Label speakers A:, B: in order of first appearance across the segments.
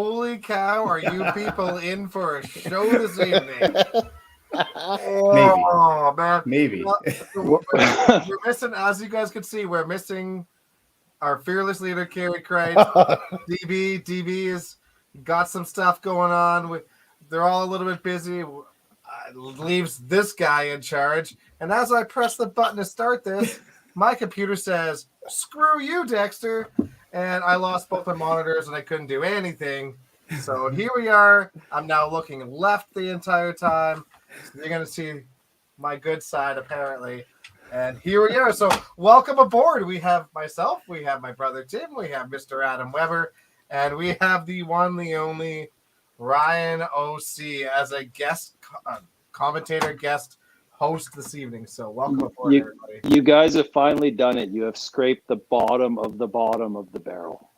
A: Holy cow, are you people in for a show this evening? Oh, man.
B: Maybe.
A: We're missing, as you guys can see, we're missing our fearless leader, Carey Cricht. DB has got some stuff going on. They're all a little bit busy. Leaves this guy in charge. And as I press the button to start this, my computer says, "Screw you, Dexter." And I lost both my monitors and I couldn't do anything. So here we are. I'm now looking left the entire time. So you're going to see my good side, apparently. And here we are. So welcome aboard. We have myself. We have my brother Tim. We have Mr. Adam Weber. And we have the one, the only Ryan O.C. as a guest commentator, guest host this evening. So welcome aboard, everybody.
C: You guys have finally done it. You have scraped the bottom of the barrel.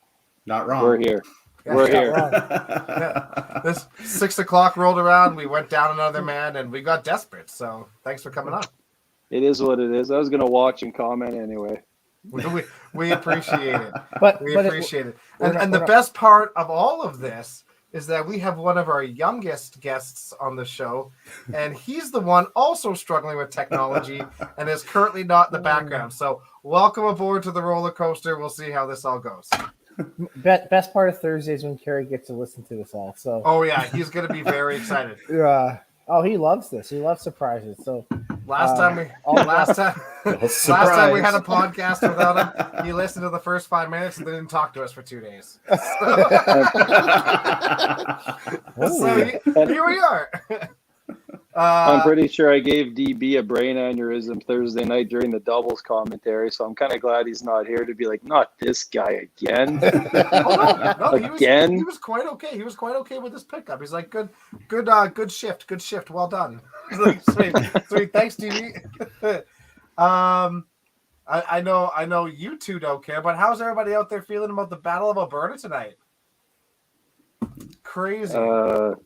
B: Not wrong.
C: We're here. We're here.
A: Yeah. This 6 o'clock rolled around. We went down another man, and we got desperate. So thanks for coming on.
C: It is what it is. I was going to watch and comment anyway.
A: We appreciate it. We appreciate it. And the best part of all of this is that we have one of our youngest guests on the show, and he's the one also struggling with technology and is currently not in the background. So welcome aboard to the roller coaster. We'll see how this all goes.
D: Best part of Thursday is when Carey gets to listen to this all. So
A: yeah, he's going to be very excited.
D: He loves this. He loves surprises. So
A: last time we had a podcast without him, he listened to the first 5 minutes and then didn't talk to us for 2 days. So here we are.
C: I'm pretty sure I gave DB a brain aneurysm Thursday night during the doubles commentary, so I'm kind of glad he's not here to be like, not this guy again.
A: Again? He was quite okay. He was quite okay with his pickup. He's like, good shift, well done. Sweet. Thanks, DB. I know you two don't care, but how's everybody out there feeling about the Battle of Alberta tonight? Crazy.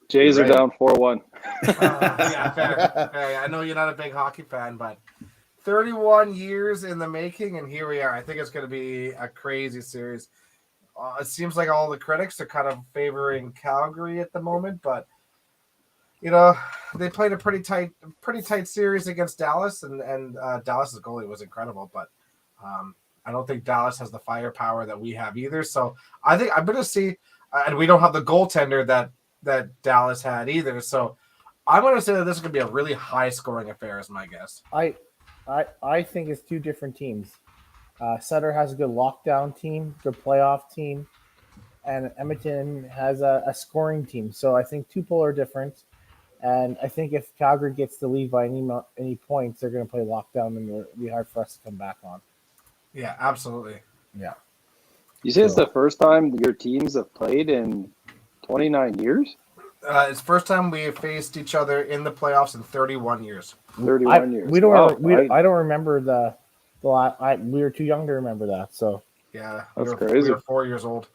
C: Jays are down 4-1.
A: Yeah, fair. I know you're not a big hockey fan, but 31 years in the making, and here we are. I think it's going to be a crazy series. It seems like all the critics are kind of favoring Calgary at the moment, but they played a pretty tight series against Dallas, and Dallas's goalie was incredible, but I don't think Dallas has the firepower that we have either. So I think I'm going to see. And we don't have the goaltender that Dallas had either. So I'm going to say that this is going to be a really high-scoring affair, is my guess.
D: I think it's two different teams. Sutter has a good lockdown team, good playoff team, and Edmonton has a scoring team. So I think two polar different. And I think if Calgary gets the lead by any points, they're going to play lockdown, and it'll be hard for us to come back on.
A: Yeah, absolutely.
D: Yeah.
C: You say it's the first time your teams have played in 29 years?
A: It's the first time we have faced each other in the playoffs in 31 years.
C: 31 years.
D: I don't remember we were too young to remember that. So
A: yeah,
C: that's crazy.
A: We were 4 years old.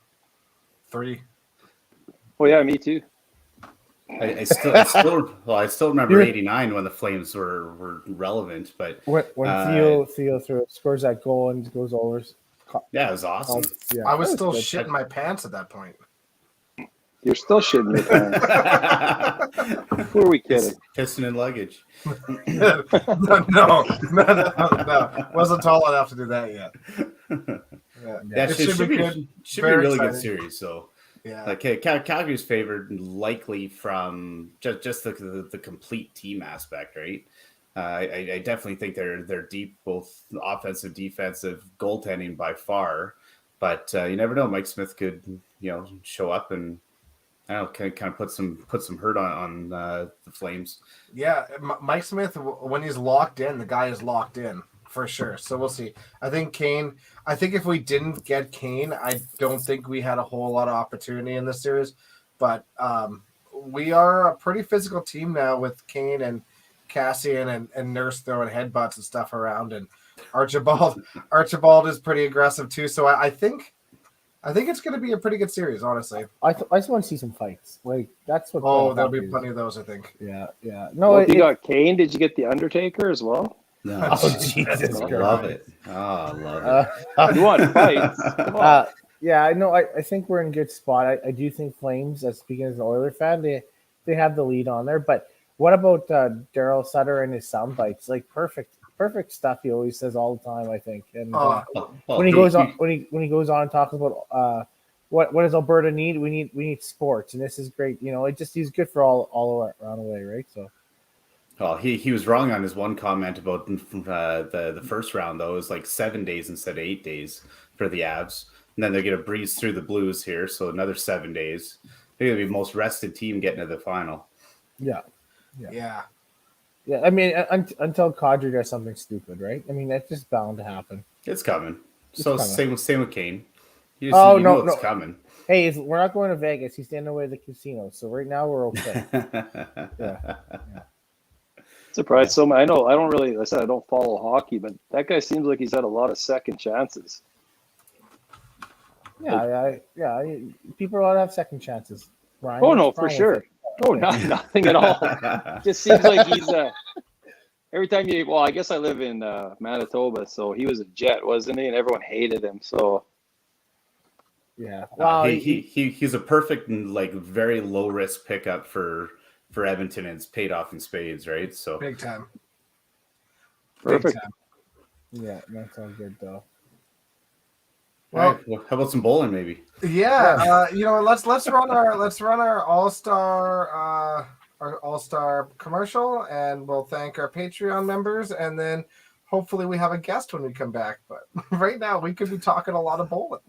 A: 3.
C: Oh yeah, me too.
B: I still remember '89 when the Flames were relevant, but
D: when Theo scores that goal and goes over.
B: Yeah, it was awesome.
A: Yeah, I was still shitting my pants at that point.
C: You're still shitting your pants. Who are we kidding?
B: Pissing in luggage.
A: No. Wasn't tall enough to do that yet.
B: That should be good. Should be a really good series. So yeah, like Calgary's favored likely from just the complete team aspect, right? I definitely think they're deep, both offensive, defensive, goaltending by far. But you never know. Mike Smith could, show up and I don't know, kind of put some hurt on the Flames. Yeah,
A: Mike Smith, when he's locked in, the guy is locked in for sure. So we'll see. I think if we didn't get Kane, I don't think we had a whole lot of opportunity in this series. But we are a pretty physical team now with Kane and Cassian and Nurse throwing headbutts and stuff around, and Archibald is pretty aggressive too. So I think it's going to be a pretty good series, honestly.
D: I just want to see some fights. Like that's what.
A: Oh, there'll be plenty of those, I think.
D: Yeah. No,
C: you got Kane. Did you get the Undertaker as well?
B: No,
D: Jesus Christ.
B: Love it. Oh, love it.
C: You want fights?
D: Yeah, I know. I think we're in a good spot. I do think Flames, speaking as an Oiler fan, they have the lead on there. But what about Daryl Sutter and his sound bites? Like perfect stuff he always says all the time, I think. And when he goes on and talks about what does Alberta need? We need sports, and this is great. He's good for all around the way, right? So.
B: Well, he was wrong on his one comment about the first round, though. It was like 7 days instead of 8 days for the Avs. And then they're going to breeze through the Blues here, so another 7 days. They're going to be the most rested team getting to the final.
D: Yeah.
A: Yeah.
D: I mean, until Kadri does something stupid, right? I mean, that's just bound to happen.
B: It's coming. Same with Kane. It's coming.
D: Hey, we're not going to Vegas. He's staying away at the casino, so right now we're okay. Yeah.
C: Surprised so much. I know. I don't follow hockey, but that guy seems like he's had a lot of second chances.
D: Yeah. People are allowed to have second chances. Ryan,
C: oh no, for sure. Oh, nothing at all. Just seems like he's every time I guess I live in Manitoba, so he was a Jet, wasn't he? And everyone hated him. So
D: yeah,
B: wow, he's a perfect like very low risk pickup for Edmonton, and it's paid off in spades, right? So
A: big time.
C: Perfect.
A: Big time.
D: Yeah, that sounds good though.
B: Well, how about some bowling, maybe?
A: Yeah, let's run our all-star commercial, and we'll thank our Patreon members, and then hopefully we have a guest when we come back. But right now we could be talking a lot of bowling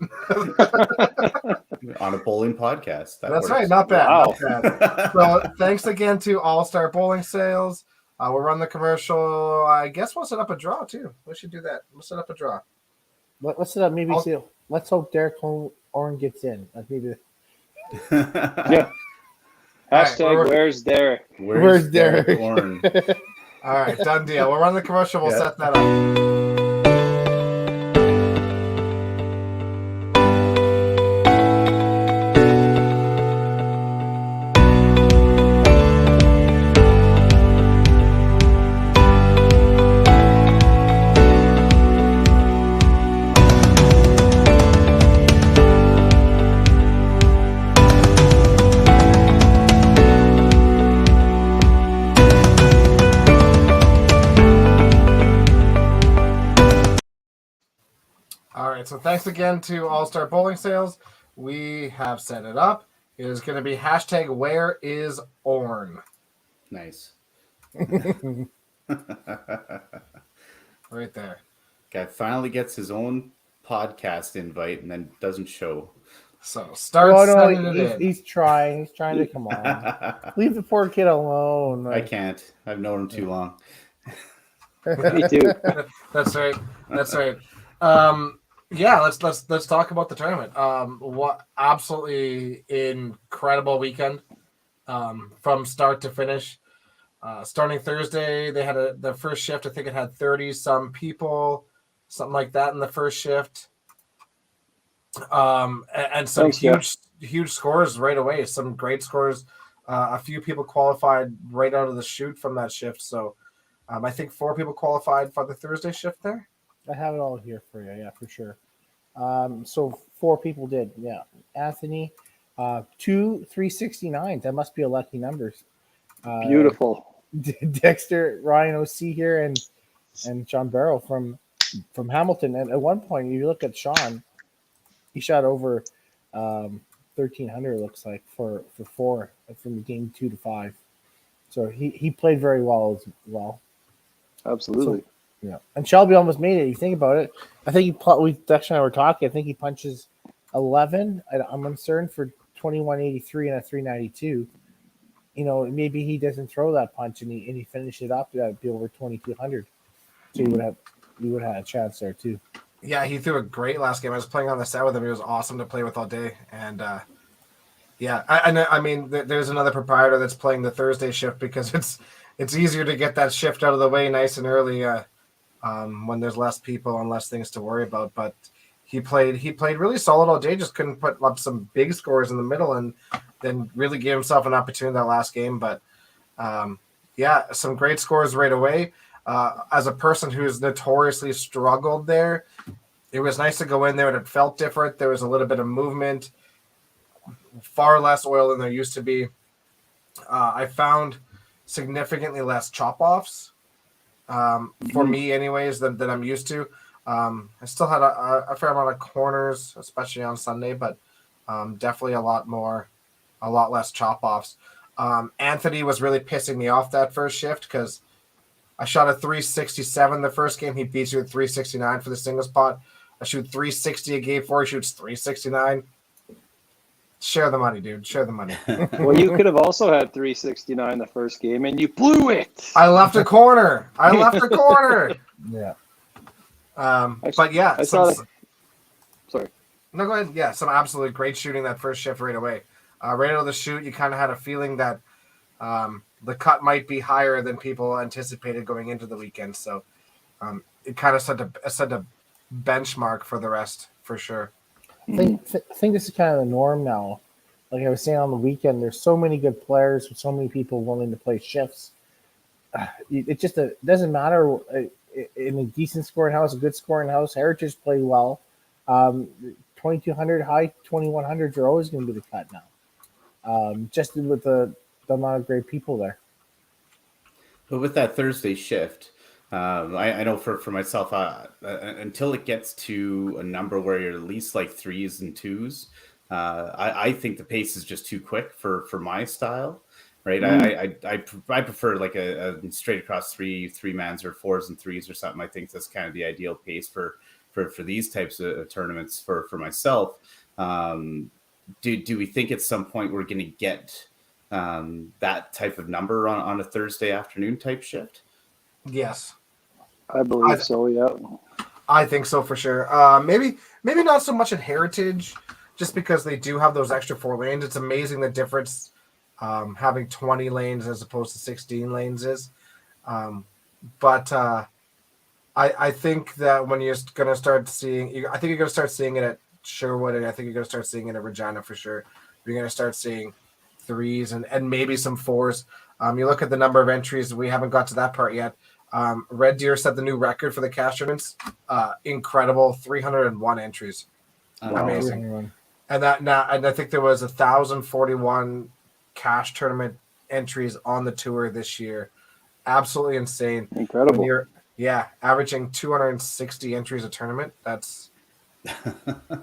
B: on a bowling podcast.
A: That's works. Right, not bad. Wow. Not bad. So thanks again to All Star Bowling Sales. We'll run the commercial. I guess we'll set up a draw too. We should do that. We'll set up a draw.
D: Let's set up maybe. Let's hope Derek Orne gets in. Maybe.
C: Yeah. Hashtag right, where's Derek?
D: Where's Derek
B: Orne?
A: All right, done deal. We'll run the commercial. We'll set that up. So thanks again to All Star Bowling Sales. We have set it up. It is going to be hashtag Where is Orne?
B: Nice.
A: Right there.
B: Guy finally gets his own podcast invite and then doesn't show.
A: So start sending it in.
D: He's trying. He's trying to come on. Leave the poor kid alone.
B: Right? I can't. I've known him too long.
C: Me too.
A: That's right. That's right. Yeah, let's talk about the tournament. What absolutely incredible weekend from start to finish. Starting Thursday, they had the first shift. I think it had 30 some people, something like that in the first shift. And some huge scores right away. Some great scores. A few people qualified right out of the chute from that shift. So I think 4 people qualified for the Thursday shift there.
D: I have it all here for you. Yeah, for sure. So 4 people did. Yeah. Anthony, 2 369s. That must be a lucky numbers.
C: Beautiful.
D: Dexter, Ryan OC here, and John Barrow from Hamilton. And at one point, you look at Sean, he shot over 1,300. Looks like for 4 from game 2 to 5. So he played very well as well.
C: Absolutely.
D: So, yeah, and Shelby almost made it. You think about it. I think Dexter and I were talking. I think he punches 11. I'm concerned for 2183 and a 392. Maybe he doesn't throw that punch and he finishes it up. That'd be over 2200. So you would have had a chance there too.
A: Yeah, he threw a great last game. I was playing on the set with him. He was awesome to play with all day. And I mean, there's another proprietor that's playing the Thursday shift because it's easier to get that shift out of the way nice and early. When there's less people and less things to worry about, but he played really solid all day. Just couldn't put up some big scores in the middle, and then really gave himself an opportunity that last game. But some great scores right away. As a person who's notoriously struggled there, it was nice to go in there, and it felt different. There was a little bit of movement, far less oil than there used to be. I found significantly less chop-offs for me anyways than I'm used to. I still had a fair amount of corners, especially on Sunday, but definitely a lot less chop-offs. Anthony was really pissing me off that first shift because I shot a 367 the first game. He beats you at 369 for the single spot. I shoot 360 a game 4. He shoots 369. Share the money, dude. Share the money.
C: Well, you could have also had 369 the first game, and you blew it.
A: I left a corner.
D: Yeah.
A: But yeah.
C: I saw that. Sorry.
A: No, go ahead. Yeah, some absolutely great shooting that first shift right away. Right out of the shoot, you kind of had a feeling that the cut might be higher than people anticipated going into the weekend. So it kind of set a benchmark for the rest, for sure.
D: I think this is kind of the norm now. Like I was saying on the weekend, there's so many good players with so many people willing to play shifts. It just doesn't matter in a decent scoring house, a good scoring house. Heritage play well. 2200, high 2100s are always going to be the cut now. Just with the amount of great people there.
B: But with that Thursday shift, I know for myself, until it gets to a number where you're at least like 3s and 2s, I think the pace is just too quick for my style, right? I prefer like a straight across three mans or 4s and 3s or something. I think that's kind of the ideal pace for these types of tournaments for myself. Do we think at some point we're going to get that type of number on a Thursday afternoon type shift?
A: Yes.
C: I believe so, yeah.
A: I think so for sure. Maybe not so much at Heritage, just because they do have those extra 4 lanes. It's amazing the difference having 20 lanes as opposed to 16 lanes is. But I think that when you're going to start seeing, I think you're going to start seeing it at Sherwood, and I think you're going to start seeing it at Regina for sure. You're going to start seeing 3s and maybe some 4s. You look at the number of entries. We haven't got to that part yet. Red Deer set the new record for the cash tournaments. Incredible, 301 entries. Amazing. And I think there was 1,041 cash tournament entries on the tour this year. Absolutely insane.
C: Incredible.
A: Averaging 260 entries a tournament. That's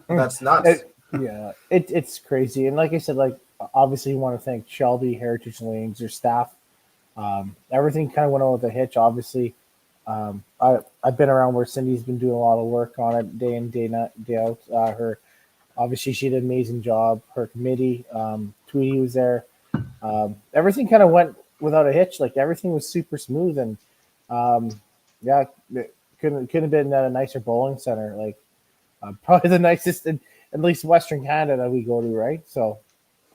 A: nuts.
D: It's crazy. And like I said, like obviously you want to thank Shelby, Heritage Lanes, their staff. Everything kind of went on with a hitch, obviously. I've been around where Cindy's been doing a lot of work on it day in, day out. Obviously she did an amazing job. Her committee, Tweety was there. Everything kind of went without a hitch. Like everything was super smooth, and it couldn't have been at a nicer bowling center. Like probably the nicest in at least Western Canada we go to, right? So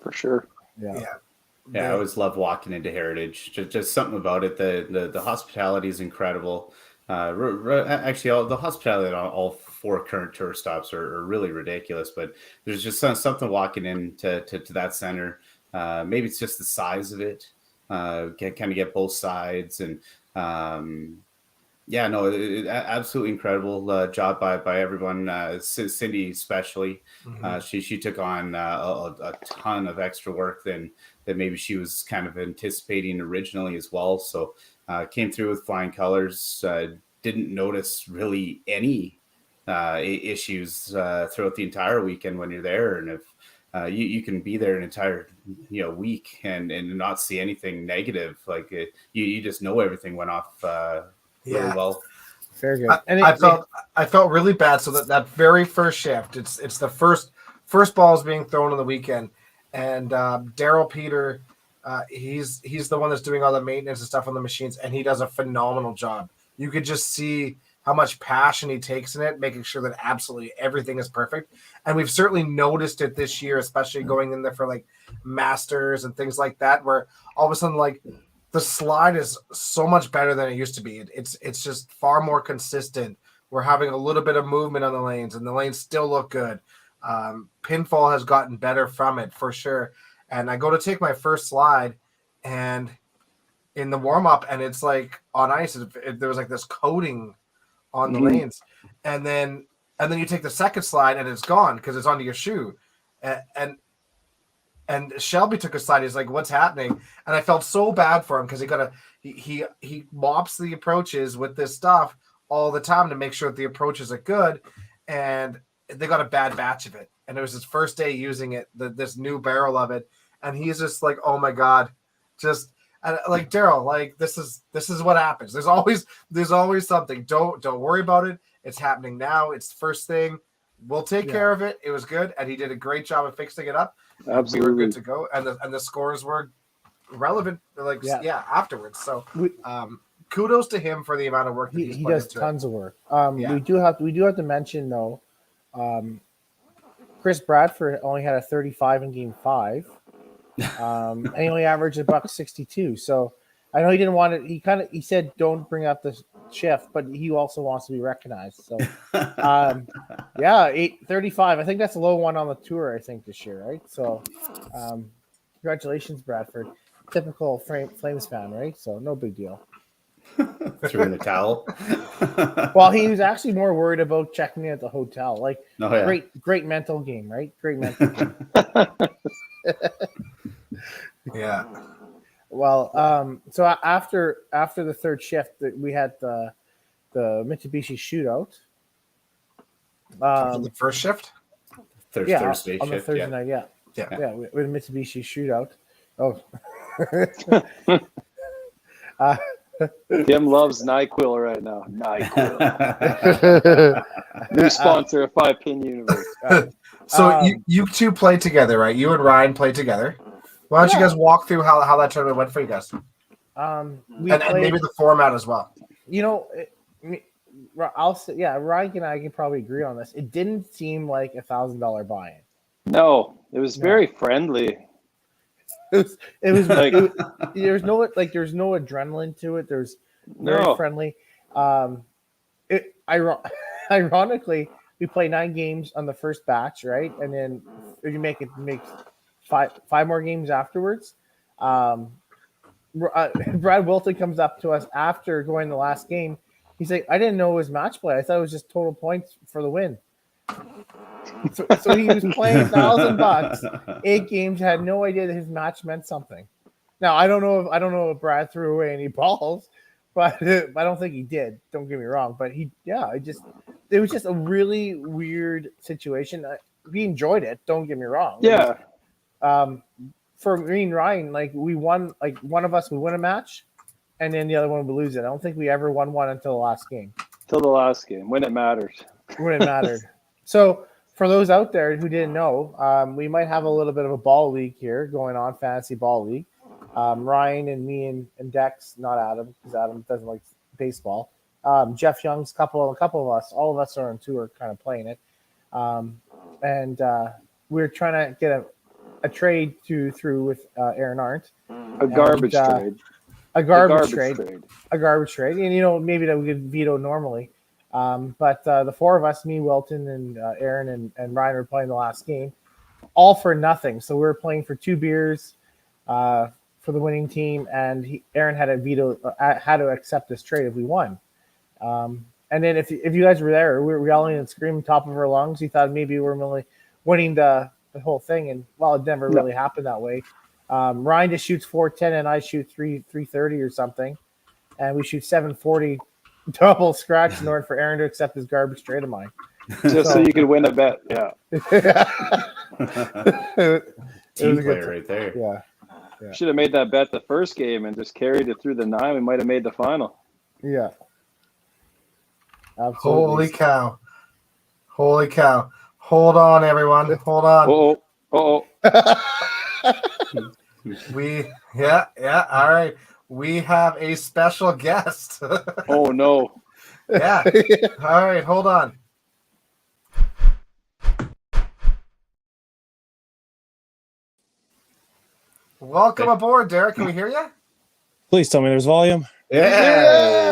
C: for sure.
B: Yeah, I always love walking into Heritage. Just something about it. The hospitality is incredible. Actually, the hospitality on all 4 current tour stops are really ridiculous. But there's just something walking into that center. Maybe it's just the size of it. Kind of get both sides, and absolutely incredible job by everyone. Cindy especially. Mm-hmm. She took on a ton of extra work than maybe she was kind of anticipating originally as well. So came through with flying colors. Didn't notice really any issues throughout the entire weekend when you're there. And if you can be there an entire week and not see anything negative, like you just know everything went off really well.
D: Very good.
A: I felt really bad. So that very first shift, it's the first balls being thrown on the weekend. And Daryl Peter, he's the one that's doing all the maintenance and stuff on the machines, and he does a phenomenal job. You could just see how much passion he takes in it, making sure that absolutely everything is perfect. And we've certainly noticed it this year, especially going in there for like Masters and things like that, where all of a sudden like the slide is so much better than it used to be. It's just far more consistent. We're having a little bit of movement on the lanes, and the lanes still look good. Pinfall has gotten better from it for sure. And I go to take my first slide, and in the warm up, and it's like on ice, there was like this coating on the lanes. And then and then you take the second slide and it's gone because it's onto your shoe, and Shelby took a slide. He's like, "What's happening?" And I felt so bad for him because he mops the approaches with this stuff all the time to make sure that the approaches are good, and they got a bad batch of it. And it was his first day using it, this new barrel of it, and he's just like, "Oh my god!" Just like Daryl, like this is what happens. There's always something. Don't worry about it. It's happening now. It's the first thing. We'll take care of it. It was good, and he did a great job of fixing it up.
C: Absolutely,
A: we were good to go, and the scores were relevant. Like afterwards. So kudos to him for the amount of work that he does.
D: Tons of work. We do have to mention though, Chris Bradford only had a 35 in Game 5. And he only averaged $1.62. So I know he didn't want it. He said don't bring up the shift, but he also wants to be recognized. So 835. I think that's a low one on the tour, I think, this year, right? So congratulations, Bradford. Typical Flames fan, right? So no big deal.
B: Threw in the towel.
D: Well, he was actually more worried about checking in at the hotel. Like great mental game, right? Great mental game.
A: Yeah.
D: Well, so after the third shift, we had the Mitsubishi shootout.
A: The first shift.
B: Thursday
D: on
B: shift,
D: the Thursday night. Yeah. With a Mitsubishi shootout. Oh.
C: Tim loves NyQuil right now. NyQuil. New sponsor of 5-Pin Universe.
A: So you two played together, right? You and Ryan played together. Why don't you guys walk through how that tournament went for you guys?
D: And
A: maybe the format as well.
D: You know, I'll say, Ryan and I can probably agree on this. It didn't seem like $1,000 buy-in.
C: No, it was very friendly.
D: It was like there's no adrenaline to it. There's very friendly. Ironically, we play 9 games on the first batch, right? And then you make 5 more games afterwards. Brad Wilton comes up to us after going the last game. He's like, I didn't know it was match play. I thought it was just total points for the win. So he was playing $1,000, 8 games, had no idea that his match meant something. Now I don't know if Brad threw away any balls, but I don't think he did. Don't get me wrong, but it was just a really weird situation. We enjoyed it. Don't get me wrong.
C: Yeah.
D: For me and Ryan, like we won, like one of us would win a match, and then the other one would lose it. I don't think we ever won one until the last game.
C: Till the last game, when it mattered.
D: When it mattered. So for those out there who didn't know, we might have a little bit of a ball league here going on, fantasy ball league. Ryan and me and Dex, not Adam, because Adam doesn't like baseball. Jeff Young's a couple of us, all of us are on tour kind of playing it. And we're trying to get a trade through with Aaron Arndt.
C: A garbage trade.
D: A garbage trade. And, maybe that we could veto normally. But the 4 of us, me, Wilton, and Aaron and Ryan were playing the last game, all for nothing. So we were playing for 2 beers for the winning team, and Aaron had had to accept this trade if we won. And then if you guys were there, we were yelling and screaming top of our lungs. He thought maybe we were really winning the whole thing, and it never really happened that way. Ryan just shoots 410, and I shoot 330 or something, and we shoot 740. Double scratch in order for Aaron to accept his garbage trade of mine.
C: Just so you could win a bet. Yeah.
B: Team player right there.
D: Yeah.
C: Should have made that bet the first game and just carried it through the 9. We might have made the final.
D: Yeah. Absolutely.
A: Holy cow. Hold on, everyone. Hold on.
C: Uh-oh.
A: All right. We have a special guest.
C: Oh, no.
A: Yeah. All right, hold on. Welcome aboard, Derek. Can we hear you?
E: Please tell me there's volume.
B: Yeah.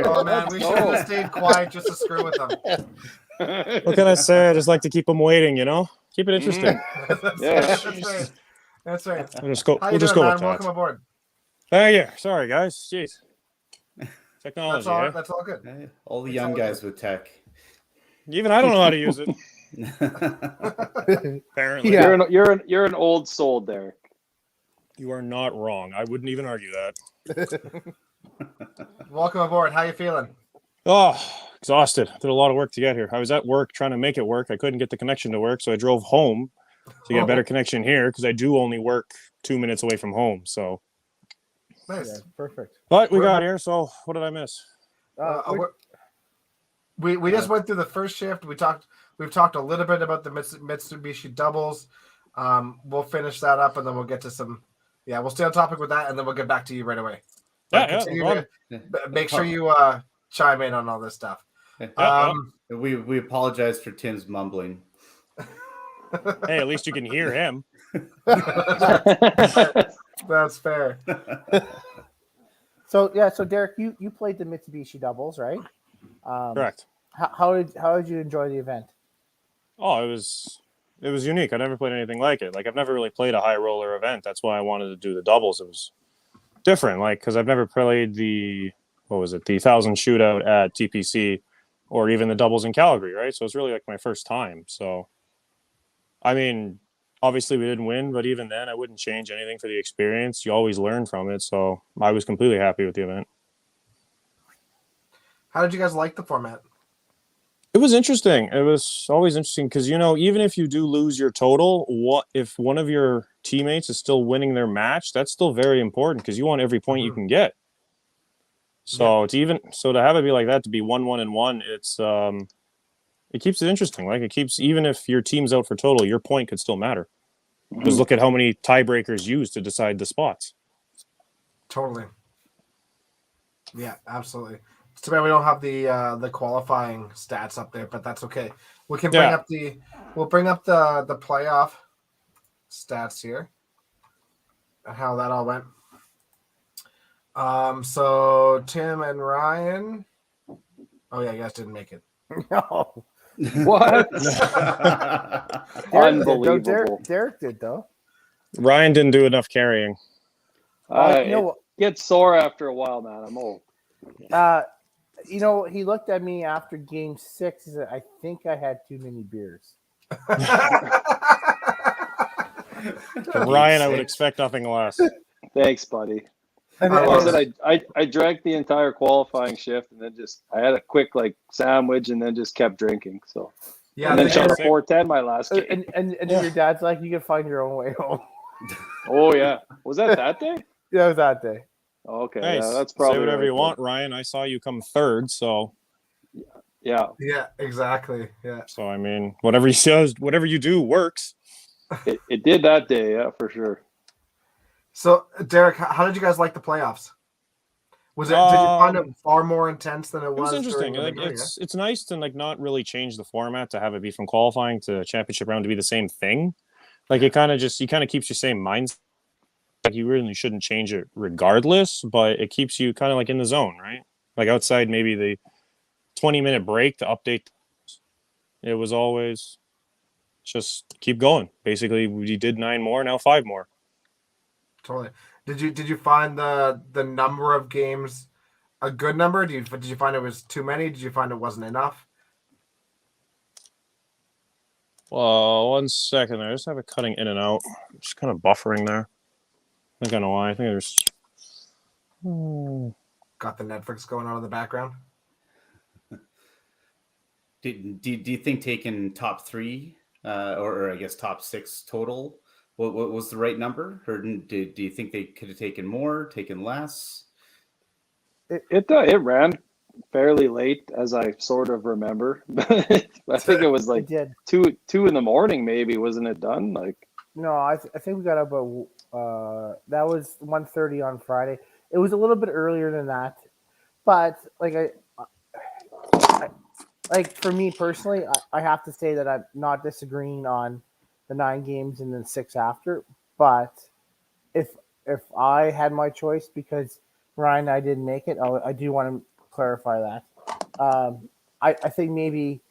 A: Oh man, we should have stayed quiet just to screw with them.
E: What can I say? I just like to keep them waiting, Keep it interesting.
A: That's right.
E: We'll just go
A: man?
E: with that.
A: Welcome aboard.
E: Yeah. Sorry, guys. Jeez. Technology.
A: That's all good.
B: All the young guys with tech.
E: Even I don't know how to use it. Apparently,
D: Yeah.
C: You're an old soul, Derek.
E: You are not wrong. I wouldn't even argue that.
A: Welcome aboard. How you feeling?
E: Oh, exhausted. Did a lot of work to get here. I was at work trying to make it work. I couldn't get the connection to work, so I drove home to get better connection here because I do only work 2 minutes away from home. So
A: Nice.
D: Yeah, perfect.
E: but we got here. So what did I miss?
A: We just went through the first shift. We've talked a little bit about the Mitsubishi doubles. We'll finish that up and then we'll get to some. Yeah, we'll stay on topic with that and then we'll get back to you right away. Make sure you chime in on all this stuff.
B: We apologize for Tim's mumbling.
E: Hey, at least you can hear him.
A: That's fair.
D: So Derek, you played the Mitsubishi doubles, right?
E: Correct.
D: How did you enjoy the event?
E: Oh, it was unique. I never played anything like it. Like I've never really played a high roller event. That's why I wanted to do the doubles. It was different, like because I've never played the 1,000 shootout at TPC, or even the doubles in Calgary, right? So it's really like my first time. So, I mean, obviously we didn't win, but even then, I wouldn't change anything for the experience. You always learn from it. So I was completely happy with the event.
A: How did you guys like the format?
E: It was interesting. It was always interesting because, even if you do lose your total, what if one of your teammates is still winning their match? That's still very important because you want every point you can get. So to have it be like that, to be 1-1-1, it keeps it interesting. Like it keeps, even if your team's out for total, your point could still matter. Because look at how many tiebreakers used to decide the spots.
A: Totally. Yeah, absolutely. It's too bad we don't have the qualifying stats up there, but that's okay. We can bring up the playoff stats here and how that all went. So Tim and Ryan. Oh yeah, you guys didn't make it.
D: No.
C: What? Unbelievable.
D: Derek did though.
E: Ryan didn't do enough carrying.
C: It gets sore after a while, man. I'm old.
D: He looked at me after game 6 and said, I think I had too many beers.
E: From Ryan, I would expect nothing less.
C: Thanks, buddy. I drank the entire qualifying shift and then I had a quick sandwich and then just kept drinking. So and then shot a 410 my last game.
D: And your dad's like, you can find your own way home.
C: Oh yeah, was that day?
D: Yeah, it was that day.
C: Okay,
E: nice.
C: Yeah, that's probably
E: say whatever you want, Ryan. I saw you come third, so
C: yeah,
A: exactly. Yeah.
E: So I mean, whatever you do works.
C: It did that day, yeah, for sure.
A: So, Derek, how did you guys like the playoffs? Did you find it far more intense than it was?
E: It was interesting. It's nice to not really change the format to have it be from qualifying to championship round to be the same thing. It kind of keeps your same mindset. Like you really shouldn't change it regardless, but it keeps you kind of in the zone, right? Like outside maybe the 20-minute break to update. It was always just keep going. Basically, we did 9 more, now 5 more.
A: Totally. Did you find the number of games a good number? Did you find it was too many? Did you find it wasn't enough?
E: Well, 1 second there. I just have it cutting in and out. Just kind of buffering there. I think I know why. I think there's
A: got the Netflix going on in the background.
B: Do you think taking top 3 or I guess top 6 total? What was the right number, or do you think they could have taken more, taken less?
C: It ran fairly late, as I sort of remember. I think it was 2 in the morning, maybe. Wasn't it done?
D: No, I think we got about that was 1:30 on Friday. It was a little bit earlier than that, but for me personally, I have to say that I'm not disagreeing on the 9 games and then 6 after. But if I had my choice, because Ryan and I didn't make it, I do want to clarify that. I think maybe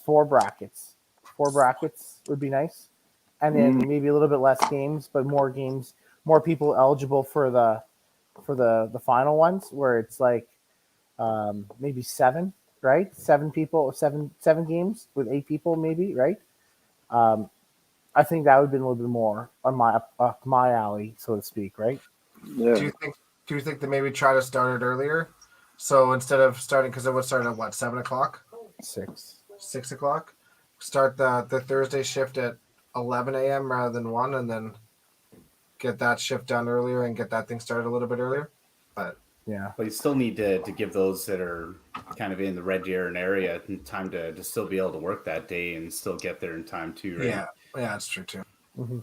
D: 4 brackets. 4 brackets would be nice, and then maybe a little bit less games, but more games, more people eligible for the final ones, where it's maybe 7 right? 7 people, seven games with 8 people, maybe, right? I think that would have been a little bit more on my alley, so to speak, right?
C: Yeah.
A: Do you think they maybe try to start it earlier? So instead of starting, because it would start at what, 7 o'clock?
D: 6.
A: 6 o'clock. Start the Thursday shift at 11 a.m. rather than 1, and then get that shift done earlier and get that thing started a little bit earlier. But
D: yeah,
B: you still need to give those that are kind of in the Red Deer area time to still be able to work that day and still get there in time too, right?
A: yeah, that's true too.
D: mm-hmm.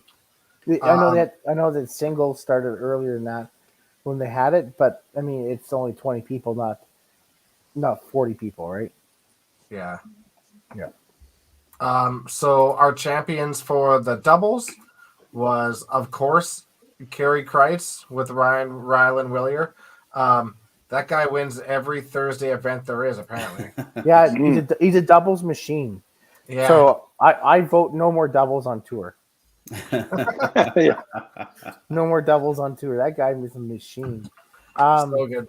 D: I know that singles started earlier than that when they had it, but I mean it's only 20 people, not 40 people, right?
A: Yeah.
D: Yeah.
A: So our champions for the doubles was, of course, Carey Kreitz with Rylan Willier. That guy wins every Thursday event there is, apparently.
D: Yeah, he's a doubles machine.
A: Yeah.
D: So I vote no more doubles on tour.
C: Yeah.
D: No more doubles on tour. That guy was a machine.
A: So good.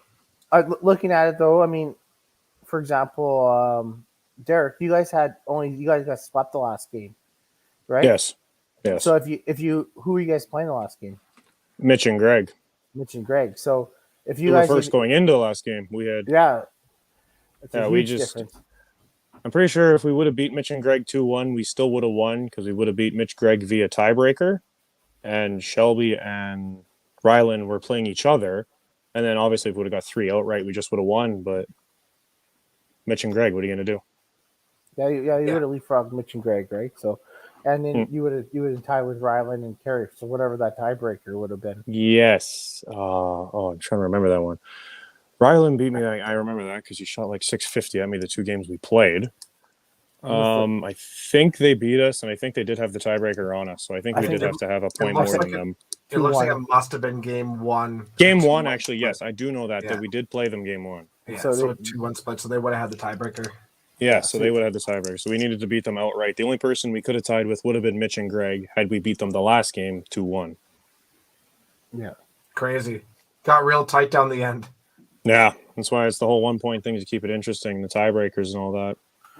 D: Looking at it though, I mean, for example, Derek, you guys got swept the last game, right?
E: Yes.
D: So if you who are you guys playing the last game?
E: Mitch and Greg.
D: Mitch and Greg. So if you
E: We were
D: guys
E: first going into the last game, we had
D: it's a huge difference.
E: I'm pretty sure if we would have beat Mitch and Greg 2-1, we still would have won because we would have beat Mitch Greg via tiebreaker, and Shelby and Rylan were playing each other, and then obviously if we would have got 3 outright, we just would have won. But Mitch and Greg, what are you gonna do?
D: Yeah, you would have leapfrogged Mitch and Greg, right? So, and then you would have tied with Rylan and Carey. So whatever that tiebreaker would have been.
E: Yes. I'm trying to remember that one. Rylan beat me. I remember that because he shot like 650 at me the 2 games we played. I think they beat us, and I think they did have the tiebreaker on us. So I think we did have to have a point more than them.
A: It looks like it must have been game 1.
E: Game 1, actually, yes, I do know that we did play them game 1.
A: Yeah, so 2-1 split, so they would have had the tiebreaker.
E: Yeah, so they would have had the tiebreaker. So we needed to beat them outright. The only person we could have tied with would have been Mitch and Greg had we beat them the last game 2-1.
D: Yeah.
A: Crazy. Got real tight down the end.
E: Yeah, that's why it's the whole 1 point thing to keep it interesting, the tiebreakers and all that.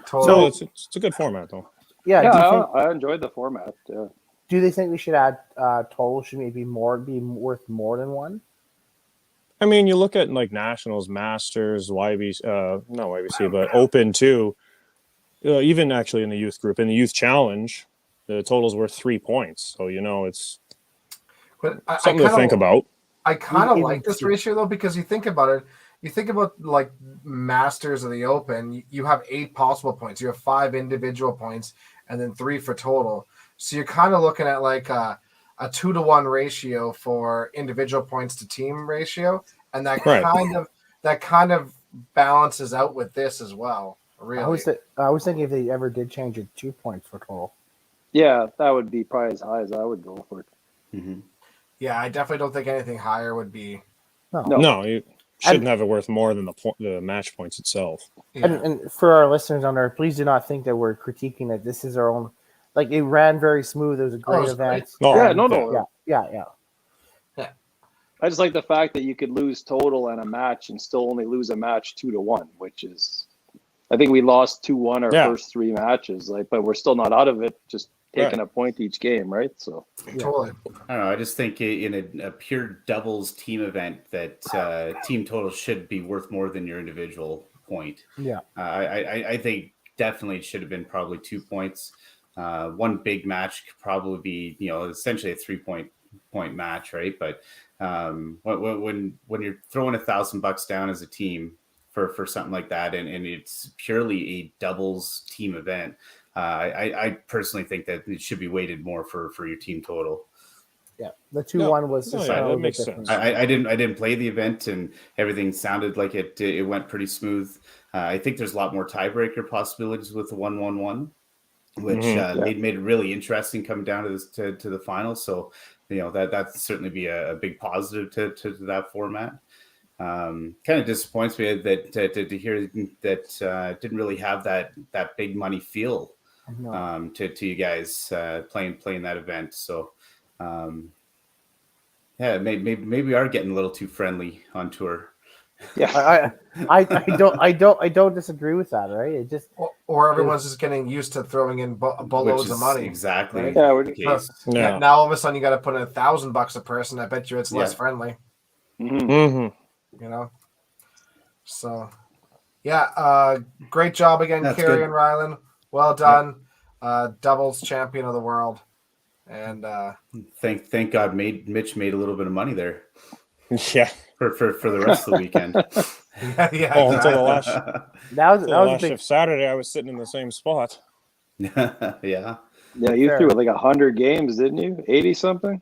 A: Totally.
E: So it's a good format, though.
D: Yeah,
C: I enjoyed the format. Yeah.
D: Do they think we should add total? Should maybe be worth more than 1?
E: I mean, you look at like Nationals, Masters, YBC, not YBC, but Open too. Even actually in the youth group, in the youth challenge, the total's worth 3 points. So it's something to think about.
A: I kind of like this ratio though, because you think about it. You think about like Masters of the Open. You have 8 possible points. You have 5 individual points, and then 3 for total. So you're kind of looking at like a 2-to-1 ratio for individual points to team ratio, and that kind of balances out with this as well. Really,
D: I was thinking if they ever did change it, 2 points for total.
C: Yeah, that would be probably as high as I would go for it.
B: Mm-hmm.
A: Yeah, I definitely don't think anything higher would be.
E: No, you shouldn't have it worth more than the match points itself.
D: Yeah. And for our listeners on there, please do not think that we're critiquing it. This is our own. Like, it ran very smooth. It was a great event.
C: No.
D: Yeah.
C: I just like the fact that you could lose total and a match and still only lose a match 2-1, which is, I think we lost 2-1 our first 3 matches, but we're still not out of it. Just taking a point each game, right? So
A: totally.
B: I don't know. I just think in a pure doubles team event that team total should be worth more than your individual point.
D: Yeah.
B: I think definitely it should have been probably 2 points. One big match could probably be, essentially a 3-point match, right? But when you're throwing $1,000 down as a team for something like that, and it's purely a doubles team event, I personally think that it should be weighted more for your team total.
D: Yeah, the 2-1 was
E: that makes sense.
B: I didn't play the event, and everything sounded like it went pretty smooth. I think there's a lot more tiebreaker possibilities with the 1-1-1. Which made it really interesting coming down to the final. So, that certainly be a big positive to that format. Kind of disappoints me that to hear that didn't really have that big money feel to you guys playing that event. So, maybe we are getting a little too friendly on tour.
C: Yeah,
D: I don't disagree with that. Right? It just
A: or everyone's just getting used to throwing in boatloads of money.
B: Exactly.
A: Right?
C: Yeah,
B: the case.
A: Yeah. Now all of a sudden you got to put in $1,000 a person. I bet you it's less friendly.
C: Mm-hmm.
A: You know. So, yeah. Great job again, Kerry and Rylan. Well done. Doubles champion of the world. And
B: thank God Mitch made a little bit of money there.
E: Yeah.
B: For the rest of the weekend.
A: yeah.
E: Oh, until the last
D: last
E: shift Saturday, I was sitting in the same spot.
B: Yeah.
C: Yeah, you threw like 100 games, didn't you? 80 something.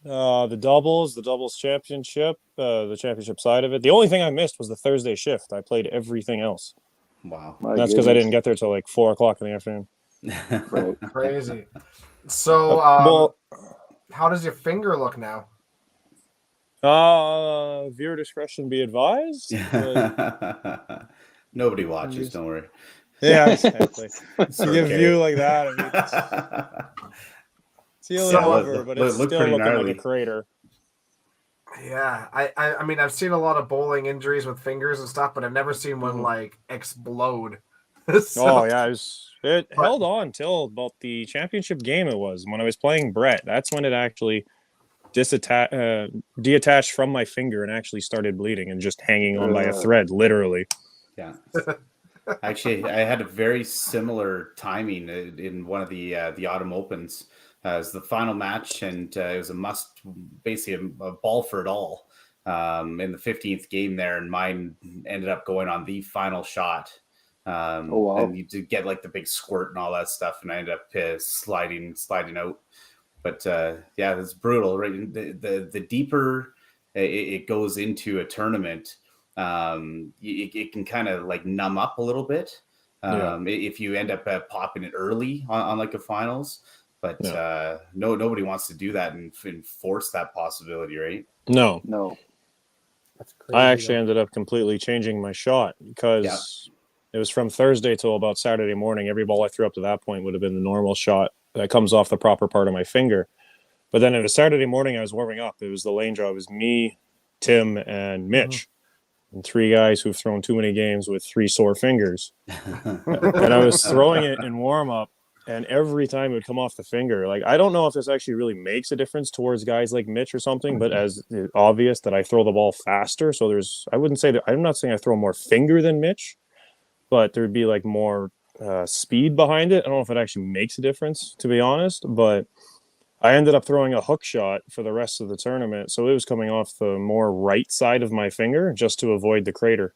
E: The doubles championship, the championship side of it. The only thing I missed was the Thursday shift. I played everything else.
B: Wow.
E: That's because I didn't get there till like 4:00 in the afternoon.
C: Right.
A: Crazy. So, how does your finger look now?
E: Viewer discretion be advised.
B: Nobody watches, don't worry.
E: Yeah, exactly. You give view like that, I mean, it's healing over, but it's still looking like a crater.
A: Yeah, I mean, I've seen a lot of bowling injuries with fingers and stuff, but I've never seen one like explode.
E: So, it held on till about the championship game. It was when I was playing Brett. That's when it actually detached from my finger and actually started bleeding and just hanging on by a thread, literally.
B: Yeah. Actually, I had a very similar timing in one of the Autumn Opens. It was the final match, and it was basically a ball for it all in the 15th game there, and mine ended up going on the final shot. And you did get like the big squirt and all that stuff, and I ended up sliding out. But it's brutal, right? The deeper it goes into a tournament, it can kind of like numb up a little bit if you end up popping it early on like a finals. But nobody wants to do that and force that possibility, right?
E: No.
D: That's crazy.
E: I actually ended up completely changing my shot because it was from Thursday till about Saturday morning. Every ball I threw up to that point would have been the normal shot that comes off the proper part of my finger. But then it was Saturday morning, I was warming up. It was the lane draw. It was me, Tim, and Mitch. And 3 guys who've thrown too many games with 3 sore fingers. And I was throwing it in warm up, and every time it would come off the finger. Like, I don't know if this actually really makes a difference towards guys like Mitch or something, but as obvious that I throw the ball faster. So I'm not saying I throw more finger than Mitch, but there'd be like more speed behind it. I don't know if it actually makes a difference, to be honest, but I ended up throwing a hook shot for the rest of the tournament, so it was coming off the more right side of my finger just to avoid the crater.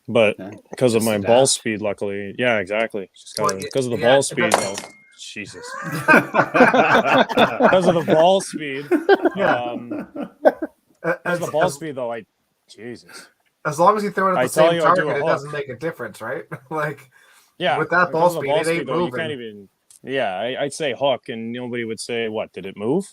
E: But because of my ball speed, luckily, exactly. Because of the ball speed, though. Jesus. Because of the ball speed. Because of the ball speed, though, Jesus.
A: As long as you throw it at the same target, it doesn't make a difference, right? Like, with that ball speed, it ain't moving.
E: You can't even. Yeah, I'd say hook, and nobody would say, what, did it move?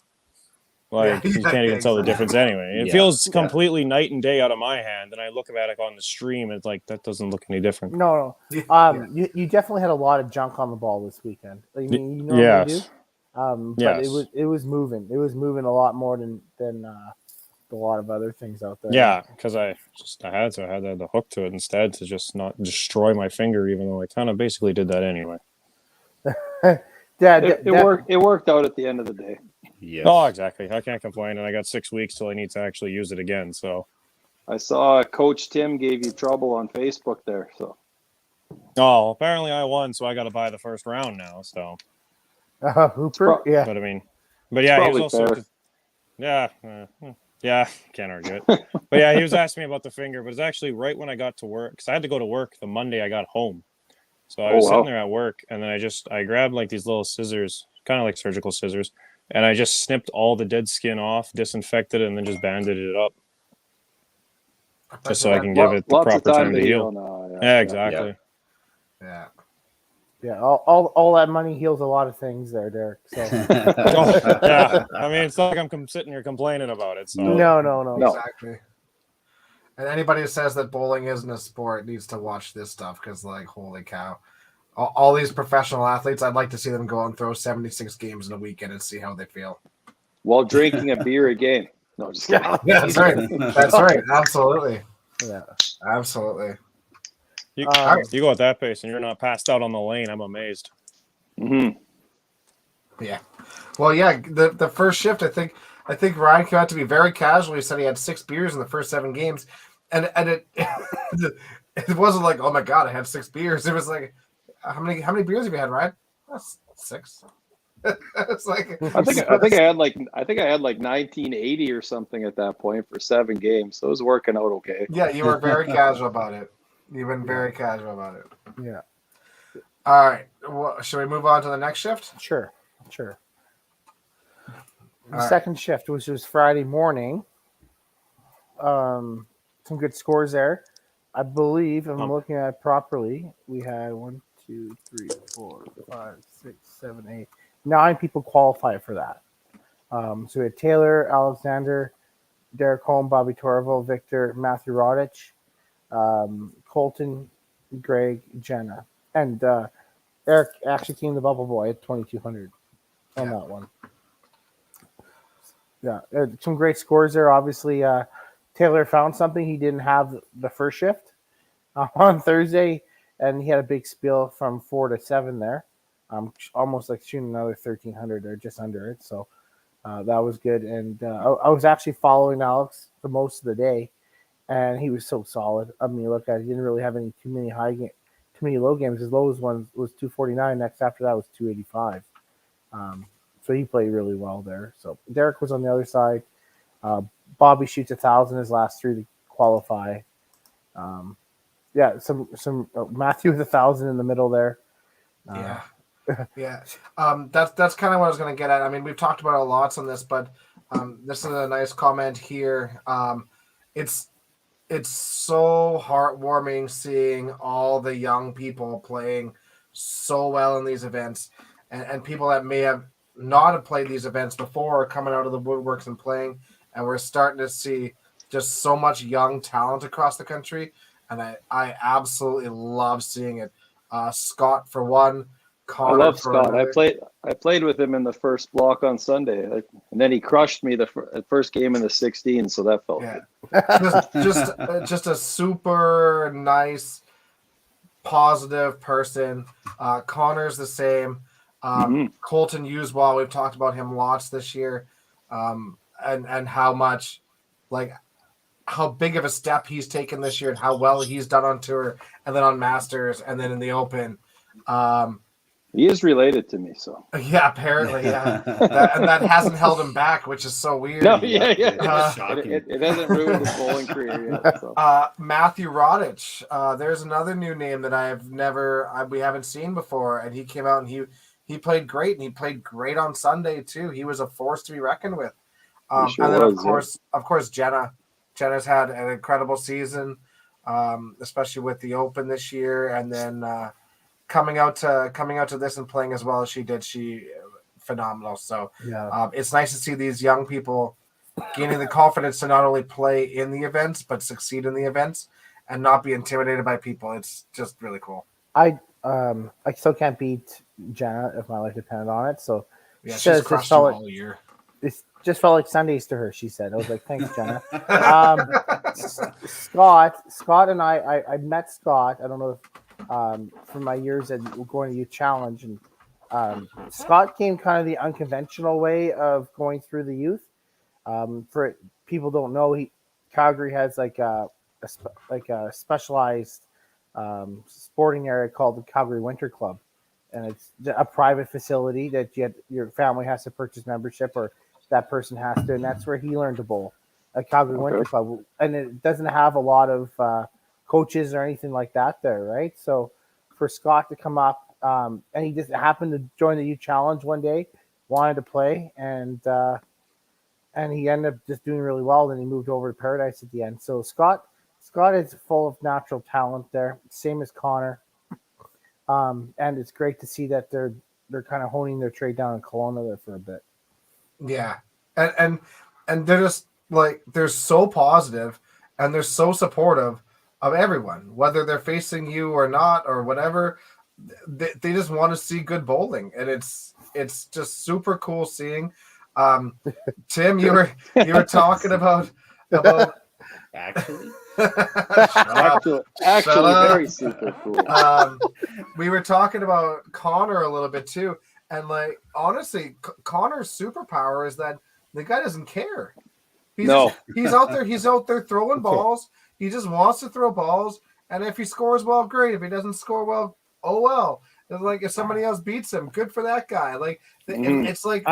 E: Like, you can't even tell the difference anyway. It feels completely night and day out of my hand, and I look at it on the stream, and it's like, that doesn't look any different.
D: No. You definitely had a lot of junk on the ball this weekend. I mean, you normally do. But it was moving. It was moving a lot more than a lot of other things out there.
E: Yeah, because I had to add the hook to it instead to just not destroy my finger, even though I kind of basically did that anyway.
C: It worked out at the end of the day.
B: Yes.
E: Oh, exactly. I can't complain, and I got 6 weeks till I need to actually use it again. So,
C: I saw Coach Tim gave you trouble on Facebook there. So,
E: apparently I won, so I got to buy the first round now. So,
D: Hooper,
E: But he was also, can't argue it. But he was asking me about the finger, but it's actually right when I got to work because I had to go to work the Monday I got home. So I was sitting there at work, and then I grabbed like these little scissors, kind of like surgical scissors, and I just snipped all the dead skin off, disinfected it, and then just bandaged it up. Just so I can give it the proper time to heal. Now, yeah, exactly.
D: Yeah, all that money heals a lot of things there, Derek. So.
E: I mean, it's not like I'm sitting here complaining about it. So.
D: No.
A: Exactly. And anybody who says that bowling isn't a sport needs to watch this stuff because, like, holy cow. All these professional athletes, I'd like to see them go and throw 76 games in a weekend and see how they feel.
C: While drinking a beer a game. No, just kidding.
A: Yeah, that's right. That's right. Absolutely.
D: Yeah.
A: Absolutely.
E: You go at that pace and you're not passed out on the lane. I'm amazed.
C: Mm-hmm.
A: Yeah. Well, yeah. The first shift, I think Ryan came out to be very casual. He said he had 6 beers in the first 7 games, and it it wasn't like, oh my god, I had 6 beers. It was like, how many beers have you had, Ryan? 6. It's like
C: I think I had like 1980 or something at that point for 7 games. So it was working out okay.
A: Yeah, you were very casual about it. You've been very casual about it.
D: Yeah.
A: All right. Well, should we move on to the next shift?
D: Sure. The
A: All
D: second shift, which was Friday morning. Some good scores there. I believe, if I'm looking at it properly, we had 1, 2, 3, 4, 5, 6, 7, 8, 9 people qualify for that. So we had Taylor, Alexander, Derek Holm, Bobby Torval, Victor, Matthew Rodich, Colton, Greg, Jenna, and Eric actually came the bubble boy at 2,200 on that one. Yeah, some great scores there. Obviously, Taylor found something he didn't have the first shift on Thursday, and he had a big spiel from 4 to 7 there. Almost like shooting another 1,300 or just under it. So that was good. And I was actually following Alex for most of the day, and he was so solid. I mean, look at it, he didn't really have too many low games. His lowest one was 249. Next after that was 285. So he played really well there. So Derek was on the other side. Bobby shoots 1,000 his last 3 to qualify. Some Matthew with 1,000 in the middle there.
A: Yeah. That's kind of what I was going to get at. I mean, we've talked about it lots on this, but this is a nice comment here. It's so heartwarming seeing all the young people playing so well in these events, and people that may have not have played these events before are coming out of the woodworks and playing, and we're starting to see just so much young talent across the country, and I absolutely love seeing it. Scott for one, Connor
C: I love Scott.
A: Another.
C: I played with him in the first block on Sunday, and then he crushed me the first game in the 16, so that felt
A: good. just a super nice, positive person. Connor's the same. Colton Uswell, we've talked about him lots this year, and how much, like, how big of a step he's taken this year and how well he's done on tour and then on Masters and then in the Open.
C: He is related to me, so
A: yeah, apparently, yeah. that hasn't held him back, which is so weird.
C: No, yeah. It hasn't ruined his bowling career yet. So.
A: Matthew Rodich, there's another new name that we haven't seen before, and he came out and he played great, and he played great on Sunday too. He was a force to be reckoned with. And then of course, Jenna's had an incredible season, especially with the Open this year, and then coming out to this and playing as well as she did. She phenomenal. So it's nice to see these young people gaining the confidence to not only play in the events but succeed in the events and not be intimidated by people. It's just really cool.
D: I still can't beat Jenna if my life depended on it. So
A: yeah, she's crushed you all year.
D: It just felt like Sundays to her, she said. I was like, thanks, Jenna. Scott and I met Scott. I don't know if from my years at going to Youth Challenge, and Scott came kind of the unconventional way of going through the youth. For people don't know, Calgary has like a specialized sporting area called the Calgary Winter Club, and it's a private facility that your family has to purchase membership, or that person has to, and that's where he learned to bowl at Calgary Winter Club. And it doesn't have a lot of coaches or anything like that there, right? So for Scott to come up, and he just happened to join the Youth Challenge one day, wanted to play, and he ended up just doing really well. Then he moved over to Paradise at the end. So Scott is full of natural talent there, same as Connor. And it's great to see that they're kind of honing their trade down in Kelowna there for a bit.
A: Yeah, and they're just like, they're so positive and they're so supportive of everyone, whether they're facing you or not or whatever. They just want to see good bowling, and it's just super cool seeing. Tim, you were talking about
B: actually.
C: Actually, very super cool.
A: We were talking about Connor a little bit too, and like honestly, Connor's superpower is that the guy doesn't care. He's out there throwing balls. He just wants to throw balls, and if he scores well, great. If he doesn't score well, oh well. It's like if somebody else beats him, good for that guy. Like it's like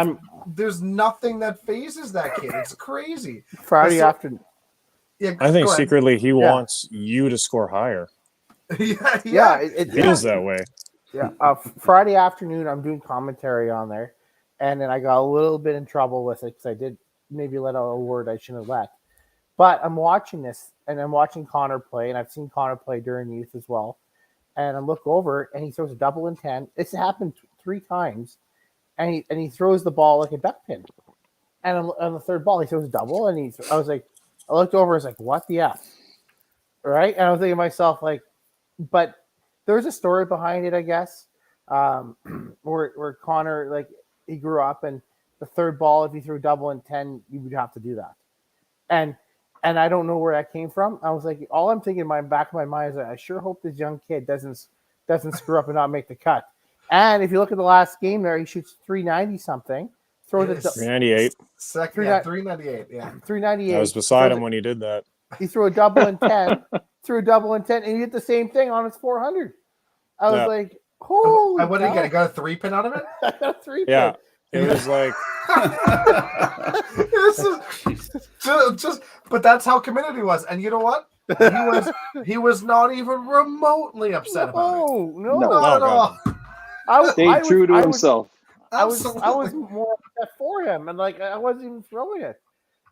A: there's nothing that phases that kid. It's crazy.
D: Friday afternoon.
A: Yeah,
E: I think secretly he wants you to score higher.
A: yeah.
E: It feels that way.
D: Yeah. Friday afternoon, I'm doing commentary on there, and then I got a little bit in trouble with it because I did maybe let out a word I shouldn't have let. But I'm watching this, and I'm watching Connor play, and I've seen Connor play during youth as well. And I look over, and he throws a double and 10. It's happened 3 times, and he throws the ball like a duck pin. And on the third ball, he throws a double, and I looked over, I was like, what the F? Right? And I was thinking to myself, like, but there's a story behind it, I guess, where Connor, like, he grew up, and the third ball, if he threw double and 10, you would have to do that. And I don't know where that came from. I was like, all I'm thinking in my back of my mind is, I sure hope this young kid doesn't screw up and not make the cut. And if you look at the last game there, he shoots 390 something. Throws it
E: 398.
A: 398. Yeah,
D: 398.
E: I was beside him when he did that.
D: He threw a double and 10. And he did the same thing on his 400. I was like, holy!
A: What did he get? He got a 3-pin out of it.
D: I got a 3-pin.
E: Yeah, it was like.
A: But that's how committed he was, and you know what? He was not even remotely upset about it.
D: No,
A: not at all.
C: Stayed true to himself.
D: I was more upset for him, and like I wasn't even throwing it.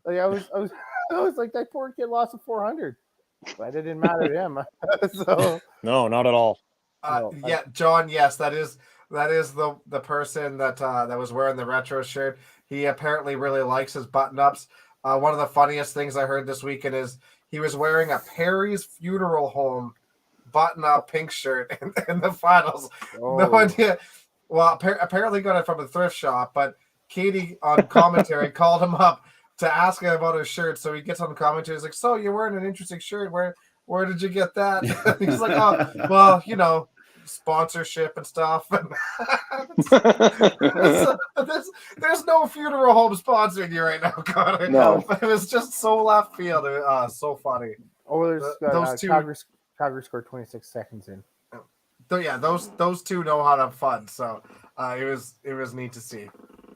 D: Like I was like, that poor kid lost a 400, but it didn't matter to him. So
E: No, not at all.
A: Yeah, John. Yes, that is the person that was wearing the retro shirt. He apparently really likes his button-ups. One of the funniest things I heard this weekend is he was wearing a Perry's Funeral Home button-up pink shirt in the finals. Oh. No idea. Well, apparently got it from a thrift shop, but Katie on commentary called him up to ask him about his shirt. So he gets on the commentary. He's like, "So you're wearing an interesting shirt. Where did you get that?" He's like, "Oh, well, you know, sponsorship and stuff." There's no funeral home sponsoring you right now, Connor.
C: No,
A: it was just so left field. So funny.
D: Oh, there's those two. Calgary scored 26 seconds in.
A: So yeah, those two know how to have fun. So it was neat to see.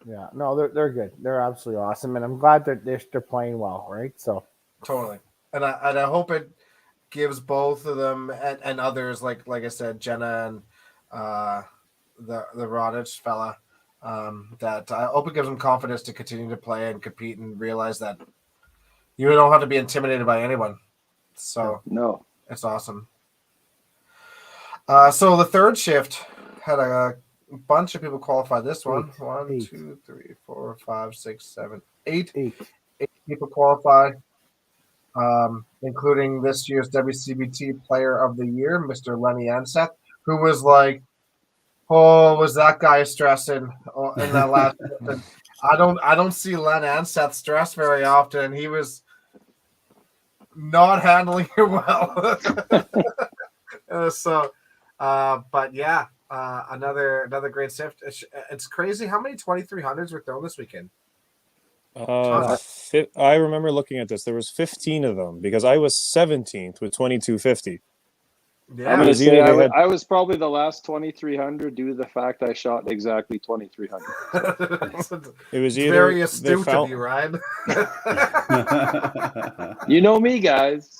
D: Yeah, no, they're good. They're absolutely awesome, and I'm glad that they're playing well, right? So
A: totally, and I hope it gives both of them and others like I said, Jenna and the Rodich fella, that I hope it gives them confidence to continue to play and compete and realize that you don't have to be intimidated by anyone. So
C: no,
A: it's awesome. So the third shift had a bunch of people qualify this one. 1, 2, 3, 4, 5, 6, 7, 8. 8 people qualify, including this year's WCBT Player of the Year, Mr. Lenny Anseth, who was like, "Oh, was that guy stressing in that last?" I don't see Len Anseth stress very often. He was not handling it well. But yeah, another great shift. It's crazy how many 2300s were thrown this weekend.
E: I remember looking at this. There was 15 of them because I was 17th with 2250.
C: Yeah, I'm going to say I was probably the last 2300 due to the fact I shot exactly 2300.
E: It was either
A: very astute of you, Ryan.
C: You know me, guys.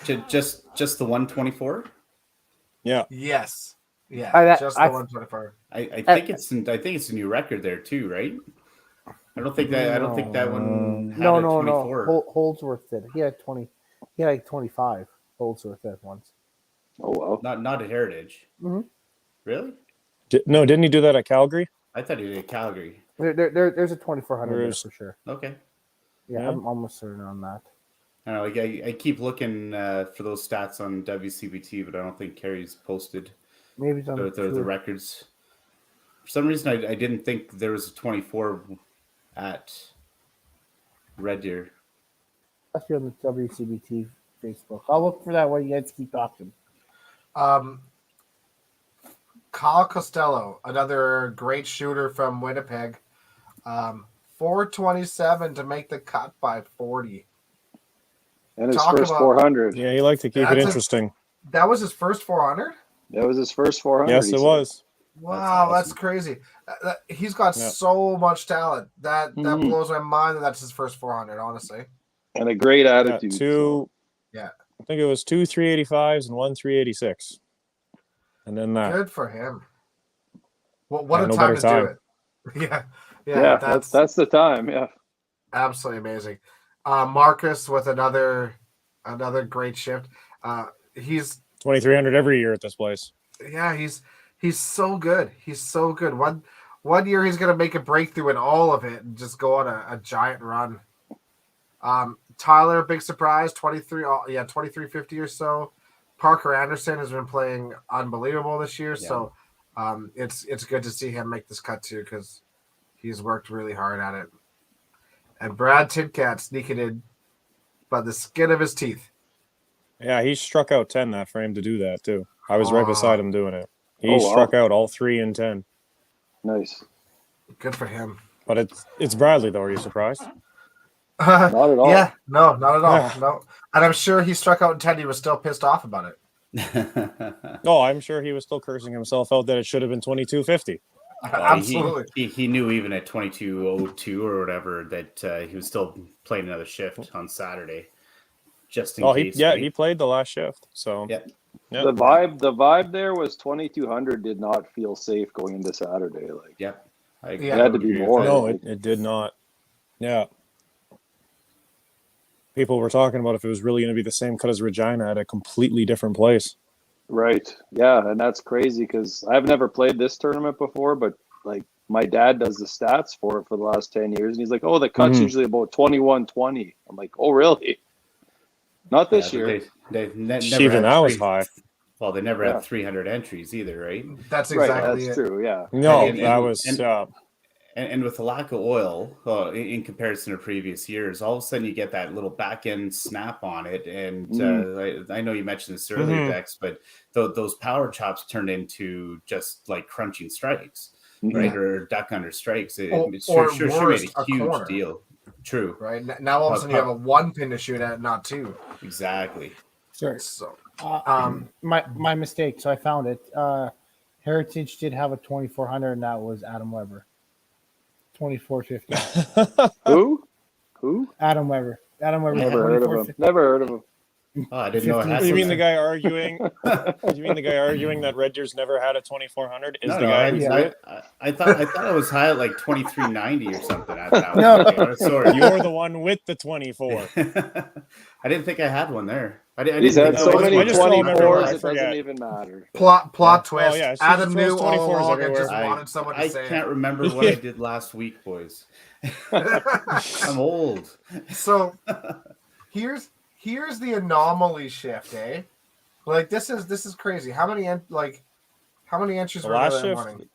B: Just the 124.
E: Yeah.
A: Yes. Yeah. Just the 124.
B: I think it's a new record there too, right? I don't think that one had a 24.
D: No. Holdsworth did. He had 20. He had like 25. Holdsworth at once.
C: Oh well.
B: Not at Heritage.
D: Mm-hmm.
B: Really?
E: Didn't he do that at Calgary?
B: I thought he did at Calgary.
D: There's a 2400 there for sure.
B: Okay.
D: Yeah, I'm almost certain on that.
B: I don't know. I keep looking for those stats on WCBT, but I don't think Kerry's posted.
D: Maybe
B: the records. For some reason, I didn't think there was a 24 at Red Deer.
D: Must be on the WCBT Facebook. I'll look for that while you guys keep talking.
A: Kyle Costello, another great shooter from Winnipeg. 427 to make the cut by 40.
C: And his first 400.
E: Yeah, he liked to keep it interesting.
A: That was his first 400?
C: That was his first 400.
E: Yes, it was.
A: Wow, that's crazy. He's got so much talent. That blows my mind that that's his first 400, honestly.
C: And a great attitude.
A: I
E: think it was 2 385s and 1 386. And then that.
A: Good for him. What a time to do it.
C: Yeah, that's the time. Yeah.
A: Absolutely amazing. Marcus with another great shift. He's
E: 2,300 every year at this place.
A: Yeah, he's so good. He's so good. One year he's gonna make a breakthrough in all of it and just go on a giant run. Tyler, big surprise, 2350 or so. Parker Anderson has been playing unbelievable this year, so it's good to see him make this cut too because he's worked really hard at it. And Brad Tidcat sneaking in by the skin of his teeth.
E: Yeah, he struck out 10 that for him to do that too. I was right beside him doing it. He struck out all 3 and 10.
C: Nice.
A: Good for him.
E: But it's Bradley though. Are you surprised?
C: Not at all.
A: Yeah, no, not at all. No, and I'm sure he struck out in 10. He was still pissed off about it.
E: Oh, I'm sure he was still cursing himself out that it should have been 2250.
A: Absolutely.
B: He knew even at 2202 or whatever that he was still playing another shift on Saturday, just in case.
E: He played the last shift. So
B: Yep.
C: The vibe there was 2200 did not feel safe going into Saturday. Like,
B: it
C: had to be more.
E: No, it did not. Yeah. People were talking about if it was really going to be the same cut as Regina at a completely different place.
C: Right. Yeah, and that's crazy because I've never played this tournament before, but like my dad does the stats for it for the last 10 years, and he's like, "Oh, the cut's usually about 2120." I'm like, "Oh, really?" Not this year.
B: They've never
E: even that was high.
B: Well, they never had 300 entries either, right?
A: That's exactly
C: That's true. Yeah.
E: No,
B: that
E: was.
B: And with the lack of oil in comparison to previous years, all of a sudden you get that little back end snap on it. And I know you mentioned this earlier, Dex, but those power chops turned into just like crunching strikes, right? Or duck under strikes. It sure made a huge corner. Deal. True.
A: Right. Now all of a sudden you have a 1 pin to shoot at, not 2.
B: Exactly.
D: Sorry.
A: So,
D: my mistake. So I found it. Heritage did have a 2400, and that was Adam Weber. 2450.
C: Who?
D: Adam Weber.
C: Never heard of him.
B: Oh, I didn't know I had.
E: You mean the guy arguing? You mean the guy arguing that Red Deer's never had a 2400?
B: I thought it was high at like 2390 or something.
E: Sorry, you're the one with the 24.
B: I didn't think I had one there.
C: He's had so many 24s, it doesn't even matter.
A: Plot twist.
E: Oh, yeah,
A: Adam knew all along and just wanted someone to say it.
B: I can't remember what I did last week, boys. I'm old.
A: So here's the anomaly shift, eh? Like this is crazy. How many entries were there that morning?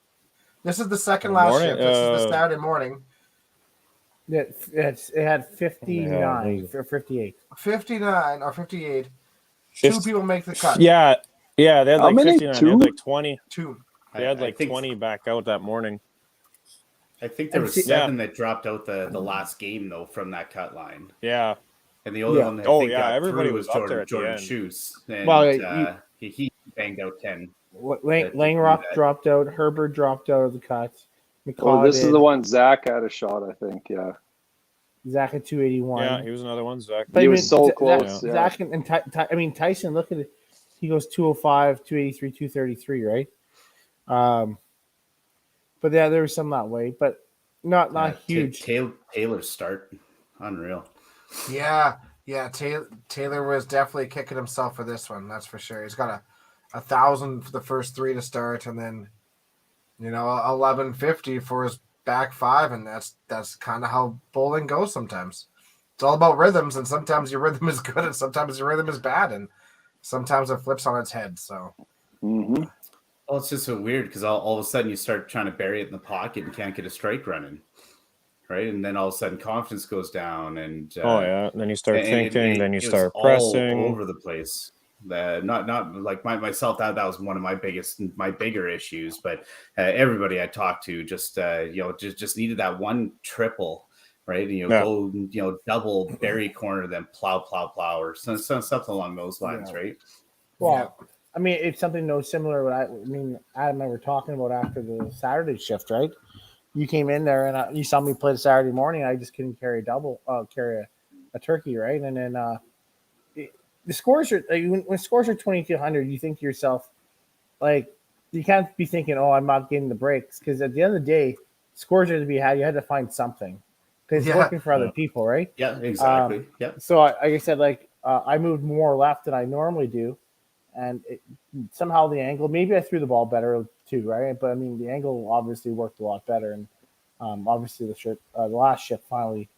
A: This is the second last shift. This is the Saturday morning.
D: It had 59 or 58.
A: 59 or 58. 2 people make the cut.
E: Yeah, they had like 59. They had like 20.
A: 2.
E: They had like 20 back out that morning.
B: I think there were 7 that dropped out the last game though from that cut line.
E: Yeah.
B: And the only one that
E: everybody was up there at
B: Jordan
E: the end.
B: Shoes. And, he banged out 10.
D: Langrock dropped out. Herbert dropped out of the cut.
C: This is the one Zach had a shot, I think. Yeah.
D: Zach at 281.
E: Yeah, he was another one. Zach.
C: He was so close.
D: Zach and Tyson, look at it. He goes 205, 283, 233, right? But yeah, there was some that way, but not huge.
B: Taylor's start, unreal.
A: Yeah. Taylor was definitely kicking himself for this one. That's for sure. He's got 1,000 for the first 3 to start, and then 1150 for his back 5, and that's kind of how bowling goes sometimes. It's all about rhythms, and sometimes your rhythm is good, and sometimes your rhythm is bad, and sometimes it flips on its head. So,
B: well, it's just so weird because all of a sudden you start trying to bury it in the pocket and can't get a strike running. right? And then all of a sudden confidence goes down, and
E: then you start thinking, then you start pressing
B: all over the place. Not like myself. That was one of my bigger issues. But everybody I talked to just just needed that one triple, right? Go double berry corner, then plow, or something along those lines, right?
D: Well, I mean, it's something no similar. What Adam and I were talking about after the Saturday shift, right? You came in there and you saw me play the Saturday morning. I just couldn't carry a turkey, right? And then the scores are when scores are 2,200, you think to yourself, like, you can't be thinking, "Oh, I'm not getting the breaks," because at the end of the day, scores are to be had. You had to find something because it's working for other people, right?
B: Yeah, exactly.
D: So, like I said, I moved more left than I normally do, and somehow the angle. Maybe I threw the ball better too, right? But I mean, the angle obviously worked a lot better, and obviously the last shift finally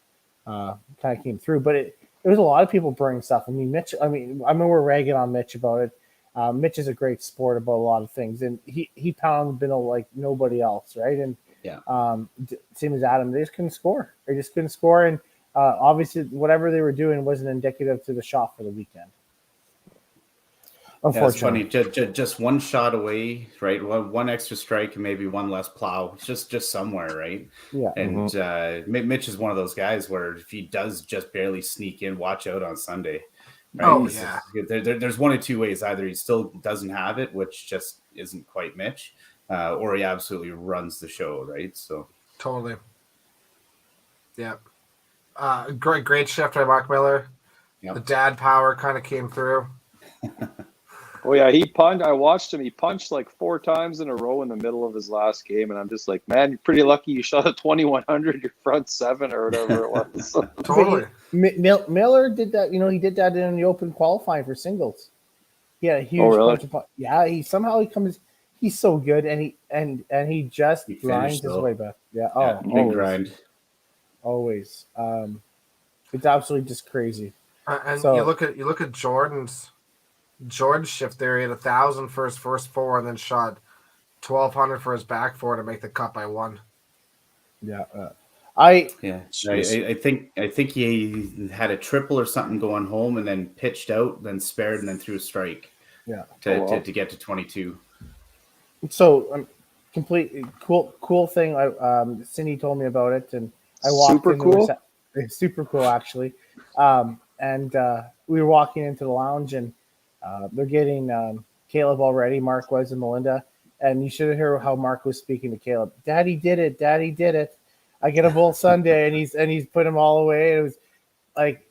D: kind of came through. But there was a lot of people burning stuff. I mean, Mitch. I mean, we're ragging on Mitch about it. Mitch is a great sport about a lot of things, and he pounded Binnell like nobody else, right? And same as Adam, they just couldn't score. They just couldn't score, and obviously whatever they were doing wasn't indicative to the shot for the weekend.
B: Unfortunately, it's funny. Just one shot away, right? One extra strike and maybe one less plow. It's just somewhere, right?
D: Yeah.
B: And Mitch is one of those guys where if he does just barely sneak in, watch out on Sunday. Right?
A: Oh yeah.
B: There's one of two ways: either he still doesn't have it, which just isn't quite Mitch, or he absolutely runs the show, right? So
A: totally. Yeah. Great shift by Mark Miller. Yep. The dad power kind of came through.
C: Oh yeah, he punched. I watched him. He punched like 4 times in a row in the middle of his last game, and I'm just like, man, you're pretty lucky you shot a 2,100 your front 7 or whatever it was.
A: Totally.
D: Miller did that. He did that in the open qualifying for singles. Yeah, huge bunch of. Yeah, he comes. He's so good, and he just grinds his way back. Yeah.
B: Big grind.
D: Always. It's absolutely just crazy.
A: And so, you look at Jordan's shift there. He had 1,000 for his first 4, and then shot 1,200 for his back 4 to make the cut by 1.
D: Yeah.
B: I think he had a triple or something going home, and then pitched out, then spared, and then threw a strike.
D: Yeah.
B: To get to 22.
D: So complete cool thing. Cindy told me about it, and I walked
C: super
D: in.
C: Cool.
D: It's super cool, actually. And we were walking into the lounge, and they're getting Caleb already. Mark was and Melinda, and you should have heard how Mark was speaking to Caleb. Daddy did it. Daddy did it. I get a bull Sunday, and he's put him all away. It was like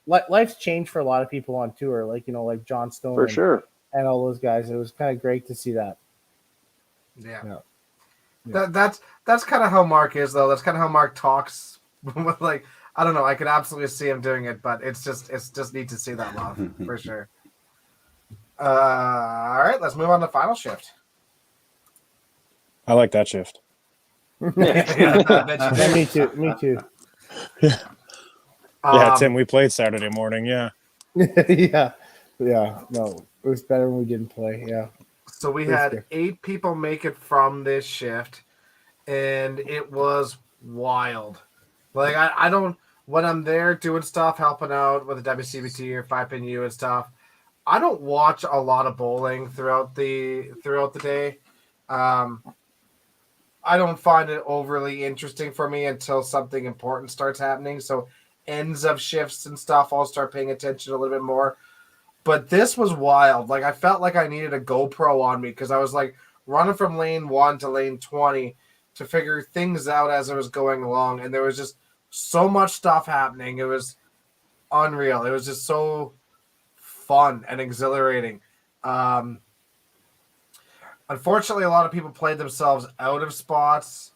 D: life's changed for a lot of people on tour, like John Stone
C: for sure,
D: and all those guys. It was kind of great to see that.
A: Yeah. That's kind of how Mark is, though. That's kind of how Mark talks. Like, I don't know. I could absolutely see him doing it, but it's just neat to see that love for sure. All right, let's move on to final shift.
E: I like that shift.
D: Yeah, me too.
E: Yeah, Tim, we played Saturday morning. Yeah.
D: Yeah. No, it was better when we didn't play. Yeah.
A: So we had 8 people make it from this shift, and it was wild. Like, I don't, when I'm there doing stuff, helping out with the WCBT or 5PNU and stuff, I don't watch a lot of bowling throughout the day. I don't find it overly interesting for me until something important starts happening. So ends of shifts and stuff, I'll start paying attention a little bit more. But this was wild. Like, I felt like I needed a GoPro on me because I was like running from lane 1 to lane 20 to figure things out as I was going along. And there was just so much stuff happening. It was unreal. It was just so fun and exhilarating. Unfortunately, a lot of people played themselves out of spots,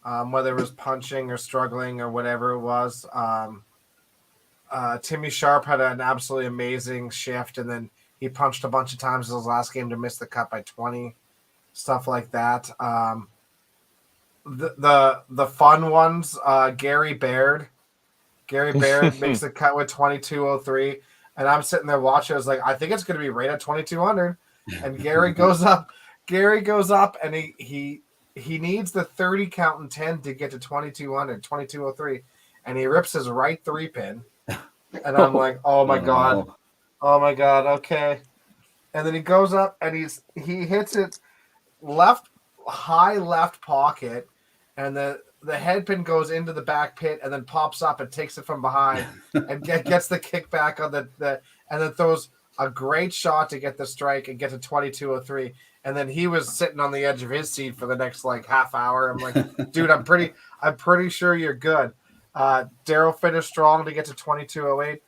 A: whether it was punching or struggling or whatever it was. Timmy Sharp had an absolutely amazing shift, and then he punched a bunch of times in his last game to miss the cut by 20, stuff like that. The fun ones, Gary Baird makes the cut with 22:03, and I'm sitting there watching. I was like, I think it's going to be right at 2,200, and Gary goes up, and he he needs the 30 count and 10 to get to 2200, 2203, and he rips his right 3-pin. And I'm like, oh my God. Oh my God. Okay. And then he goes up and he hits it high left pocket, and the head pin goes into the back pit and then pops up and takes it from behind and gets the kickback on the and then throws a great shot to get the strike and get to 2203. And then he was sitting on the edge of his seat for the next like half hour. I'm like, dude, I'm pretty sure you're good. Daryl finished strong to get to 2208.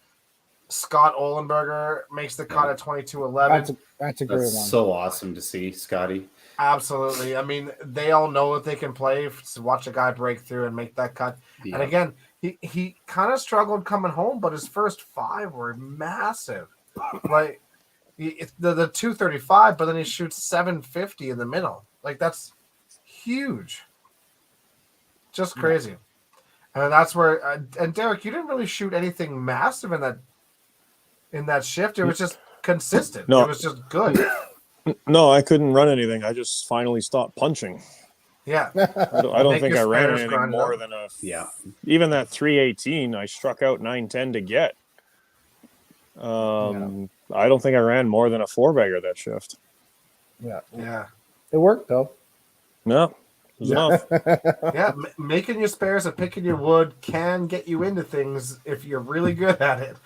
A: Scott Olenberger makes the cut at 2211.
D: That's a great one.
B: So awesome to see, Scotty.
A: Absolutely. I mean, they all know that they can play. To watch a guy break through and make that cut. Yeah. And again, he kind of struggled coming home, but his first 5 were massive. Like the 235, but then he shoots 750 in the middle. Like that's huge. Just crazy. Yeah. And that's where and Derek, you didn't really shoot anything massive in that shift. It was just consistent. No. It was just good.
E: No, I couldn't run anything. I just finally stopped punching.
A: Yeah.
E: I don't think I ran anything more than even that 318 I struck out 910 to get. I don't think I ran more than a 4-bagger that shift.
A: Yeah.
D: It worked though.
E: No. It was enough.
A: Yeah, making your spares and picking your wood can get you into things if you're really good at it.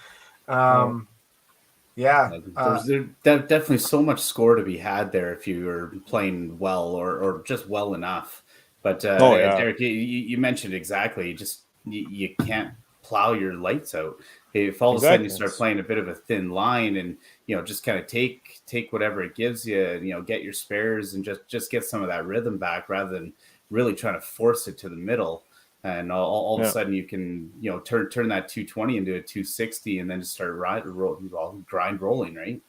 B: There's definitely so much score to be had there if you were playing well or just well enough. But Derek, you mentioned exactly. You can't plow your lights out. If all of a sudden you start playing a bit of a thin line and just kind of take whatever it gives you, get your spares and just get some of that rhythm back rather than really trying to force it to the middle. And all of a sudden you can, turn that 220 into a 260 and then just start grind rolling, right?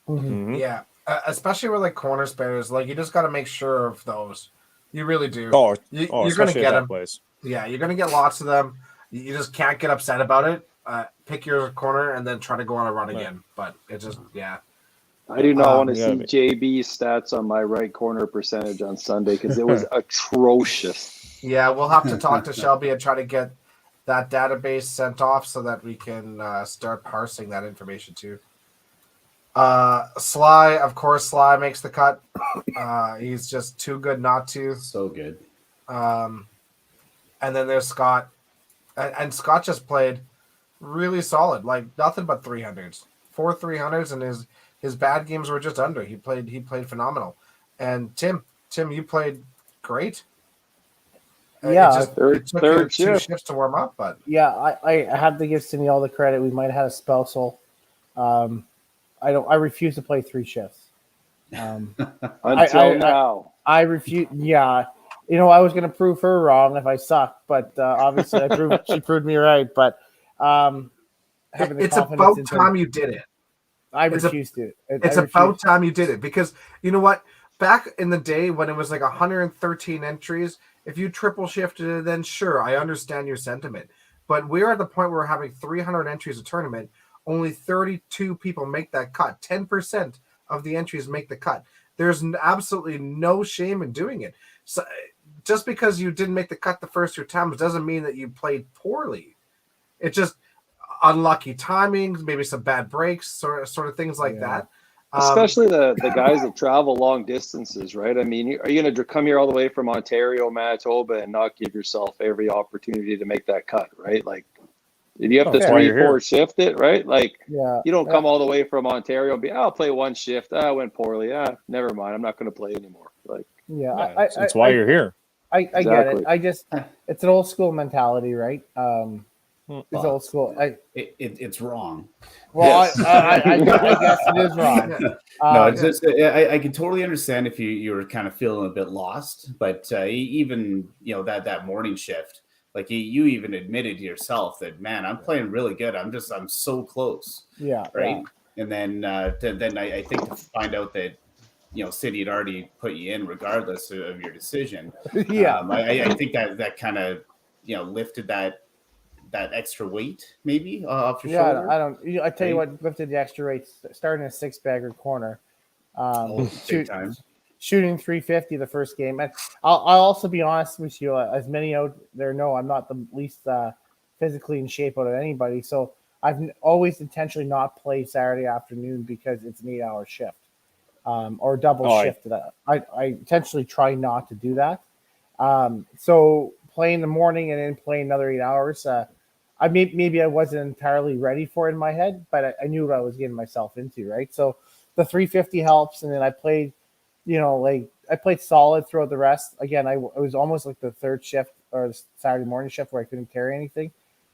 A: Mm-hmm. Yeah, especially with like corner spares, like you just got to make sure of those. You really do. You're going to get them. Yeah, you're going to get lots of them. You just can't get upset about it. Pick your corner and then try to go on a run again. But it just,
C: I do not want to see JB's stats on my right corner percentage on Sunday because it was atrocious.
A: Yeah, we'll have to talk to Shelby and try to get that database sent off so that we can start parsing that information too. Sly, of course, Sly makes the cut. He's just too good not to.
B: So good.
A: And then there's Scott. And Scott just played really solid, like nothing but 300s. 4 300s, and his bad games were just under. He played phenomenal. And Tim, you played great.
D: Yeah,
A: it took third 2 shifts to warm up, but
D: I have to give Cindy all the credit. We might have had a spousal. I refuse to play 3 shifts.
C: Until now.
D: I refuse. Yeah. I was going to prove her wrong if I sucked, but obviously she proved me right. But
A: it's about time you did it.
D: I refuse to.
A: It's about time you did it because you know what? Back in the day when it was like 113 entries, if you triple shifted it, then sure, I understand your sentiment. But we're at the point where we're having 300 entries a tournament. Only 32 people make that cut. 10% of the entries make the cut. There's absolutely no shame in doing it. So just because you didn't make the cut the first 2 times doesn't mean that you played poorly. It's just unlucky timings, maybe some bad breaks, sort of things like that.
C: Especially the guys that travel long distances, right? I mean, are you going to come here all the way from Ontario, Manitoba, and not give yourself every opportunity to make that cut, right? Like, if you have to 3-4 shift it, right? Like, you don't come all the way from Ontario and be, I'll play 1 shift. I went poorly. Never mind. I'm not going to play anymore. Like,
E: that's why you're here.
D: I get it. It's an old school mentality, right? It's old school.
B: It's wrong.
D: Well, yes. I guess it is wrong.
B: No, it's just, I can totally understand if you were kind of feeling a bit lost, but even that morning shift, like you even admitted to yourself that, man, I'm playing really good. I'm so close.
D: Yeah.
B: Right.
D: Yeah.
B: And then I think to find out that City had already put you in regardless of your decision. I think that kind of lifted that extra weight maybe off your shoulder.
D: I tell you what lifted the extra weight, starting a 6-bagger corner.
B: Big time.
D: shooting 350 the first game. And I'll also be honest with you, as many out there know, I'm not the least physically in shape out of anybody. So I've always intentionally not played Saturday afternoon because it's an 8-hour shift or double shift. I intentionally try not to do that. So playing the morning and then playing another 8 hours, maybe I wasn't entirely ready for it in my head, but I knew what I was getting myself into, right? So the 350 helps, and then I played, I played solid throughout the rest. Again, it was almost like the third shift or the Saturday morning shift where I couldn't carry anything.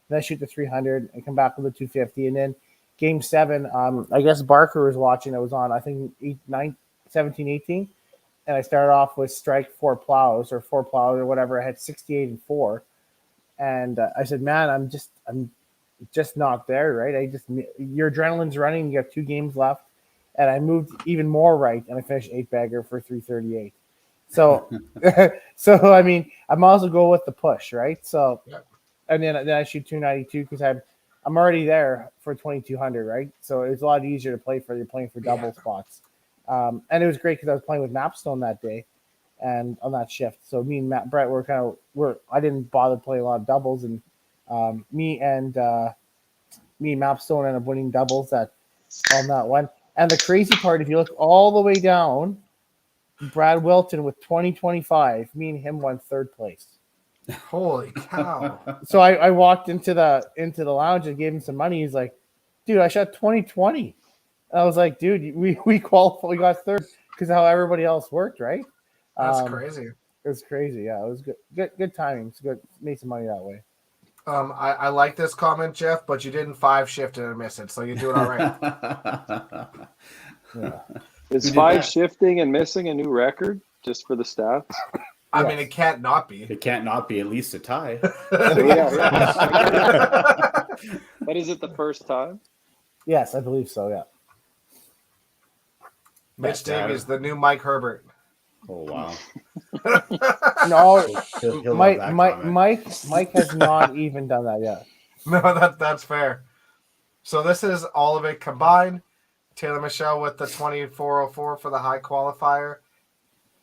D: Then I shoot the 300 and come back with the 250, and then game 7, I guess Barker was watching. I was on, I think 17, 18, and I started off with strike 4 plows or whatever. I had 68 and 4. And I said, man, I'm just not there, right? Your adrenaline's running. You got 2 games left, and I moved even more right, and I finished 8-bagger for 338. So, I mean, I'm also go with the push, right? So, and then I shoot 292 because I'm already there for 2200, right? So it's a lot easier to play for. You're playing for double spots, and it was great because I was playing with Mapstone that day. And on that shift, so me and Brett I didn't bother playing a lot of doubles, and me and Mapstone ended up winning doubles on that one. And the crazy part, if you look all the way down, Brad Wilton with 2025, me and him won 3rd place.
A: Holy cow!
D: So I walked into the lounge and gave him some money. He's like, "Dude, I shot 2020." And I was like, "Dude, we qualified, we got 3rd because how everybody else worked, right?"
A: That's crazy.
D: It was crazy. Yeah, it was good timing. It's good. Made some money that way.
A: I like this comment, Jeff, but you didn't 5 shift and miss it, so you're doing all right.
D: Yeah.
C: Is 5 shifting and missing a new record just for the stats?
A: I mean, it can't not be.
B: It can't not be at least a tie.
C: Yeah. But is it the first time?
D: Yes, I believe so. Yeah.
A: Mitch Davies, the new Mike Herbert.
B: Oh wow!
D: No,
B: he'll
D: Mike has not even done that yet.
A: No, that's fair. So this is all of it combined. Taylor Michelle with the 2404 for the high qualifier,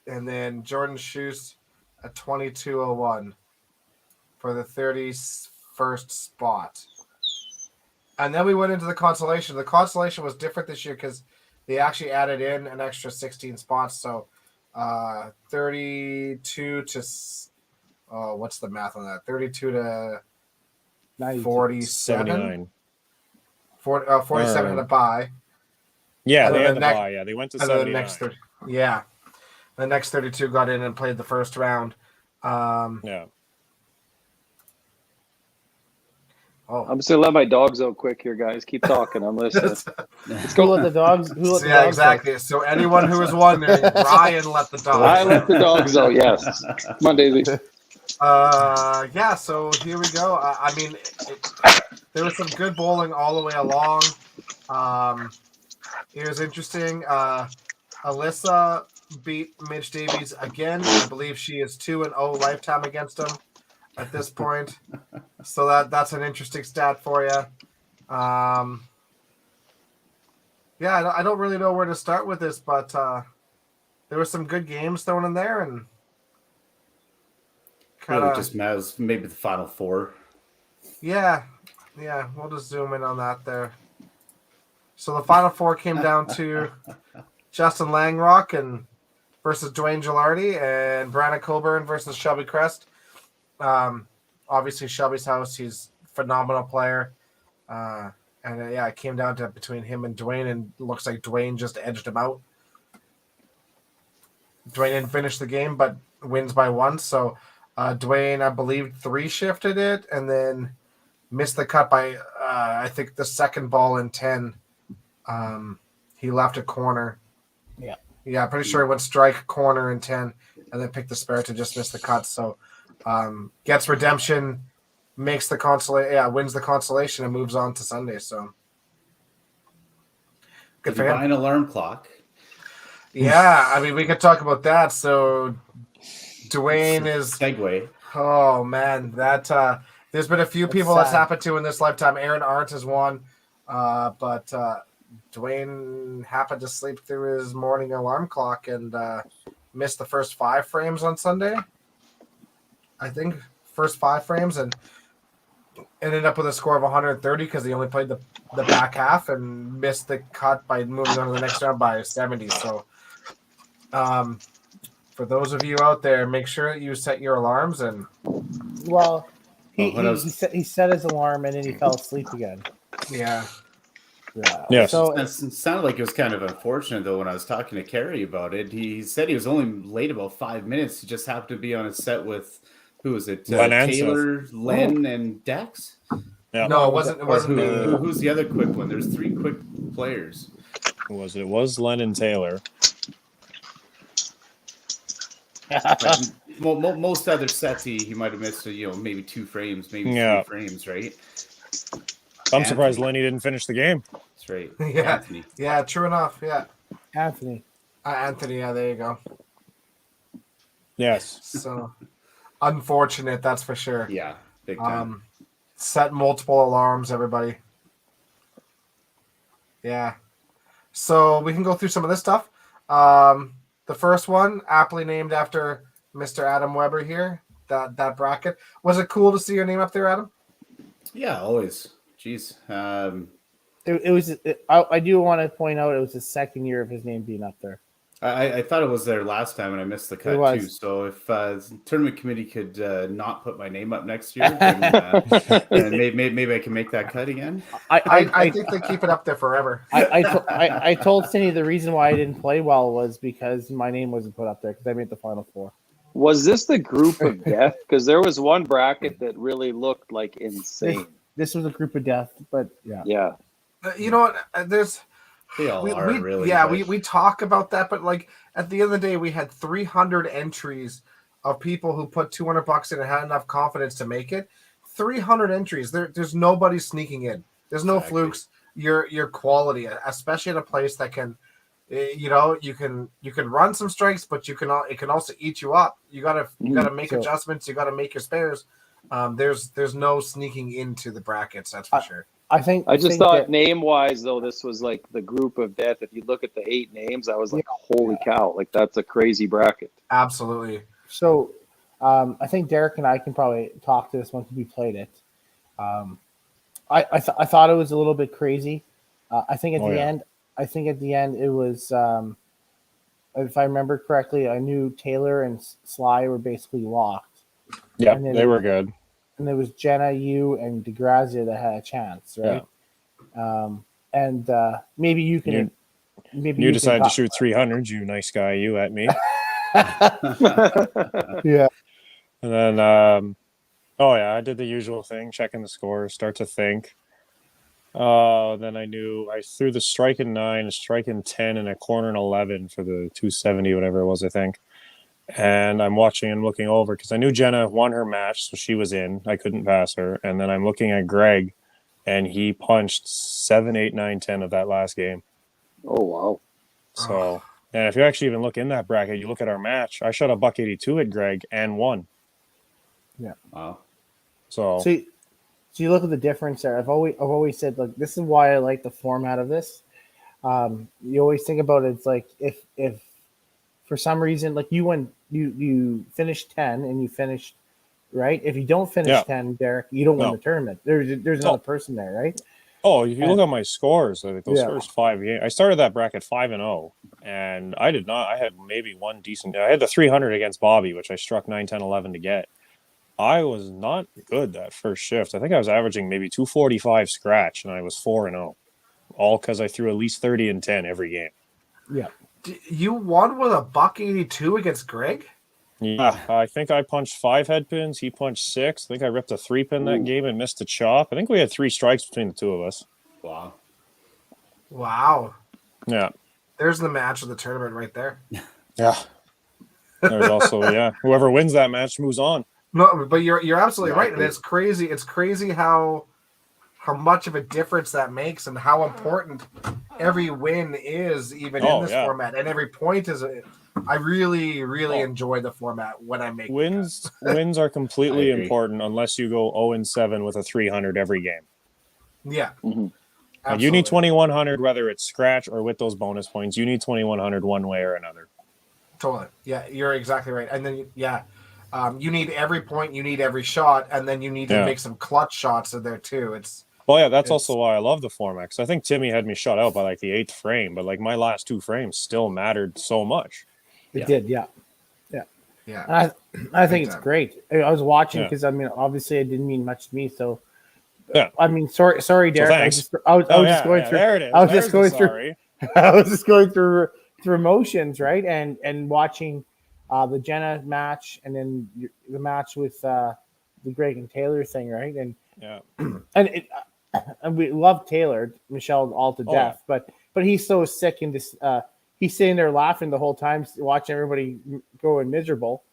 A: and then Jordan Schuss a 2201 for the 31st spot. And then we went into the consolation. The consolation was different this year because they actually added in an extra 16 spots. So 32 to what's the math on that? 32 to 47. 47 had a bye.
E: Yeah, they had the bye. Yeah, they went to 79.
A: The next 32 got in and played the first round.
E: Yeah.
C: I'm just gonna let my dogs out quick here, guys. Keep talking. I'm listening.
D: Let's go. Let the dogs.
A: Exactly. Out. So anyone who is wondering, Ryan let the dogs.
C: I let the dogs out. Yes, Monday.
A: Yeah. So here we go. I mean, there was some good bowling all the way along. It was interesting. Alyssa beat Mitch Davies again. I believe she is 2-0 lifetime against him at this point. So that's an interesting stat for you. Yeah, I don't really know where to start with this, but there were some good games thrown in there, and
B: kind of just matters maybe the final 4.
A: Yeah, we'll just zoom in on that there. So the final 4 came down to Justin Langrock versus Dwayne Gilardi and Brandon Colburn versus Shelby Crest. Obviously Shelby's house. He's a phenomenal player. It came down to between him and Dwayne, and it looks like Dwayne just edged him out. Dwayne didn't finish the game, but wins by 1. So Dwayne, I believe, 3 shifted it and then missed the cut by, I think, the second ball in 10. He left a corner. Yeah, I'm pretty sure he went strike, corner, and 10, and then picked the spare to just miss the cut. So gets redemption, makes the consolation, wins the consolation, and moves on to Sunday. So good for him.
B: Buy an alarm clock.
A: Yeah, I mean, we could talk about that. So Dwayne is
B: segue.
A: Oh man, that there's been a few people that's happened to in this lifetime. Aaron Arndt has won, but Dwayne happened to sleep through his morning alarm clock and missed the first 5 frames on Sunday. I think first 5 frames and ended up with a score of 130 because he only played the back half and missed the cut by moving on to the next round by 70. So, for those of you out there, make sure that you set your alarms and.
D: Well, he set his alarm and then he fell asleep again.
A: Yeah.
E: Yeah.
B: So it sounded like it was kind of unfortunate though when I was talking to Kerry about it. He said he was only late about 5 minutes. He just happened to be on a set with who was it? Taylor, Len, and Dex.
E: Yeah.
A: No, it wasn't.
B: Who's the other quick one? There's 3 quick players.
E: Who was it? It was Len and Taylor.
B: Most other sets he might have missed, maybe 2 frames, maybe 3 frames, right?
E: I'm surprised Lenny didn't finish the game.
B: That's right.
A: Yeah.
B: Anthony.
A: Yeah, true enough. Yeah.
D: Anthony.
A: Anthony, yeah, there you go.
E: Yes.
A: So, unfortunate, that's for sure.
B: Yeah, big time.
A: Set multiple alarms, everybody. Yeah. So, we can go through some of this stuff. The first one, aptly named after Mr. Adam Weber here, that bracket. Was it cool to see your name up there, Adam?
B: Yeah, always. Jeez.
D: I do want to point out it was the second year of his name being up there.
B: I thought it was there last time and I missed the cut too. So if the tournament committee could not put my name up next year, then maybe I can make that cut again.
A: I think they keep it up there forever.
D: I told Cindy the reason why I didn't play well was because my name wasn't put up there because I made the final 4.
C: Was this the group of death? Because there was one bracket that really looked like insane.
D: This was a group of death, but yeah.
C: Yeah.
A: You know what? We talk about that, but like at the end of the day, we had 300 entries of people who put $200 in and had enough confidence to make it. 300 entries. There's nobody sneaking in. There's no flukes. Your quality, especially at a place that can, you can run some strikes, but it can also eat you up. You gotta make adjustments. You gotta make your spares. There's no sneaking into the brackets. That's for sure.
D: I just
C: thought name-wise, though, this was like the group of death. If you look at the 8 names, I was like, holy cow. Like, that's a crazy bracket.
A: Absolutely.
D: So, I think Derek and I can probably talk to this once we played it. I thought it was a little bit crazy. I think at the end, it was, if I remember correctly, I knew Taylor and Sly were basically locked.
E: Yeah, they were good.
D: And there was Jenna, you, and DeGrazia that had a chance, right?
E: Yeah.
D: Maybe you can.
E: You decided to shoot 300. You nice guy, you at me.
D: Yeah.
E: And then, I did the usual thing, checking the scores, start to think. Then I knew I threw the strike in 9, a strike in 10, and a corner in 11 for the 270, whatever it was, I think. And I'm watching and looking over because I knew Jenna won her match, so she was in. I couldn't pass her. And then I'm looking at Greg, and he punched 7, 8, 9, 10 of that last game.
C: Oh, wow.
E: So, and if you actually even look in that bracket, you look at our match, I shot a $182 at Greg and won.
D: Yeah.
B: Wow.
D: So you look at the difference there. I've always said, like, this is why I like the format of this. You always think about it. It's like if for some reason, like you finished 10 and you finished right. If you don't finish 10, Derek, you don't win the tournament. There's another person there, right?
E: Oh, if you look at my scores, like those first 5 games, I started that bracket 5-0, and I did not. I had maybe one decent. I had the 300 against Bobby, which I struck 9, 10, 11 to get. I was not good that first shift. I think I was averaging maybe 245 scratch, and I was 4-0, all because I threw at least 30 and 10 every game.
D: Yeah.
A: You won with a $182 against Greg?
E: Yeah, I think I punched 5 head pins. He punched 6. I think I ripped a 3-pin that game and missed a chop. I think we had 3 strikes between the two of us.
A: Wow.
E: Yeah.
A: There's the match of the tournament right there.
E: Yeah. There's also, whoever wins that match moves on.
A: No, but you're absolutely right. And it's crazy. It's crazy how much of a difference that makes and how important every win is even in this format. And every point is I really, really enjoy the format when I make
E: wins. Wins are completely important unless you go 0-7 with a 300 every game.
A: Yeah.
C: Mm-hmm.
E: You need 2,100, whether it's scratch or with those bonus points. You need 2,100 one way or another.
A: Totally. Yeah, you're exactly right. And then you need every point, you need every shot, and then you need to make some clutch shots in there too.
E: That's also why I love the format. Because I think Timmy had me shut out by like the 8th frame, but like my last 2 frames still mattered so much.
D: It did, yeah.
A: Yeah.
D: I think it's great. I was watching because I mean, obviously, it didn't mean much to me. So, I mean, sorry, Derek.
E: So
D: I was just going through.
E: There it is.
D: I was just going through. I was just going through emotions, right? And watching the Jenna match, and then the match with the Greg and Taylor thing, right? And and we love Taylor, Michelle, all to death, but he's so sick and just he's sitting there laughing the whole time, watching everybody going miserable,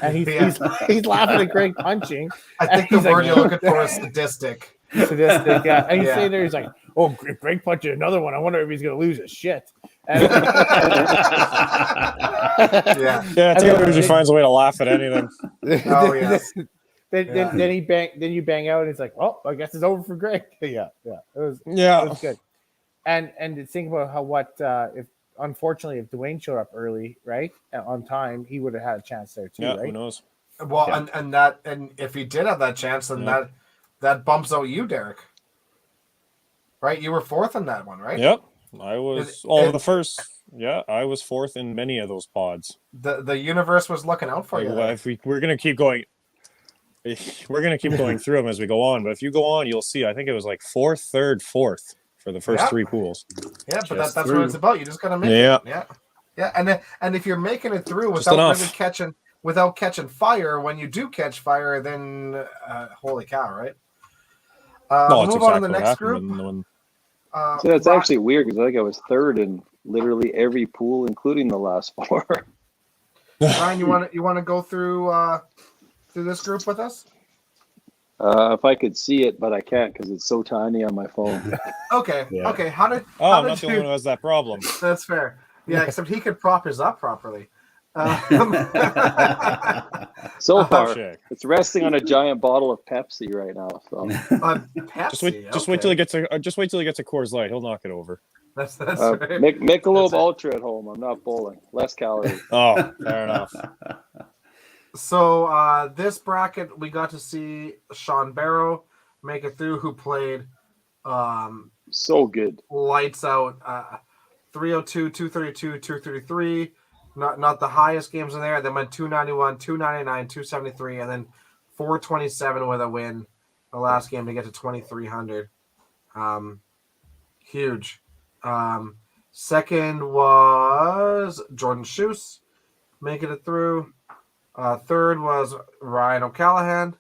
D: and he's laughing at Greg punching.
A: I think the word you're looking for is sadistic.
D: Sadistic, yeah. And he's sitting there, he's like, "Oh, Greg punched another one. I wonder if he's going to lose his shit." And,
E: Taylor usually finds a way to laugh at anything.
A: Oh yes.
D: Then you bang out, and it's like, oh, I guess it's over for Greg. It was good. And to think about how if unfortunately if Dwayne showed up early, right, on time, he would have had a chance there too, right?
E: Who knows?
A: Well, and if he did have that chance, then that bumps out you, Derek. Right, you were 4th in that one, right?
E: Yep, I was. The first. Yeah, I was 4th in many of those pods.
A: The universe was looking out for you.
E: If we're gonna keep going. We're going to keep going through them as we go on, but if you go on, you'll see, I think it was like 4th, 3rd, 4th for the first 3 pools.
A: Yeah, but that's what it's about. You just got to make it. Yeah. And if you're making it through without catching fire, when you do catch fire, then holy cow, right? We'll move on to the next group.
C: So that's actually weird because I think I was 3rd in literally every pool, including the last 4.
A: Ryan, you want to go through this group with us?
C: If I could see it, but I can't because it's so tiny on my phone.
A: Okay. How did
E: I'm not the one who has that problem.
A: That's fair. Yeah, except he could prop his up properly.
C: So far, it's resting on a giant bottle of Pepsi right now. So
A: Pepsi,
E: just wait till he gets a Coors Light. He'll knock it over.
A: That's right.
C: Michelob Ultra at home. I'm not bowling. Less calories.
E: Oh, fair enough.
A: So this bracket, we got to see Sean Barrow make it through, who played
C: so good,
A: lights out, 302, 232, 233. Not the highest games in there. Then went 291, 299, 273, and then 427 with a win. The last game to get to 2,300. Huge. Second was Jordan Schuss making it through. Third was Ryan O'Callaghan,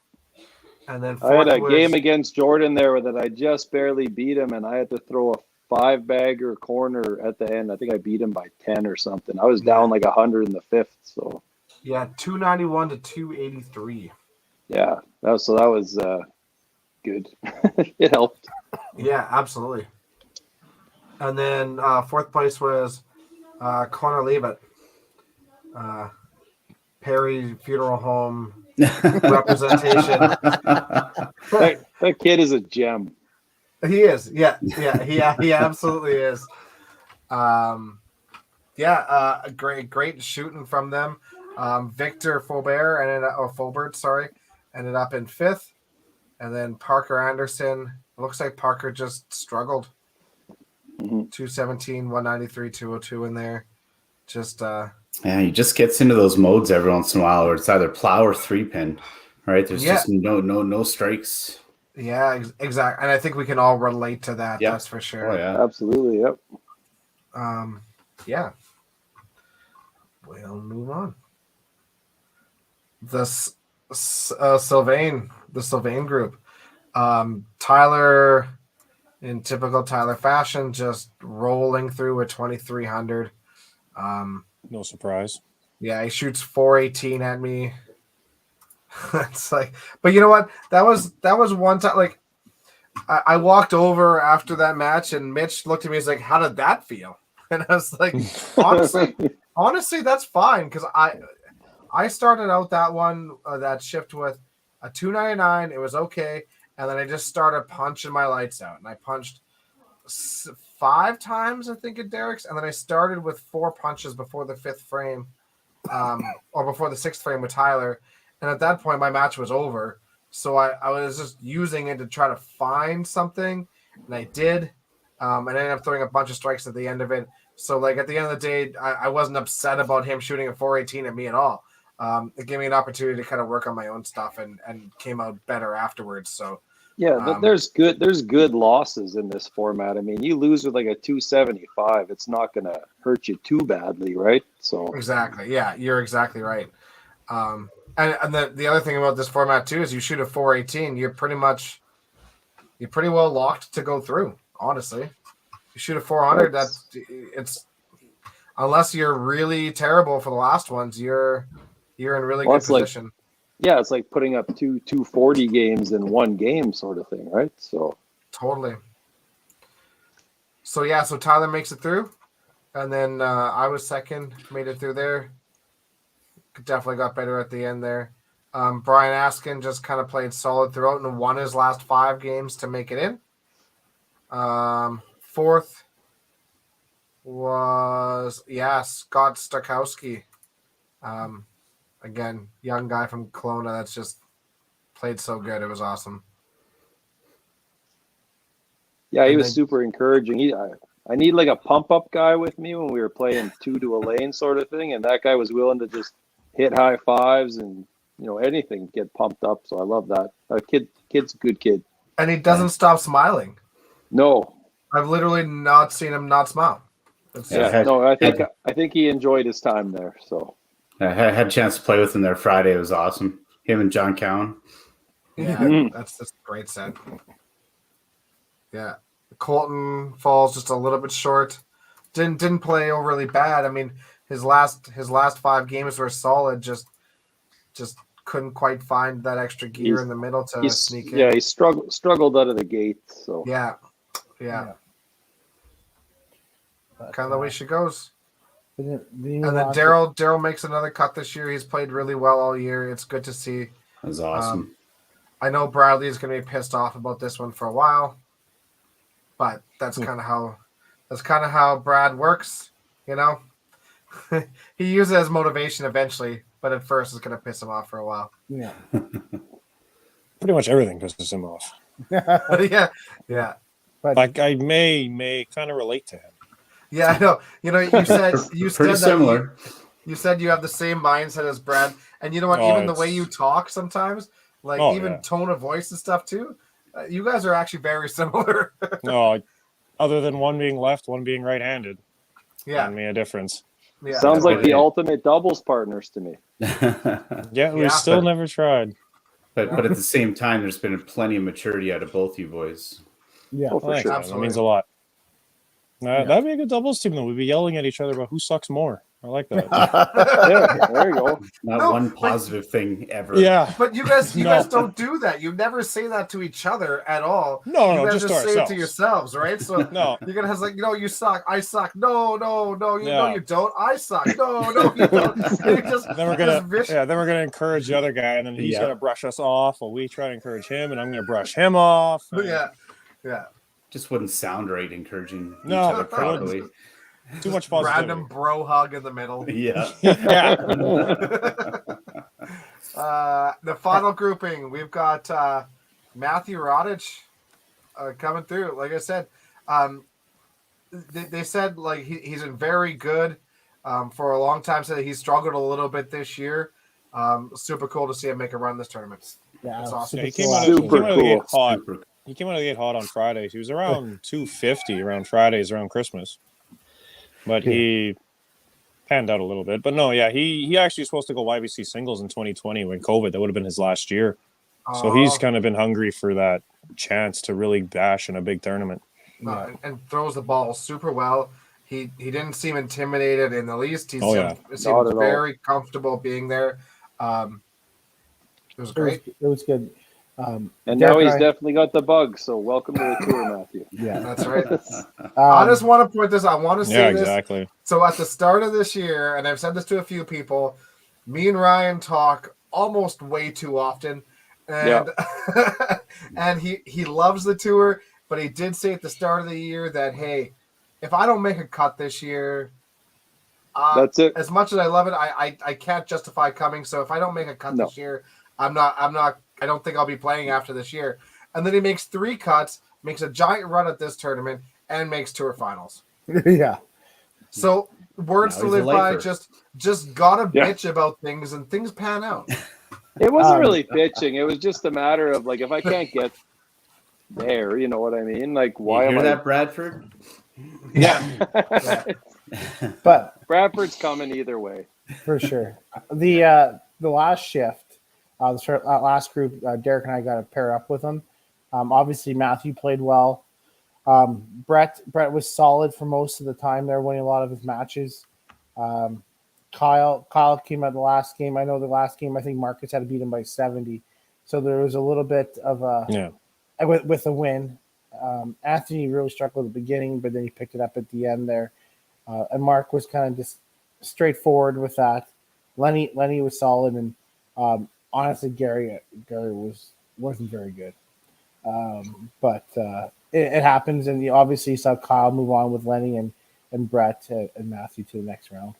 A: and then
C: I had a game against Jordan there that I just barely beat him, and I had to throw a 5-bagger corner at the end. I think I beat him by 10 or something. I was down like 100 in the 5th. So
A: 291 to 283.
C: Yeah, that was good. It helped.
A: Yeah, absolutely. And then 4th place was Connor Leavitt. Perry Funeral Home representation.
C: That kid is a gem.
A: He is. Yeah, he absolutely is. Great shooting from them. Victor Faubert ended up in 5th, and then Parker Anderson. It looks like Parker just struggled. 217, 193, 202 in there. Just
B: he just gets into those modes every once in a while where it's either plow or 3-pin, right? There's just no strikes.
A: Yeah, exactly. And I think we can all relate to that. Yep. That's for sure.
B: Oh, yeah.
C: Absolutely. Yep.
A: Yeah. We'll move on. The Sylvain group. Tyler, in typical Tyler fashion, just rolling through a 2,300.
E: No surprise.
A: Yeah, he shoots 418 at me. It's like, but you know what? That was one time. Like, I walked over after that match, and Mitch looked at me. He's like, "How did that feel?" And I was like, "Honestly, that's fine." Because I started out that shift with a 299. It was okay, and then I just started punching my lights out, and I punched 5 times, I think, at Derek's, and then I started with 4 punches before the 5th frame, or before the 6th frame with Tyler. And at that point, my match was over. So I was just using it to try to find something, and I did. And I ended up throwing a bunch of strikes at the end of it. So, like, at the end of the day, I wasn't upset about him shooting a 418 at me at all. It gave me an opportunity to kind of work on my own stuff and came out better afterwards. So,
C: yeah, there's good losses in this format. I mean, you lose with like a 275, it's not going to hurt you too badly, right? So
A: exactly. Yeah, you're exactly right. And the other thing about this format too is you shoot a 418, you're pretty well locked to go through. Honestly, you shoot a 400, it's unless you're really terrible for the last ones, you're in really good position.
C: It's like putting up two 240 games in one game, sort of thing, right? So
A: totally. So so Tyler makes it through, and then I was second, made it through there. Definitely got better at the end there. Brian Askin just kind of played solid throughout and won his last 5 games to make it in. Fourth was Scott Stakowski. Again, young guy from Kelowna that's just played so good. It was awesome.
C: Yeah, he was super encouraging. I need like a pump up guy with me when we were playing 2 to a lane sort of thing, and that guy was willing to just hit high fives and anything, get pumped up. So I love that. Kid's a good kid,
A: and he doesn't stop smiling.
C: No,
A: I've literally not seen him not smile.
C: I think he enjoyed his time there. So
B: I had a chance to play with him there Friday. It was awesome. Him and John Cowan.
A: Yeah, that's a great set. Yeah, Colton falls just a little bit short. Didn't play overly bad. I mean, his last 5 games were solid. Just couldn't quite find that extra gear in the middle to sneak in.
C: Yeah, he struggled out of the gate. So
A: yeah. Kind of the way she goes. And then Daryl makes another cut this year. He's played really well all year. It's good to see.
B: That's awesome.
A: I know Bradley is going to be pissed off about this one for a while, but that's kind of how Brad works. He uses it as motivation eventually, but at first it's going to piss him off for a while.
D: Yeah.
E: Pretty much everything pisses him off.
A: yeah.
E: But like I may kind of relate to him.
A: Yeah, I know. You said
B: pretty similar.
A: You said you have the same mindset as Brad, and you know what? Even the way you talk sometimes, like tone of voice and stuff too. You guys are actually very similar.
E: No, other than one being left, one being right-handed. Yeah, made a difference.
C: Yeah. Sounds like the ultimate doubles partners to me.
E: We still never tried.
B: But at the same time, there's been plenty of maturity out of both you boys.
D: Yeah,
C: for sure.
E: That means a lot. That'd be a good doubles team, though. We'd be yelling at each other about who sucks more. I like that.
C: There you go.
B: Not one positive thing ever.
E: Yeah,
A: but you guys don't do that. You never say that to each other at all.
E: No,
A: you guys
E: just
A: say it to yourselves, right? So you're gonna have like, you suck. I suck. No, you don't. I suck. No, you don't.
E: Then we're gonna encourage the other guy, and then he's gonna brush us off, while we try to encourage him, and I'm gonna brush him off. And...
A: Yeah.
B: Just wouldn't sound right encouring each other properly.
E: Too much positivity.
A: Random bro hug in the middle.
B: Yeah.
A: The final grouping, we've got Matthew Rodich coming through. Like I said, they said like he's been very good for a long time. Said he's struggled a little bit this year. Super cool to see him make a run this tournament.
D: Yeah,
A: that's awesome.
E: He came out of the gate hot. He came out of the gate hot on Friday. He was around 250 around Fridays, around Christmas. But he panned out a little bit. But no, he actually was supposed to go YBC singles in 2020 when COVID. That would have been his last year. So he's kind of been hungry for that chance to really bash in a big tournament.
A: And throws the ball super well. He didn't seem intimidated in the least. He seemed very comfortable being there. It was great.
D: It was good.
C: And now he's definitely got the bug. So welcome to the tour, Matthew.
D: Yeah,
A: that's right. I just want to point this. I want to say this.
E: Exactly.
A: So at the start of this year, and I've said this to a few people, me and Ryan talk almost way too often, and and he loves the tour. But he did say at the start of the year that, hey, if I don't make a cut this year,
C: That's it.
A: As much as I love it, I can't justify coming. So if I don't make a cut this year, I don't think I'll be playing after this year. And then he makes 3 cuts, makes a giant run at this tournament, and makes tour finals.
D: Yeah.
A: So words to live by. Just gotta bitch about things, and things pan out.
C: It wasn't really bitching. It was just a matter of like, if I can't get there, you know what I mean? Like, why am I
B: that, Bradford?
A: Yeah.
D: But
C: Bradford's coming either way
D: for sure. The last shift, the last group, Derek and I got to pair up with them. Obviously, Matthew played well. Brett was solid for most of the time. They're winning a lot of his matches. Kyle came out the last game. I know the last game, I think Marcus had to beat him by 70. So there was a little bit of with a win. Anthony really struggled at the beginning, but then he picked it up at the end there. And Mark was kind of just straightforward with that. Lenny was solid, and honestly, Gary wasn't very good. But it happens, and you obviously saw Kyle move on with Lenny and Brett and Matthew to the next round.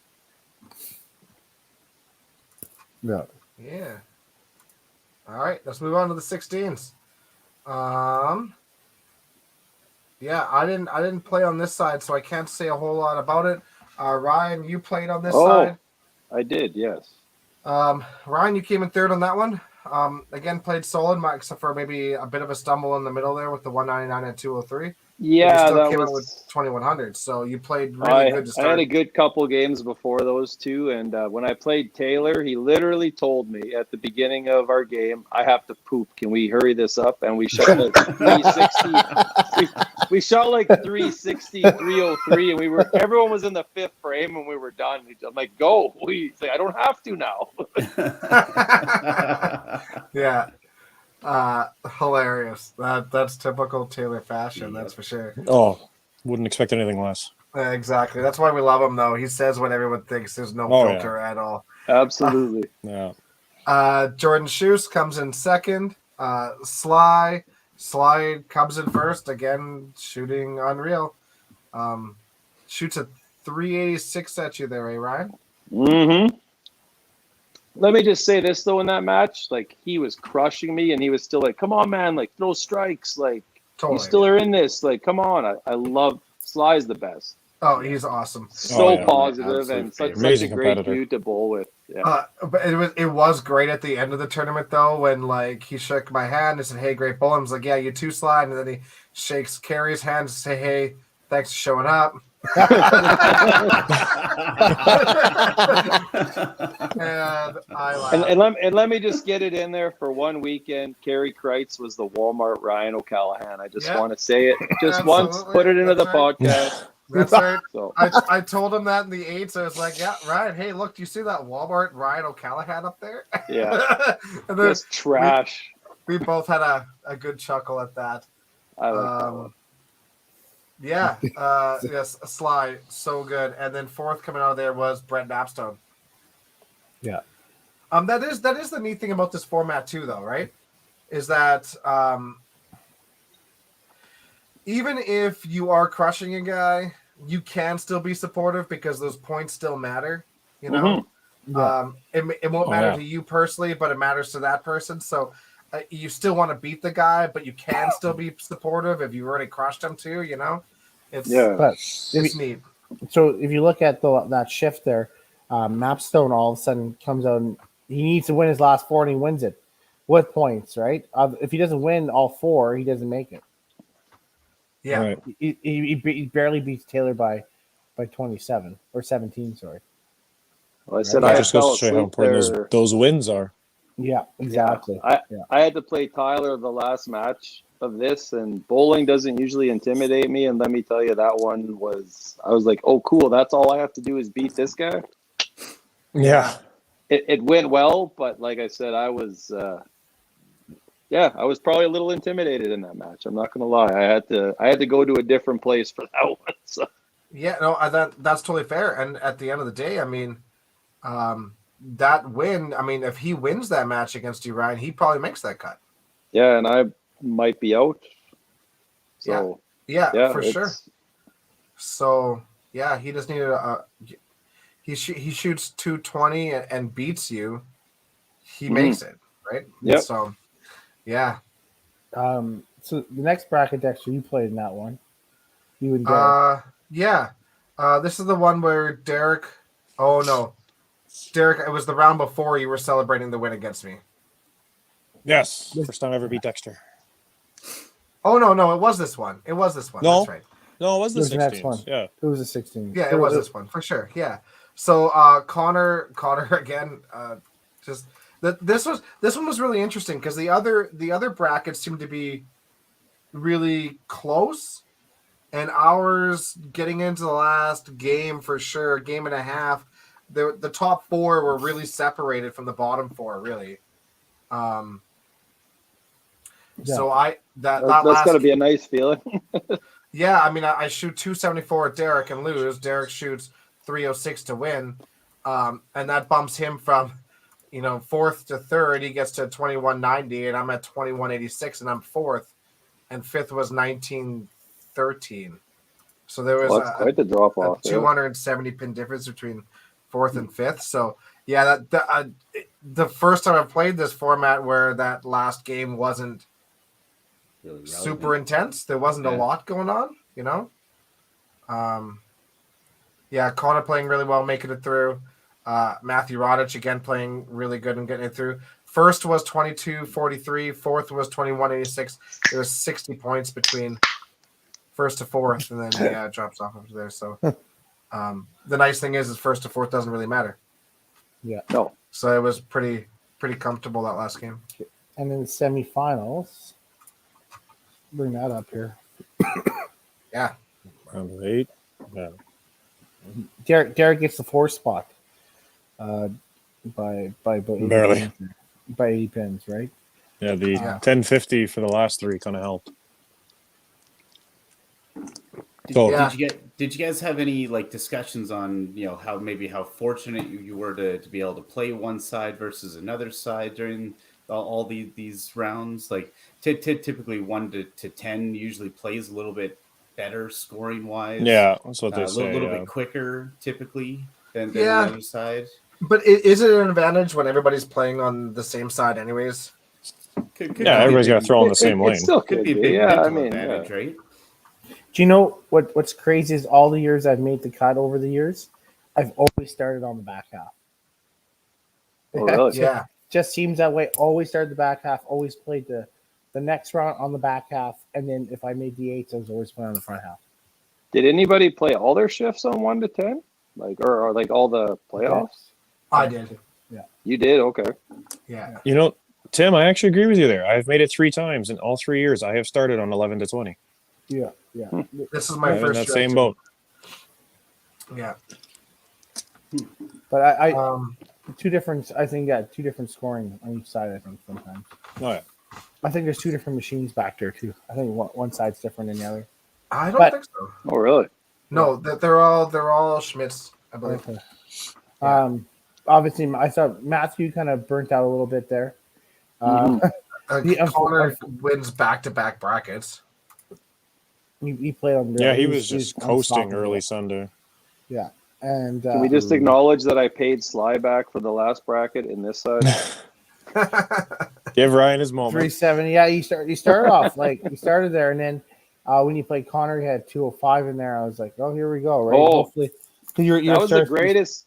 A: Yeah. All right, let's move on to the 16s. Yeah, I didn't play on this side, so I can't say a whole lot about it. Ryan, you played on this side.
C: I did, yes.
A: Ryan, you came in third on that one. Again, played solid, except for maybe a bit of a stumble in the middle there with the 199 and 203.
C: Yeah,
A: that came out with 2100. So you played really good to start.
C: I had a good couple games before those two, and when I played Taylor, he literally told me at the beginning of our game, "I have to poop. Can we hurry this up?" And we shot like 360. we shot like 360, 303, and everyone was in the 5th frame, and we were done. I'm like, "Go!" He's like, "I don't have to now."
A: Yeah. Hilarious. That's typical Taylor fashion, that's for sure.
E: Oh, wouldn't expect anything less.
A: Exactly. That's why we love him, though. He says what everyone thinks. There's no filter at all.
C: Absolutely.
E: Yeah.
A: Jordan Schuss comes in second. Sly comes in first. Again, shooting unreal. Shoots a 386 at you there, Ryan?
C: Mm-hmm. Let me just say this, though, in that match, like, he was crushing me, and he was still like, "Come on, man, like, throw strikes, like, you still are in this, like, come on." I love Sly's the best.
A: Oh, he's awesome.
C: So positive and such a great dude to bowl with. Yeah.
A: But it was great at the end of the tournament, though, when, like, he shook my hand and said, "Hey, great bowl." I was like, "Yeah, you too, Sly." And then he shakes Carrie's hand and say, "Hey, thanks for showing up." And I laughed.
C: And let me just get it in there for one weekend. Kerry Kreitz was the Walmart Ryan O'Callahan. I just want to say it just once. Put it into the podcast.
A: That's right. So I told him that in the 8s. So I was like, "Yeah, Ryan. Hey, look, do you see that Walmart Ryan O'Callahan up there?"
C: Yeah. And that's trash.
A: We both had a good chuckle at that.
C: I like that one.
A: Yeah, yes, Sly, so good. And then fourth coming out of there was Brett Napstone.
D: Yeah.
A: That is the neat thing about this format too, though, right? Is that even if you are crushing a guy, you can still be supportive because those points still matter. You know, it won't matter to you personally, but it matters to that person. So you still want to beat the guy, but you can still be supportive if you already crushed him too. You know, it's neat.
D: So if you look at that shift there, Mapstone all of a sudden comes out and he needs to win his last 4 and he wins it with points, right? If he doesn't win all 4, he doesn't make it.
A: Yeah,
E: right.
D: He barely beats Taylor by 27 or 17. Sorry.
C: Well, I said
E: that just goes to show how important those wins are.
D: Yeah, exactly.
C: I had to play Tyler the last match of this, and bowling doesn't usually intimidate me. And let me tell you, that one I was like, "Oh, cool! That's all I have to do is beat this guy."
E: Yeah,
C: it went well, but like I said, I was probably a little intimidated in that match. I'm not gonna lie. I had to go to a different place for that one. So.
A: Yeah, no, that's totally fair. And at the end of the day, I mean, that win, I mean, if he wins that match against you, Ryan, he probably makes that cut.
C: Yeah, and I might be out. So
A: yeah, for sure. So yeah, he just needed he shoots 220 and beats you, he makes it, right?
C: Yep.
A: So, yeah.
D: So the next bracket, Dexter, you played in that one. You and Derek.
A: Yeah. This is the one where Derek. Oh no, Derek! It was the round before you were celebrating the win against me.
E: Yes, first time I ever beat Dexter.
A: Oh no! It was this one. No, that's right.
E: No, it was the 16th.
D: Next one.
E: Yeah,
D: it was the 16th.
A: Yeah, it was this one for sure. Yeah. So Connor again. Just this one was really interesting because the other brackets seemed to be really close, and ours getting into the last game for sure, game and a half. The top four were really separated from the bottom four, really. So that's
C: got to be a nice feeling.
A: Yeah, I mean, I shoot 274 at Derek and lose. Derek shoots 306 to win, and that bumps him from, fourth to third. He gets to 2190, and I'm at 2186, and I'm fourth, and fifth was 1913. So there was
C: quite the drop off.
A: 270 pin difference between fourth and fifth. So yeah, the first time I played this format where that last game wasn't really super intense. There wasn't a lot going on, Yeah, Connor playing really well, making it through. Matthew Rodich again playing really good and getting it through. First was 22-43. Fourth was 21-86. There was 60 points between first to fourth, and then he drops off over there. So the nice thing is first to fourth doesn't really matter.
D: Yeah.
C: No.
A: So it was pretty comfortable that last game.
D: And in the semifinals, bring that up here.
A: Yeah.
E: Round 8. Yeah.
D: Derek gets the 4th spot. By
E: barely.
D: By 8 pins, right?
E: Yeah, the 1050 for the last 3 kind of helped.
B: Did you guys have any discussions on how fortunate you were to be able to play one side versus another side during all these rounds? Typically 1 to 10 usually plays a little bit better scoring wise.
E: Yeah, that's what they say.
B: A little bit quicker typically than the other side.
A: But is it an advantage when everybody's playing on the same side anyways?
E: Everybody's got to throw on the same lane.
C: It still could be a big
B: advantage, right?
D: Do you know what's crazy is all the years I've made the cut over the years, I've always started on the back half.
C: Oh, really?
A: Yeah.
D: Just seems that way. Always started the back half, always played the next round on the back half, and then if I made the 8s, I was always playing on the front half.
C: Did anybody play all their shifts on 1 to 10? Or all the playoffs?
A: I did.
D: Yeah.
C: You did? Okay.
A: Yeah.
E: Tim, I actually agree with you there. I've made it 3 times in all 3 years. I have started on 11 to 20.
D: Yeah.
A: This is my first
E: in that same boat.
A: Yeah.
D: But I two different scoring on each side, I think, sometimes.
E: Oh, yeah.
D: I think there's 2 different machines back there, too. I think one side's different than the other.
A: I don't think so.
C: Oh, really?
A: No, they're all Schmitz, I believe.
D: Okay. Yeah. Obviously, I thought Matthew kind of burnt out a little bit there.
A: Connor wins back-to-back brackets.
D: He played on.
E: Yeah, he was just coasting early Sunday.
D: Yeah, and
C: can we just acknowledge that I paid Sly back for the last bracket in this side?
E: Give Ryan his moment.
D: 370. Yeah, you started off you started there, and then when you played Connor, you had 205 in there. I was like, oh, here we go, right?
C: Oh,
D: hopefully,
C: that was the greatest.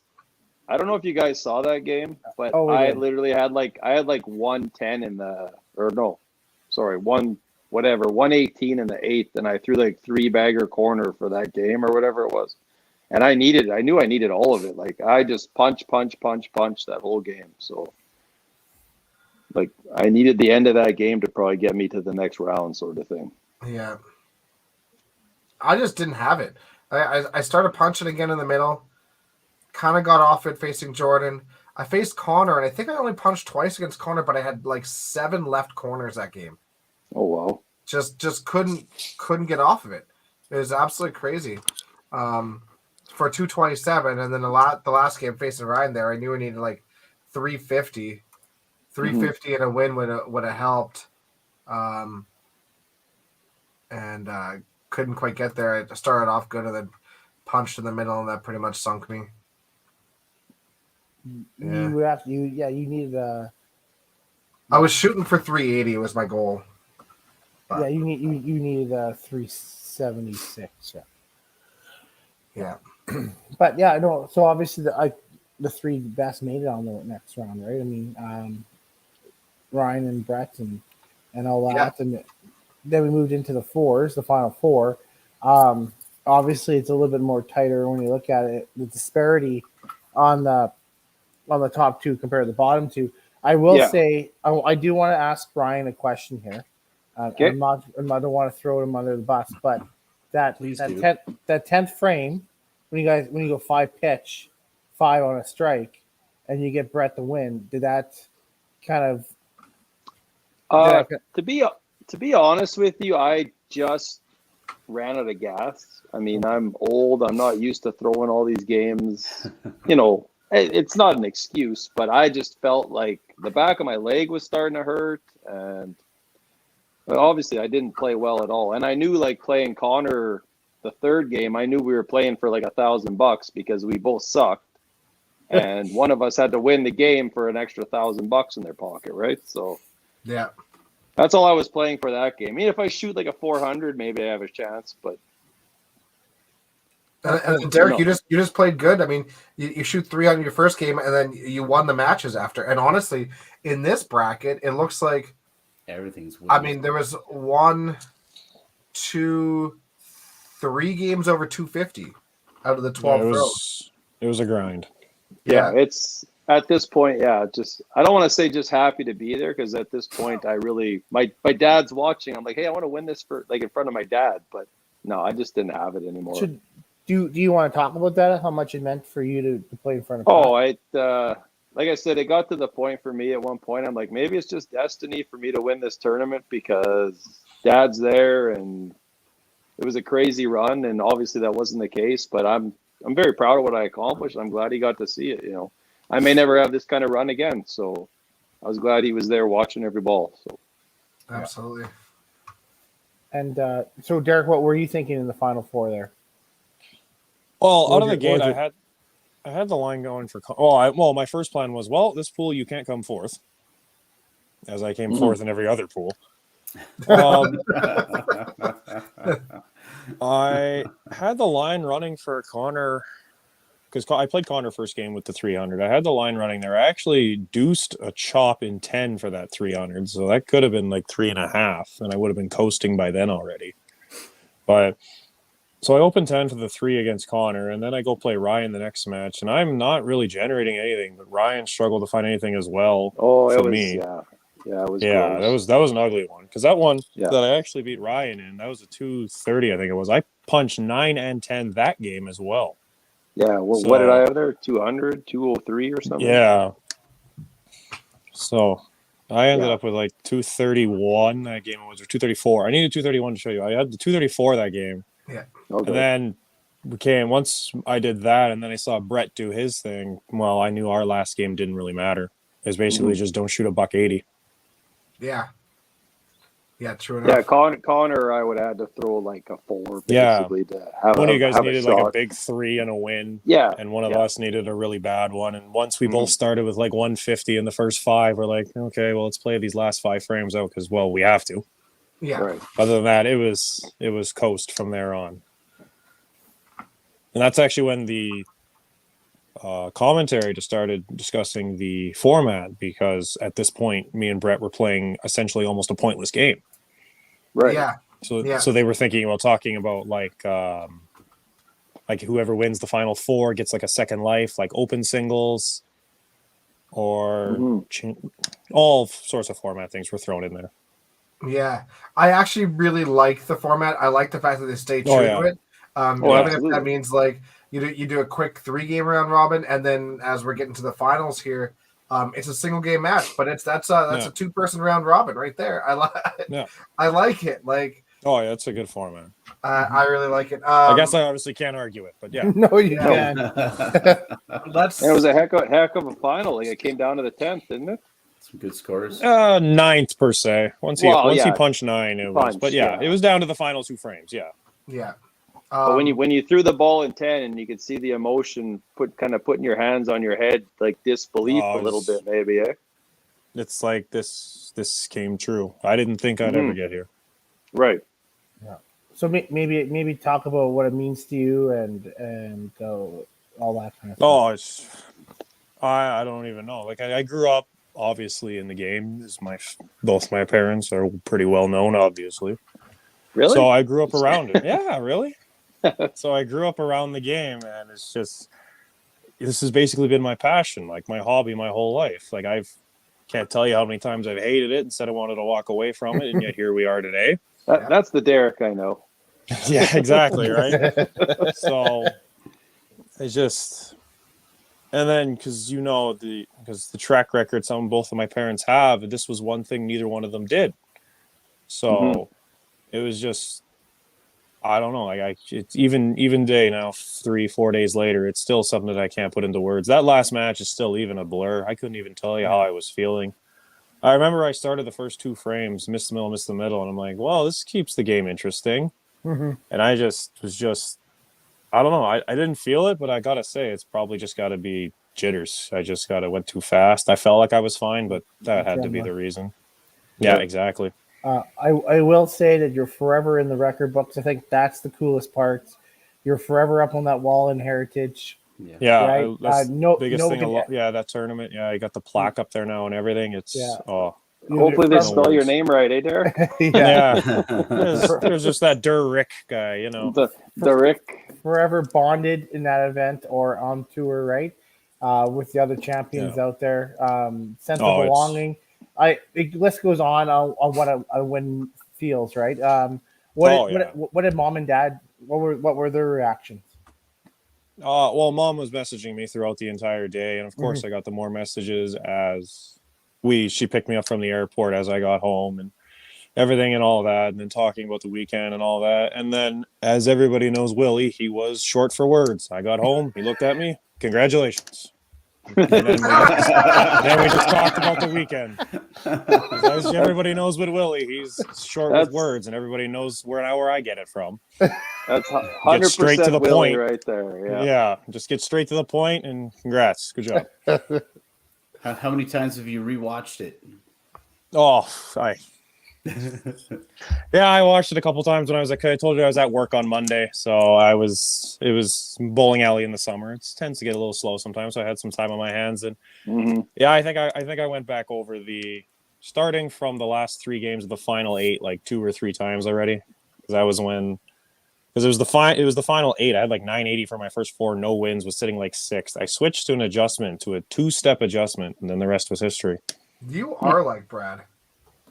C: I don't know if you guys saw that game, but I literally had 110 in the 118 in the 8th, and I threw 3-bagger corner for that game or whatever it was. And I knew I needed all of it. I just punch that whole game. So I needed the end of that game to probably get me to the next round sort of thing.
A: Yeah. I just didn't have it. I started punching again in the middle. Kind of got off it facing Jordan. I faced Connor, and I think I only punched twice against Connor, but I had 7 left corners that game.
C: Oh wow!
A: Just couldn't get off of it. It was absolutely crazy. For 227, and then the last game facing Ryan there, I knew I needed 350. 350 and a win would have helped. And couldn't quite get there. I started off good and then punched in the middle, and that pretty much sunk me.
D: you would have you needed a.
A: I was shooting for 380 was my goal.
D: But, yeah, you needed a 376.
A: Yeah.
D: But yeah, no. So obviously the three best made it on the next round, right? I mean, Ryan and Brett and all that, and then we moved into the final four. Obviously, it's a little bit more tighter when you look at it. The disparity on the top two compared to the bottom two. I will say I do want to ask Brian a question here. I don't want to throw him under the bus, but that 10th frame when you go 5 pitch, 5 on a strike, and you get Brett the win, did that kind of?
C: To be honest with you, I just ran out of gas. I mean, I'm old. I'm not used to throwing all these games. It's not an excuse, but I just felt like the back of my leg was starting to hurt, and obviously I didn't play well at all. And I knew, like, playing Connor the third game, I knew we were playing for like $1,000 because we both sucked, and one of us had to win the game for an extra $1,000 in their pocket, right? So
A: yeah,
C: that's all I was playing for that game. I mean, if I shoot like a 400, maybe I have a chance, but.
A: And Derek, you just played good. I mean, you shoot 3 on your first game, and then you won the matches after. And honestly, in this bracket, it looks like
B: everything's winning.
A: I mean, there was 1, 2, 3 games over 250 out of the 12 throws.
E: It was a grind.
C: Yeah, it's at this point. Yeah, I don't want to say just happy to be there, because at this point, I really my dad's watching. I'm like, hey, I want to win this in front of my dad, but no, I just didn't have it anymore.
D: Do you want to talk about that? How much it meant for you to play in front of?
C: Like I said, it got to the point for me at one point. I'm like, maybe it's just destiny for me to win this tournament, because Dad's there, and it was a crazy run, and obviously that wasn't the case. But I'm very proud of what I accomplished. I'm glad he got to see it. I may never have this kind of run again, so I was glad he was there watching every ball. So
A: absolutely.
D: And so, Derek, what were you thinking in the final four there?
E: Well, out of the gate, I had the line going for. My first plan was, this pool you can't come fourth, as I came fourth in every other pool. I had the line running for Connor, because I played Connor first game with the 300. I had the line running there. I actually deuced a chop in 10 for that 300, so that could have been like 3.5, and I would have been coasting by then already. But. So I opened 10 for the 3 against Connor, and then I go play Ryan the next match, and I'm not really generating anything, but Ryan struggled to find anything as well for me.
C: It was
E: that was an ugly one, because that one that I actually beat Ryan in, that was a 230, I think it was. I punched 9 and 10 that game as well.
C: Yeah, what did I have there? 200, 203 or something?
E: Yeah. So I ended up with like 231 that game, or 234. I needed 231 to show you. I had the 234 that game.
A: Yeah.
C: Okay.
E: And then once I did that, and then I saw Brett do his thing, well, I knew our last game didn't really matter. It was basically just don't shoot a $180.
A: Yeah. Yeah, true enough.
C: Yeah, Connor, I would have to throw like a 4 basically to have
E: one of you guys needed like a big 3 and a win.
C: Yeah.
E: And one of us needed a really bad one. And once we both started with like 150 in the first 5, we're like, okay, well, let's play these last 5 frames out, because, well, we have to.
A: Yeah.
C: Right.
E: Other than that, it was coast from there on. And that's actually when the commentary just started discussing the format, because at this point, me and Brett were playing essentially almost a pointless game.
C: Right.
A: Yeah.
E: So they were talking about like whoever wins the final 4 gets like a second life, like open singles, or all sorts of format things were thrown in there.
A: Yeah, I actually really like the format. I like the fact that they stay true to it. Even if that means like you do a quick 3-game round robin, and then as we're getting to the finals here, it's a single game match, but that's a 2-person round robin right there. I like it. Like,
E: it's a good format.
A: I really like it.
E: I guess I obviously can't argue it, but yeah.
D: No, you can.
C: It was a heck of a final. Like, it came down to the 10th, didn't it?
B: Some good scores.
E: 9th per se. Once he punched 9, it was. But it was down to the final 2 frames. Yeah.
A: Yeah.
C: But when you threw the ball in 10 and you could see the emotion putting your hands on your head, like disbelief a little bit, maybe, eh?
E: It's like this came true. I didn't think I'd ever get here.
C: Right.
D: Yeah. So maybe talk about what it means to you and all that kind of stuff.
E: I don't even know. Like I grew up obviously in the game. Both my parents are pretty well known, obviously.
C: Really?
E: So I grew up around it. Yeah, really. So I grew up around the game, and this has basically been my passion, like my hobby, my whole life. Like can't tell you how many times I've hated it and said I wanted to walk away from it, and yet here we are today.
C: That's the Derek I know.
E: Yeah, exactly, right? So it's just, and then because the track record both of my parents have, this was one thing neither one of them did. So it was just, I don't know. Like it's even day now, 3-4 days later, it's still something that I can't put into words. That last match is still even a blur. I couldn't even tell you how I was feeling. I remember I started the first 2 frames, missed the middle, and I'm like, well, this keeps the game interesting. And I I don't know. I didn't feel it, but I gotta say, it's probably just got to be jitters. I just went too fast. I felt like I was fine, but that had to be the reason. Yeah, exactly.
D: I will say that you're forever in the record books. I think that's the coolest part. You're forever up on that wall in Heritage.
E: Yeah,
D: right?
E: That's biggest thing. That tournament. Yeah, I got the plaque up there now and everything. It's
C: hopefully they spell your name right, eh, Derek?
E: There's just that Rick guy, you know.
C: The Rick.
D: Forever bonded in that event or on tour, right? With the other champions out there. Sense of belonging. The list goes on what a win feels, right? What did mom and dad? What were their reactions?
E: Well, mom was messaging me throughout the entire day, and of course, I got the more messages as she picked me up from the airport as I got home and everything and all that, and then talking about the weekend and all that. And then, as everybody knows, Willie, he was short for words. I got home, he looked at me, congratulations. And then we just talked about the weekend. As everybody knows with Willie, he's short with words, and everybody knows where I get it from.
C: That's 100% straight to the Willie point right there.
E: Yeah, just get straight to the point, and congrats, good job.
B: How many times have you rewatched it?
E: I watched it a couple times when I was I told you I was at work on Monday, so it was bowling alley in the summer. It tends to get a little slow sometimes, so I had some time on my hands, and I think I went back over starting from the last 3 games of the final 8 like 2 or 3 times already, because it was the final 8. I had like 980 for my first 4, no wins, was sitting like 6th. I switched to an adjustment, to a 2-step adjustment, and then the rest was history.
A: You are like Brad.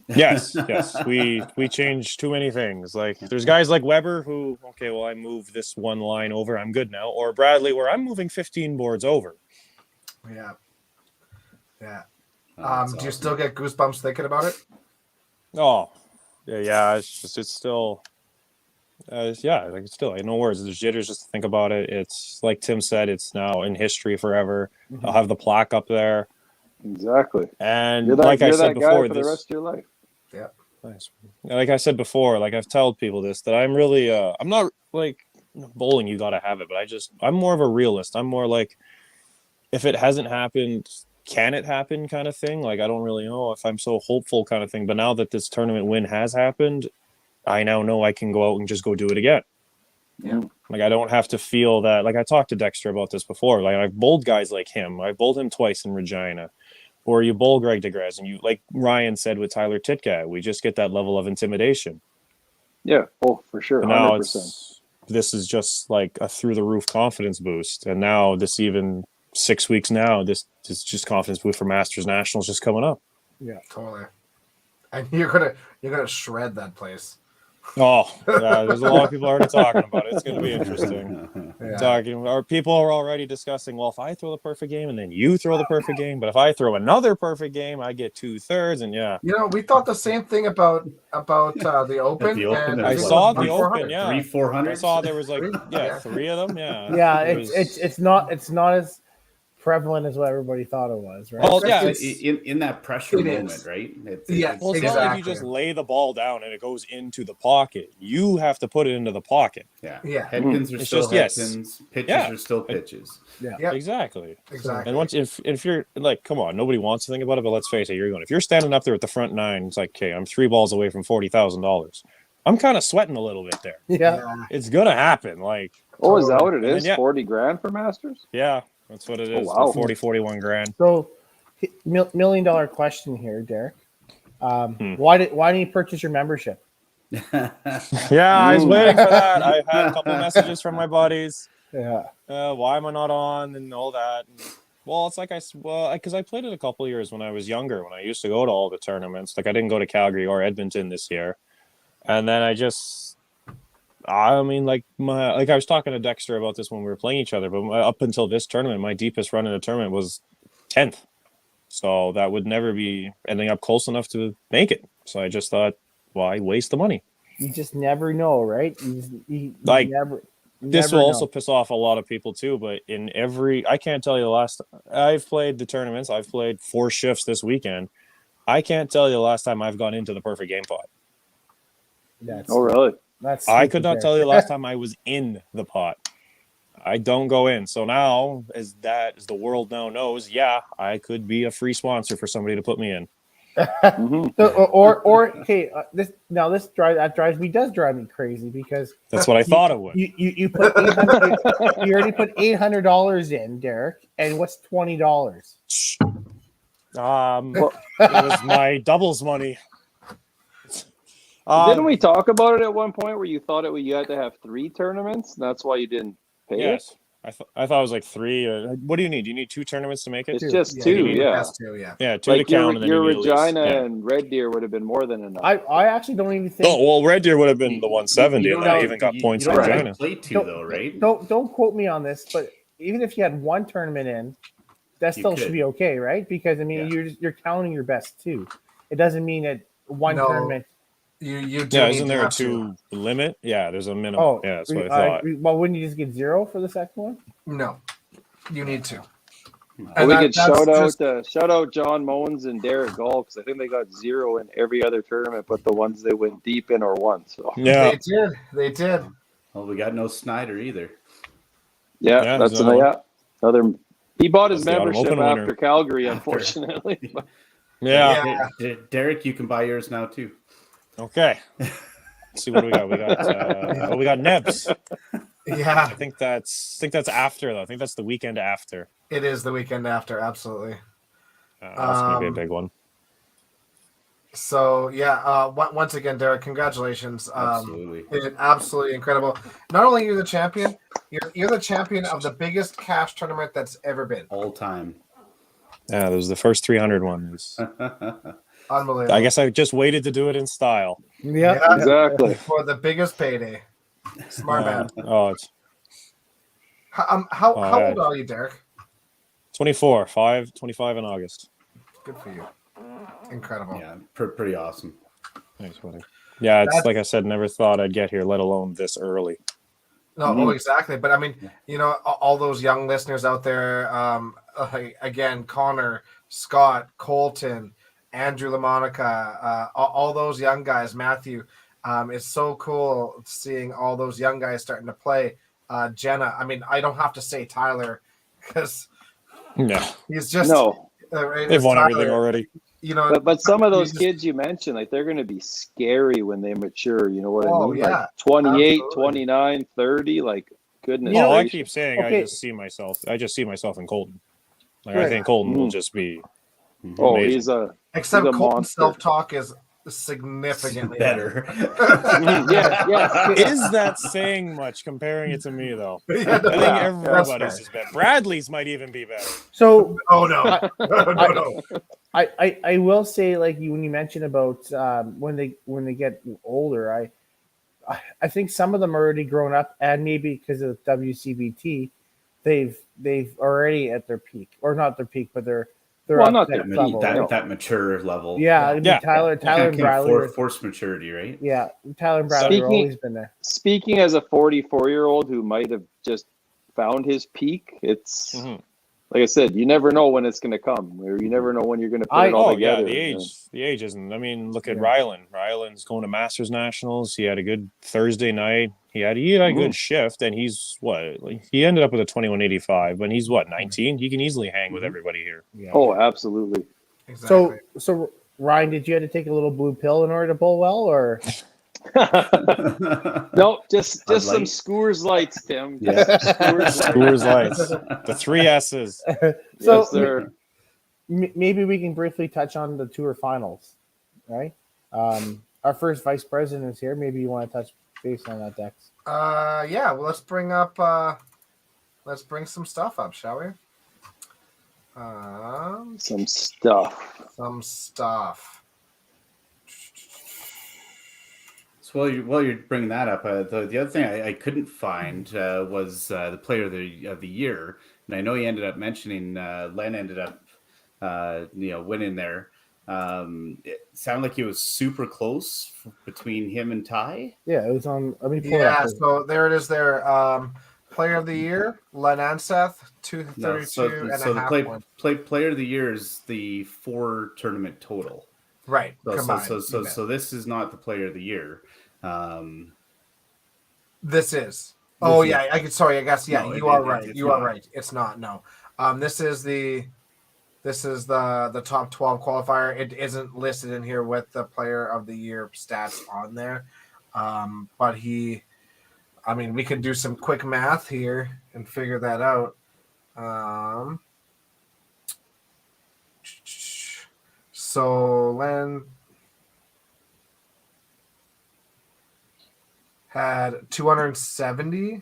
E: Yes. We changed too many things. Like there's guys like Weber who, I moved this 1 line over, I'm good now. Or Bradley, where I'm moving 15 boards over.
A: Yeah. Do you still get goosebumps thinking about it?
E: Oh, yeah. It's still. Still, no words. There's jitters just to think about it. It's like Tim said, it's now in history forever. I'll have the plaque up there.
C: Exactly.
E: And like I said before,
C: for the rest of your life.
A: Yeah.
E: Nice. Like I said before, like I've told people this, that I'm really, I'm not like bowling, you got to have it, but I'm more of a realist. I'm more like, if it hasn't happened, can it happen kind of thing? Like, I don't really know if I'm so hopeful kind of thing. But now that this tournament win has happened, I now know I can go out and just go do it again.
C: Yeah.
E: Like, I don't have to feel that. Like, I talked to Dexter about this before. Like, I've bowled guys like him. I bowled him twice in Regina. Or you bowl Greg DeGrasse, and you, like Ryan said with Tyler Titgat, we just get that level of intimidation.
C: Yeah, for sure. 100%.
E: Now this is just like a through the roof confidence boost. And now this even 6 weeks now, this is just confidence boost for Masters Nationals just coming up.
A: Yeah, totally. And you're gonna shred that place.
E: Oh, yeah, there's a lot of people already talking about it. It's going to be interesting. People are already discussing, well, if I throw the perfect game and then you throw the perfect game, but if I throw another perfect game, I get 2/3, and
A: we thought the same thing about the Open.
E: I saw the Open,
B: 300-400.
E: I saw there was like 3 of them,
D: it's not as prevalent as what everybody thought it was, right?
E: Well, yeah,
B: in that pressure moment, right?
E: It's not like you just lay the ball down and it goes into the pocket. You have to put it into the pocket.
B: Yeah. Head pins are still head pins. Pitches are still pitches.
E: Yeah, exactly. And once if you're like, come on, nobody wants to think about it, but let's face it, if you're standing up there at the front nine, it's like, okay, I'm 3 balls away from $40,000. I'm kind of sweating a little bit there.
D: Yeah.
E: It's gonna happen. Like,
C: is that what it is? 40 grand for Masters?
E: Yeah, that's what it is.
C: Wow.
E: 41 grand.
D: So, $1 million question here, Derek. Why didn't you purchase your membership?
E: Yeah, I was waiting for that. I had a couple of messages from my buddies.
D: Yeah.
E: Why am I not on and all that? And, well, it's like because I played it a couple of years when I was younger, when I used to go to all the tournaments. Like I didn't go to Calgary or Edmonton this year, and then I was talking to Dexter about this when we were playing each other. But up until this tournament, my deepest run in a tournament was 10th, so that would never be ending up close enough to make it. So I just thought, why waste the money?
D: You just never know, right? You never.
E: This will also piss off a lot of people too, but I can't tell you the last. I've played the tournaments. I've played 4 shifts this weekend. I can't tell you the last time I've gone into the perfect game pot.
C: Really?
E: I could not tell you the last time I was in the pot. I don't go in. So now, as the world now knows, I could be a free sponsor for somebody to put me in.
D: That drives me crazy because
E: that's what I thought it would.
D: You put $800, you already put $800 in, Derek, and what's $20?
E: It was my doubles money.
C: Didn't we talk about it at one point where you thought you had to have 3 tournaments? And that's why you didn't pay it?
E: I thought it was like 3. What do you need? Do you need 2 tournaments to make it?
C: It's just 2,
A: Yeah,
E: 2 to count.
C: Your Regina and Red Deer would have been more than enough.
D: I actually don't even think.
E: Oh well, Red Deer would have been the 170, and I even got points for Regina.
B: Play 2 though, right?
D: Don't quote me on this, but even if you had 1 tournament in, that still should be okay, right? Because I mean, you're counting your best 2. It doesn't mean that 1 tournament.
A: You do
E: isn't there a 2 limit? Yeah, there's a minimum. Oh, yeah, that's what I thought.
D: Well, wouldn't you just get 0 for the second one?
A: No, you need 2.
C: And we could shout out John Moens and Derek Gall because I think they got 0 in every other tournament, but the ones they went deep in or won. So
A: they did.
B: Well, we got no Snyder either.
C: Yeah, that's another. He bought his membership after Calgary, unfortunately.
B: Yeah. Derek, you can buy yours now too.
E: Okay. Let's see what we got. We got Nebs.
A: Yeah.
E: I think that's after though. I think that's the weekend after.
A: It is the weekend after, absolutely.
E: That's gonna be a big one.
A: So once again, Derek, congratulations.
B: Absolutely.
A: Absolutely incredible. Not only are you the champion, you're the champion of the biggest cash tournament that's ever been.
B: All time.
E: Yeah, there's the first 300 ones.
A: Unbelievable.
E: I guess I just waited to do it in style.
D: Yeah,
C: exactly.
A: For the biggest payday. Smart man. How old are you, Derek?
E: 24, 25 in August.
A: Good for you. Incredible.
B: Yeah, pretty awesome.
E: Thanks, buddy. Yeah, it's like I said, never thought I'd get here, let alone this early.
A: No, exactly. But I mean, all those young listeners out there, again, Connor, Scott, Colton, Andrew LaMonica, all those young guys, Matthew. It's so cool seeing all those young guys starting to play. Jenna, I mean, I don't have to say Tyler because he's just
E: they've won everything already.
C: But some of those kids you mentioned, like they're going to be scary when they mature. You know what I mean?
A: Yeah,
C: like 28, absolutely. 29, 30. Like goodness.
E: I keep saying I just see myself in Colton. Like I think Colton will just be. Amazing.
A: Except Colton's self-talk is significantly better.
E: Is that saying much comparing it to me though? I think everybody's is better. Bradley's might even be better.
D: So
A: no.
D: I will say, like when you mentioned about when they get older, I think some of them are already grown up, and maybe because of WCBT, they've already at their peak, or not their peak, but they're
B: not that mature level.
D: Yeah, I mean, Tyler and Bradley
B: force maturity, right?
D: Yeah, Tyler and Bradley have always been there.
C: Speaking as a 44-year-old who might have just found his peak, it's like I said, you never know when it's going to come, or you never know when you're going to put it all together.
E: The age isn't. I mean, look at Rylan. Rylan's going to Masters Nationals. He had a good Thursday night. He had a good shift, and he's he ended up with a 21.85. But he's 19. He can easily hang with everybody here.
C: Yeah. Oh, absolutely.
D: Exactly. So Ryan, did you have to take a little blue pill in order to bowl well, or?
C: No, just some Scores lights, Tim.
E: Yeah, Scores lights. The 3 S's.
D: So yes, maybe we can briefly touch on the tour finals, right? Our first vice president is here. Maybe you want to touch base on that, Dex.
A: Yeah. Well, let's bring some stuff up, shall we?
C: Some stuff.
B: So while you're bringing that up, the other thing I couldn't find was the player of the year, and I know he ended up mentioning Len ended up winning there. It sounded like it was super close between him and Ty.
D: Yeah, it was on.
A: So there it is. There, player of the year, Len Anseth, 232 and a half points.
B: Player of the year is the 4 tournament total.
A: Right.
B: So this is not the player of the year.
A: This is. Oh yeah, I guess yeah. You are right. You are right. It's not. No. This is the top 12 qualifier. It isn't listed in here with the player of the year stats on there. But we could do some quick math here and figure that out. So Len had 270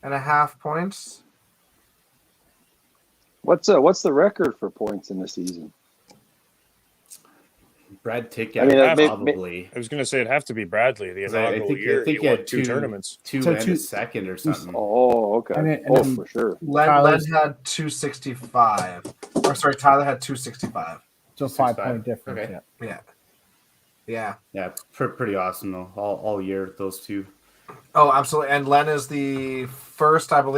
A: and a half points.
C: What's the record for points in the season?
B: Brad Tickett, probably.
E: I was going to say it'd have to be Bradley. The inaugural year, he won 2 tournaments,
B: 2 and a second or something.
C: Oh, okay. For sure.
A: Len had 265. Or sorry, Tyler had 265.
D: So 5-point difference.
A: Okay. Yeah.
B: Pretty awesome though. All year, those two.
A: Oh, absolutely. And Len is the first double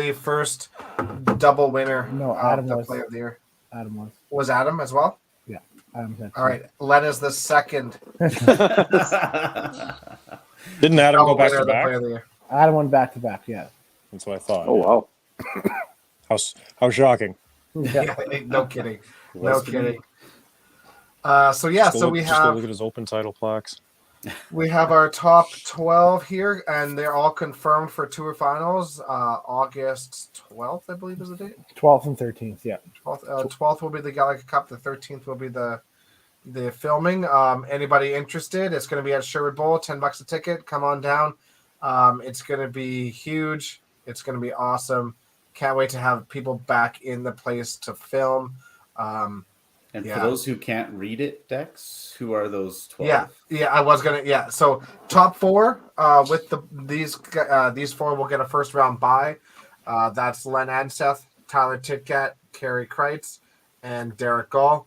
A: winner.
D: No, Adam
A: the
D: was.
A: Player of the Year.
D: Adam was.
A: Was Adam as well?
D: Yeah. Adam had
A: all right. Len is the second.
E: Didn't Adam go back to back?
D: Adam went back to back. Yeah.
E: That's what I thought.
C: Oh
E: wow. How shocking.
A: Yeah. No kidding. No kidding. So we
E: have
A: look
E: at his open title plaques.
A: We have our top 12 here, and they're all confirmed for tour finals. August 12th, I believe, is the date.
D: 12th and 13th, yeah.
A: 12th will be the Gallagher Cup. The 13th will be the filming. Anybody interested? It's going to be at Sherwood Bowl. $10 a ticket. Come on down. It's going to be huge. It's going to be awesome. Can't wait to have people back in the place to film.
B: And for those who can't read it, Dex, who are those 12?
A: Yeah, I was gonna. Yeah, so top 4 with these 4 will get a first round bye. That's Len Anseth, Tyler Titkat, Carey Kreitz, and Derek Gall.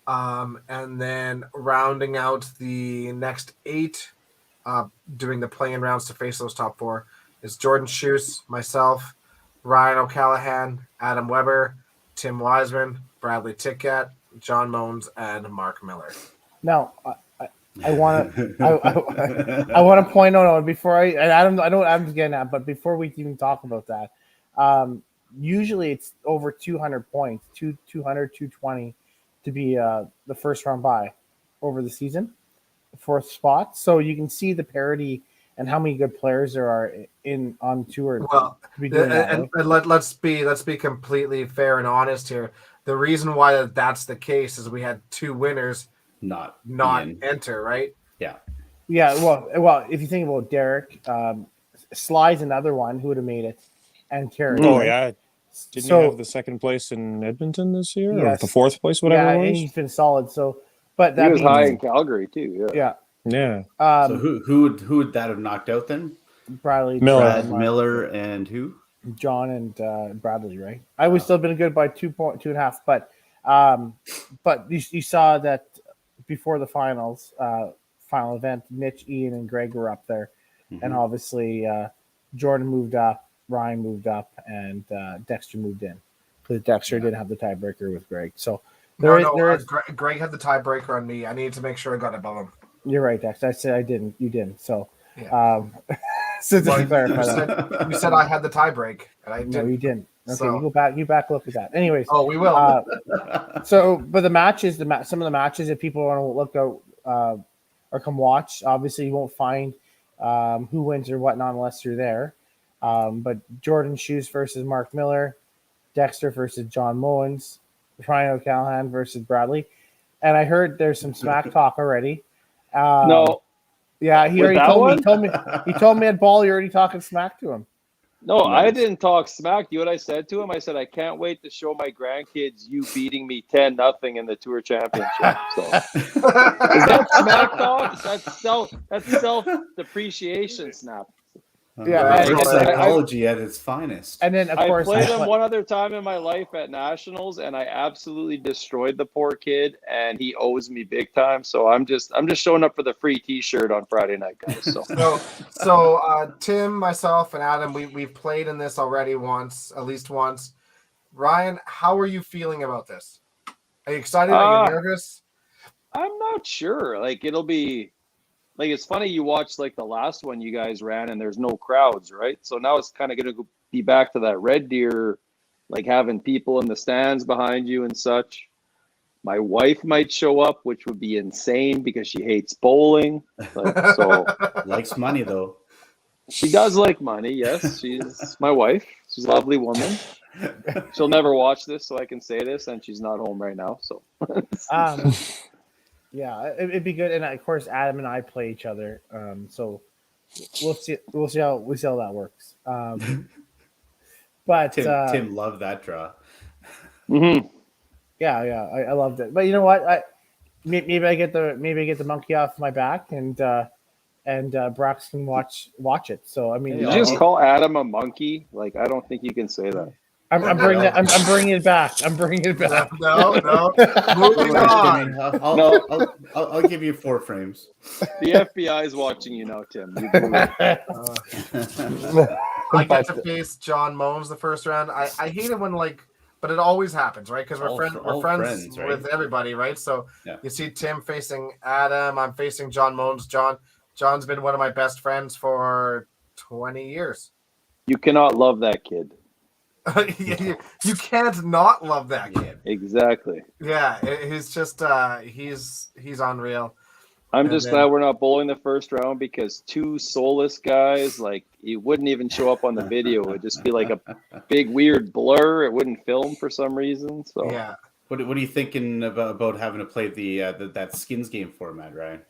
A: And then rounding out the next 8, doing the play-in rounds to face those top 4 is Jordan Schuss, myself, Ryan O'Callahan, Adam Weber, Tim Wiseman, Bradley Tickett, John Mones, and Mark Miller.
D: Now, I want to point out before I know what I'm getting at, but before we even talk about that, usually it's over 200 points, 200, 220 to be the first round bye over the season, 4th spot. So you can see the parity and how many good players there are on tour.
A: Well, let's be completely fair and honest here. The reason why that's the case is we had 2 winners not enter, right?
B: Yeah.
D: Well, if you think about Derek, Sly's another one who would have made it, and Carey.
E: Oh yeah, didn't he have the 2nd place in Edmonton this year, or the 4th place, whatever it was?
D: And he's been solid. So, but that
C: he was high in Calgary too.
D: Yeah.
B: So who would that have knocked out then?
D: Bradley,
B: Miller, and who?
D: John and Bradley, right? I would still have been good by 2.5, but you saw that before the final event, Mitch, Ian, and Greg were up there, and obviously Jordan moved up, Ryan moved up, and Dexter moved in. because Dexter didn't have the tiebreaker with Greg. So
A: Greg had the tiebreaker on me. I needed to make sure I got above him.
D: You're right, Dexter. I said I didn't. You didn't. So,
A: so just to clarify that. You said I had the tiebreak, and I didn't.
D: No, you didn't. Okay, you go back. Look at that. Anyways.
A: Oh, we will.
D: But the matches, some of the matches, if people want to look out or come watch, obviously you won't find who wins or whatnot unless you're there. But Jordan Shoes versus Mark Miller, Dexter versus John Mullins, Ryan O'Callahan versus Bradley, and I heard there's some smack talk already.
C: No.
D: Yeah, he already told me. He told me at ball you're already talking smack to him.
C: No, I didn't talk smack. You know what I said to him? I said, I can't wait to show my grandkids you beating me 10-0 in the Tour Championship. So is that smack talk? That's self-depreciation snap.
D: Yeah,
B: psychology at its finest.
D: And then, of course,
C: I played him one other time in my life at Nationals, and I absolutely destroyed the poor kid, and he owes me big time. So I'm just showing up for the free T-shirt on Friday night, guys.
A: So Tim, myself, and Adam, we've played in this already at least once. Ryan, how are you feeling about this? Are you excited? Are you nervous?
C: I'm not sure. Like, it'll be. Like, it's funny you watch like the last one you guys ran and there's no crowds, right? So now it's kind of going to be back to that Red Deer, like having people in the stands behind you and such. My wife might show up, which would be insane because she hates bowling. So
B: likes money though.
C: She does like money, yes. She's my wife. She's a lovely woman. She'll never watch this, so I can say this, and she's not home right now. So
D: yeah, it'd be good, and of course, Adam and I play each other, so we'll see how that works. But
B: Tim loved that draw.
C: Mm-hmm.
D: Yeah, I loved it. But you know what? Maybe I get the monkey off my back, and Brax can watch it. So I mean,
C: you just call Adam a monkey? Like, I don't think you can say that.
D: I'm bringing it back. I'm bringing it back.
A: No. Moving on.
B: I'll give you 4 frames.
C: The FBI is watching you now, Tim.
A: I get to face John Mones the first round. I hate it when but it always happens, right? Because we're friends right? with everybody, right? So you see Tim facing Adam. I'm facing John Mones. John's been one of my best friends for 20 years.
C: You cannot love that kid.
A: You can't not love that kid.
C: Exactly.
A: Yeah, he's just he's unreal.
C: I'm just glad we're not bowling the first round because 2 soulless guys, like, it wouldn't even show up on the video. It would just be like a big weird blur. It wouldn't film for some reason. So
A: yeah.
B: What are you thinking about having to play that skins game format, Ryan?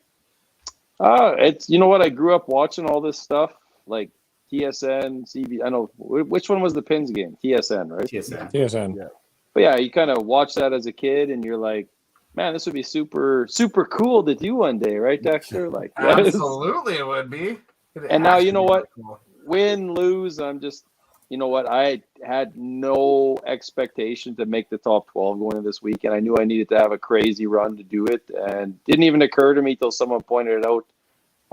C: It's, you know what, I grew up watching all this stuff like TSN, CB. I know which one was the Pins game. TSN, right?
E: TSN.
C: Yeah. But yeah, you kind of watch that as a kid, and you're like, man, this would be super, super cool to do one day, right, Dexter? Like,
A: absolutely, it would be.
C: And now, you know what? Cool. Win, lose, I'm just, you know what? I had no expectation to make the top 12 going into this week, and I knew I needed to have a crazy run to do it, and didn't even occur to me till someone pointed it out.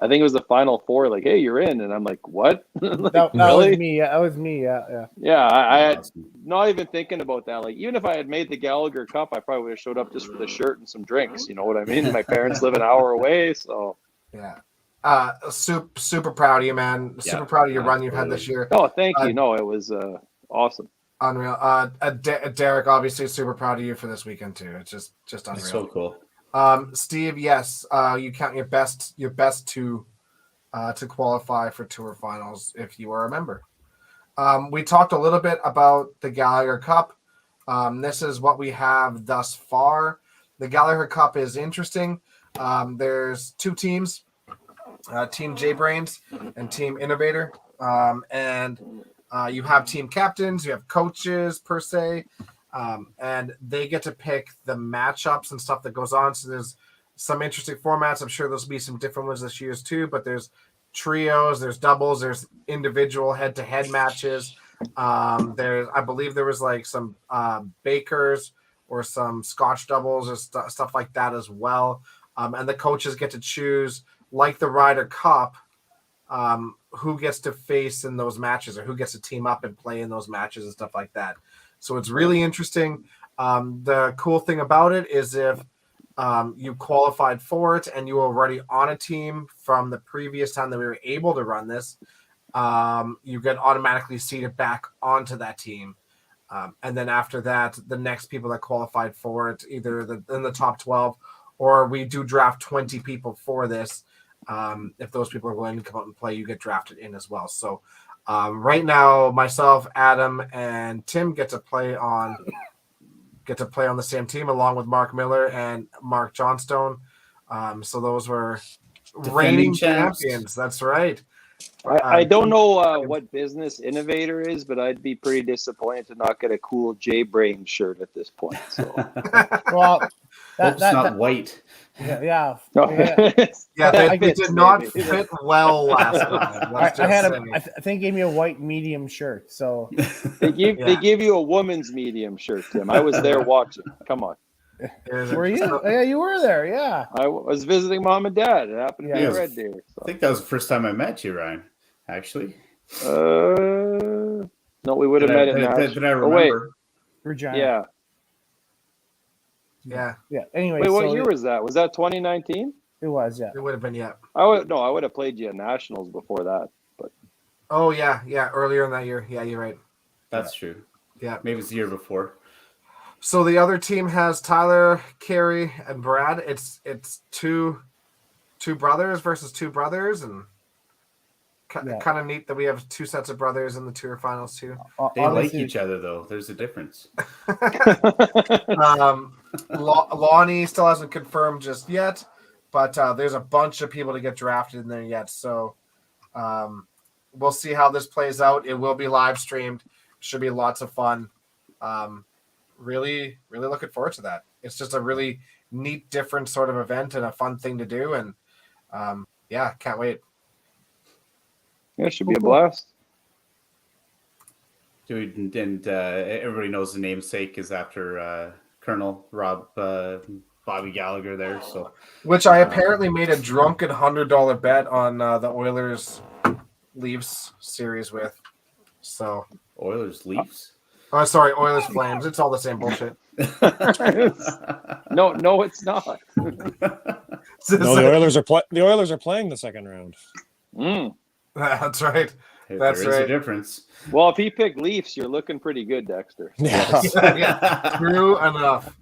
C: I think it was the final 4, like, hey, you're in. And I'm like, what? Like,
D: that was me. Yeah, that was me. Yeah.
C: Yeah, I had not even thinking about that. Like, even if I had made the Gallagher Cup, I probably would have showed up just for the shirt and some drinks. You know what I mean? My parents live an hour away, so.
A: Yeah. Super proud of you, man. Super proud of your run you've had this year.
C: Oh, thank you. No, it was awesome.
A: Unreal. Derek, obviously super proud of you for this weekend too. It's just unreal.
B: It's so cool.
A: Steve, yes, you count your best to qualify for Tour Finals if you are a member. We talked a little bit about the Gallagher Cup. This is what we have thus far. The Gallagher Cup is interesting. There's 2 teams, Team J-Brains and Team Innovator. And you have team captains, you have coaches per se. And they get to pick the matchups and stuff that goes on. So there's some interesting formats. I'm sure there'll be some different ones this year too, but there's trios, there's doubles, there's individual head-to-head matches. I believe there was like some bakers or some Scotch doubles or stuff like that as well. And the coaches get to choose, like the Ryder Cup, who gets to face in those matches or who gets to team up and play in those matches and stuff like that. So it's really interesting. The cool thing about it is if you qualified for it and you were already on a team from the previous time that we were able to run this, you get automatically seated back onto that team. And then after that, the next people that qualified for it, either in the top 12, or we do draft 20 people for this. If those people are willing to come out and play, you get drafted in as well. So right now, myself, Adam, and Tim get to play on the same team along with Mark Miller and Mark Johnstone. So those were reigning champions. That's right.
C: I don't know what business Innovator is, but I'd be pretty disappointed to not get a cool J-Brain shirt at this point. So,
B: well, that's not white.
D: Yeah.
A: They did not fit well last time.
D: I think gave me a white medium shirt. So
C: they give you a woman's medium shirt, Tim. I was there watching. Come on.
D: Were you? Yeah, you were there. Yeah.
C: I was visiting mom and dad. It happened to be Red Deer. So.
B: I think that was the first time I met you, Ryan. Actually.
C: No, we would have met at Nash.
B: Did I remember?
D: Regina.
A: Yeah.
D: Anyway,
C: wait, what year was that? Was that 2019?
D: It was, yeah.
A: It would have been, yeah.
C: I would have played you at Nationals before that, but.
A: Oh yeah, earlier in that year. Yeah, you're right.
B: That's true.
A: Yeah,
B: maybe it's the year before.
A: So the other team has Tyler, Carey, and Brad. It's two brothers versus two brothers, and kind of neat that we have two sets of brothers in the tour finals too.
B: They like each other though. There's a difference.
A: Lonnie still hasn't confirmed just yet, but there's a bunch of people to get drafted in there yet. So we'll see how this plays out. It will be live streamed. Should be lots of fun. Really, really looking forward to that. It's just a really neat, different sort of event and a fun thing to do. And can't wait.
C: Yeah, it should be a blast.
B: Dude, and everybody knows the namesake is after Colonel Bobby Gallagher there. So,
A: which I apparently made a drunken $100 bet on the Oilers Leafs series with. So
B: Oilers Leafs.
A: Oh, sorry, Oilers Flames. It's all the same bullshit.
C: No, it's not.
E: The Oilers are playing the second round.
A: That's right. That's
B: there is a difference.
C: Well, if he picked Leafs, you're looking pretty good, Dexter.
A: Yeah. Yeah. True enough.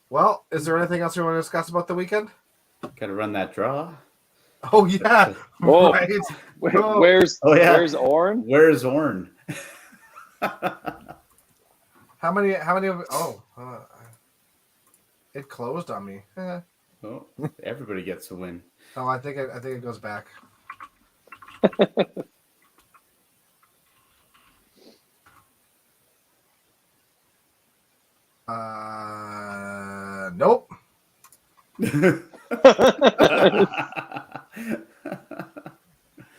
A: Well, is there anything else you want to discuss about the weekend?
B: Got to run that draw.
A: Oh yeah.
C: Oh,
A: right.
C: Where's Orne?
B: Where's Orne?
A: How many it closed on me.
B: Oh, everybody gets a win.
A: Oh, I think it goes back. Nope.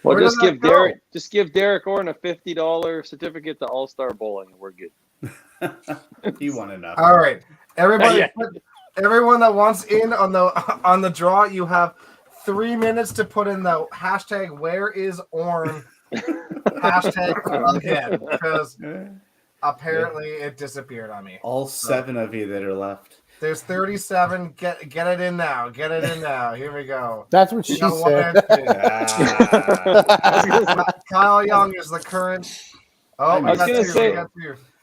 C: Well, just give Derek Orne a $50 certificate to All-Star Bowling, and we're good.
B: He won enough.
A: All right, everybody. Everyone that wants in on the draw, you have 3 minutes to put in the hashtag Where is Orne hashtag again, because apparently it disappeared on me.
B: All 7 of you that are left.
A: There's 37. Get it in now. Get it in now. Here we go.
D: That's what she said.
A: Kyle Young is the current. Oh,
C: I was going to say.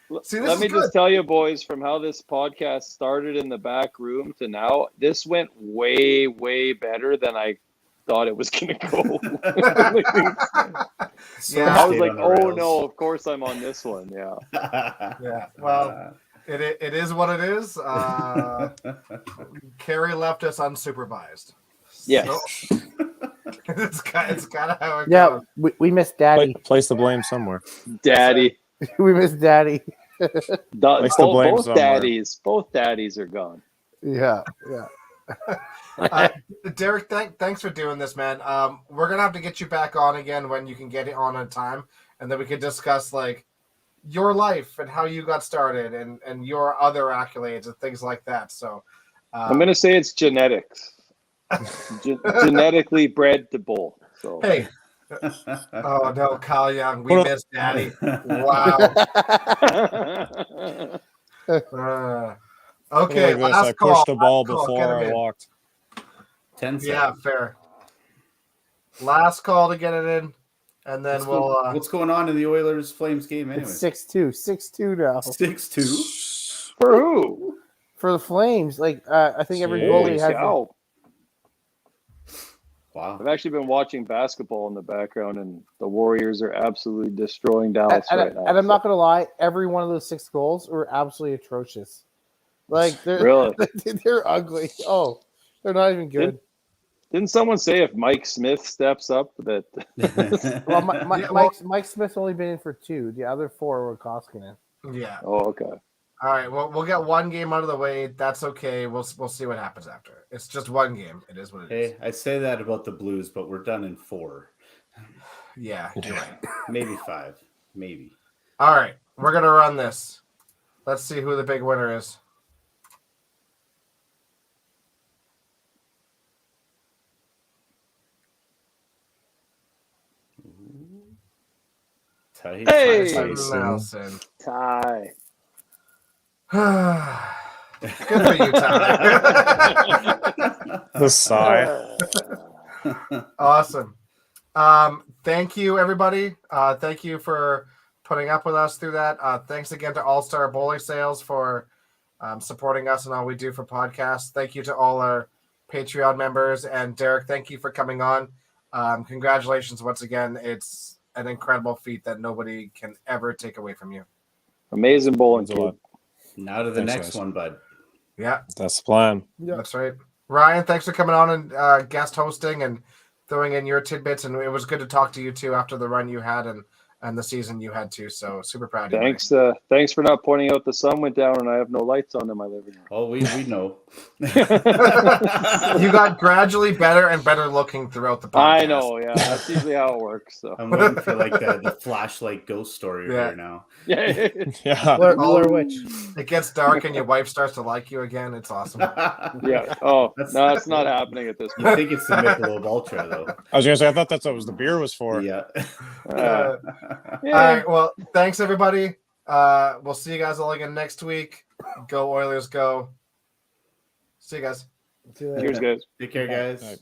A: Let
C: me just tell you, boys, from how this podcast started in the back room to now, this went way, way better than I thought it was going to go.
A: Yeah,
C: I was like, oh no, of course I'm on this one. Yeah.
A: Yeah. Well, it is what it is. Carey left us unsupervised.
C: Yes.
A: So, it's kind of how it goes.
D: Yeah, we miss Daddy.
E: Place the blame somewhere.
C: Daddy.
D: We miss Daddy.
C: Both daddies are gone.
D: Yeah.
A: Derek, thanks for doing this, man. We're gonna have to get you back on again when you can get it on time, and then we can discuss like your life and how you got started and your other accolades and things like that. So
C: I'm gonna say it's genetics. Genetically bred to bowl. So
A: hey, Oh no, Kyle Young, we miss Daddy. Wow. Okay,
E: like
A: last
E: I
A: call.
E: pushed the ball before I walked.
B: 10 seconds.
A: Yeah, fair. Last call to get it in, and then
B: what's going on in the Oilers Flames game anyway?
D: It's 6-2. 6-2 now.
B: 6-2?
C: For who?
D: For the Flames. Like I think every goalie has.
C: Wow. I've actually been watching basketball in the background, and the Warriors are absolutely destroying Dallas right now.
D: And I'm not going to lie, every one of those 6 goals were absolutely atrocious. Like, they're
C: really?
D: They're ugly. Oh, they're not even good.
C: Didn't someone say if Mike Smith steps up that?
D: Well, Mike Smith's only been in for 2. The other 4 were Koskinen.
A: Yeah.
C: Oh, okay.
A: All right. Well, we'll get one game out of the way. That's okay. We'll see what happens after. It's just one game. It is what it is.
B: Hey, I say that about the Blues, but we're done in 4.
A: Yeah, you're right.
B: Maybe 5. Maybe.
A: All right. We're gonna run this. Let's see who the big winner is.
C: Hey,
A: Nelson.
C: Ty.
A: Good for you, Ty.
E: The sigh.
A: Awesome. Thank you, everybody. Thank you for putting up with us through that. Thanks again to All Star Bowling Sales for supporting us and all we do for podcasts. Thank you to all our Patreon members. And Derek, thank you for coming on. Congratulations once again. It's an incredible feat that nobody can ever take away from you.
C: Amazing bowling, kid.
B: Now to the next one, bud.
A: Yeah.
E: That's the plan.
A: Yeah. That's right. Ryan, thanks for coming on and guest hosting and throwing in your tidbits. And it was good to talk to you too after the run you had and the season you had too. So super proud of you.
C: Thanks for not pointing out the sun went down and I have no lights on in my living room.
B: Oh, we know.
A: You got gradually better and better looking throughout the podcast.
C: I know, yeah. That's usually how it works. So
B: I'm waiting for like the flashlight ghost story here now.
C: Yeah.
D: Blair Witch.
A: It gets dark and your wife starts to like you again. It's awesome.
C: Yeah. Oh, no, it's not happening at this point.
B: You think it's the Michelob Ultra, though.
E: I was going to say, I thought that's what the beer was for.
B: Yeah.
A: All right. Well, thanks, everybody. We'll see you guys all again next week. Go Oilers, go. See you guys.
C: Cheers, guys.
B: Take care, guys.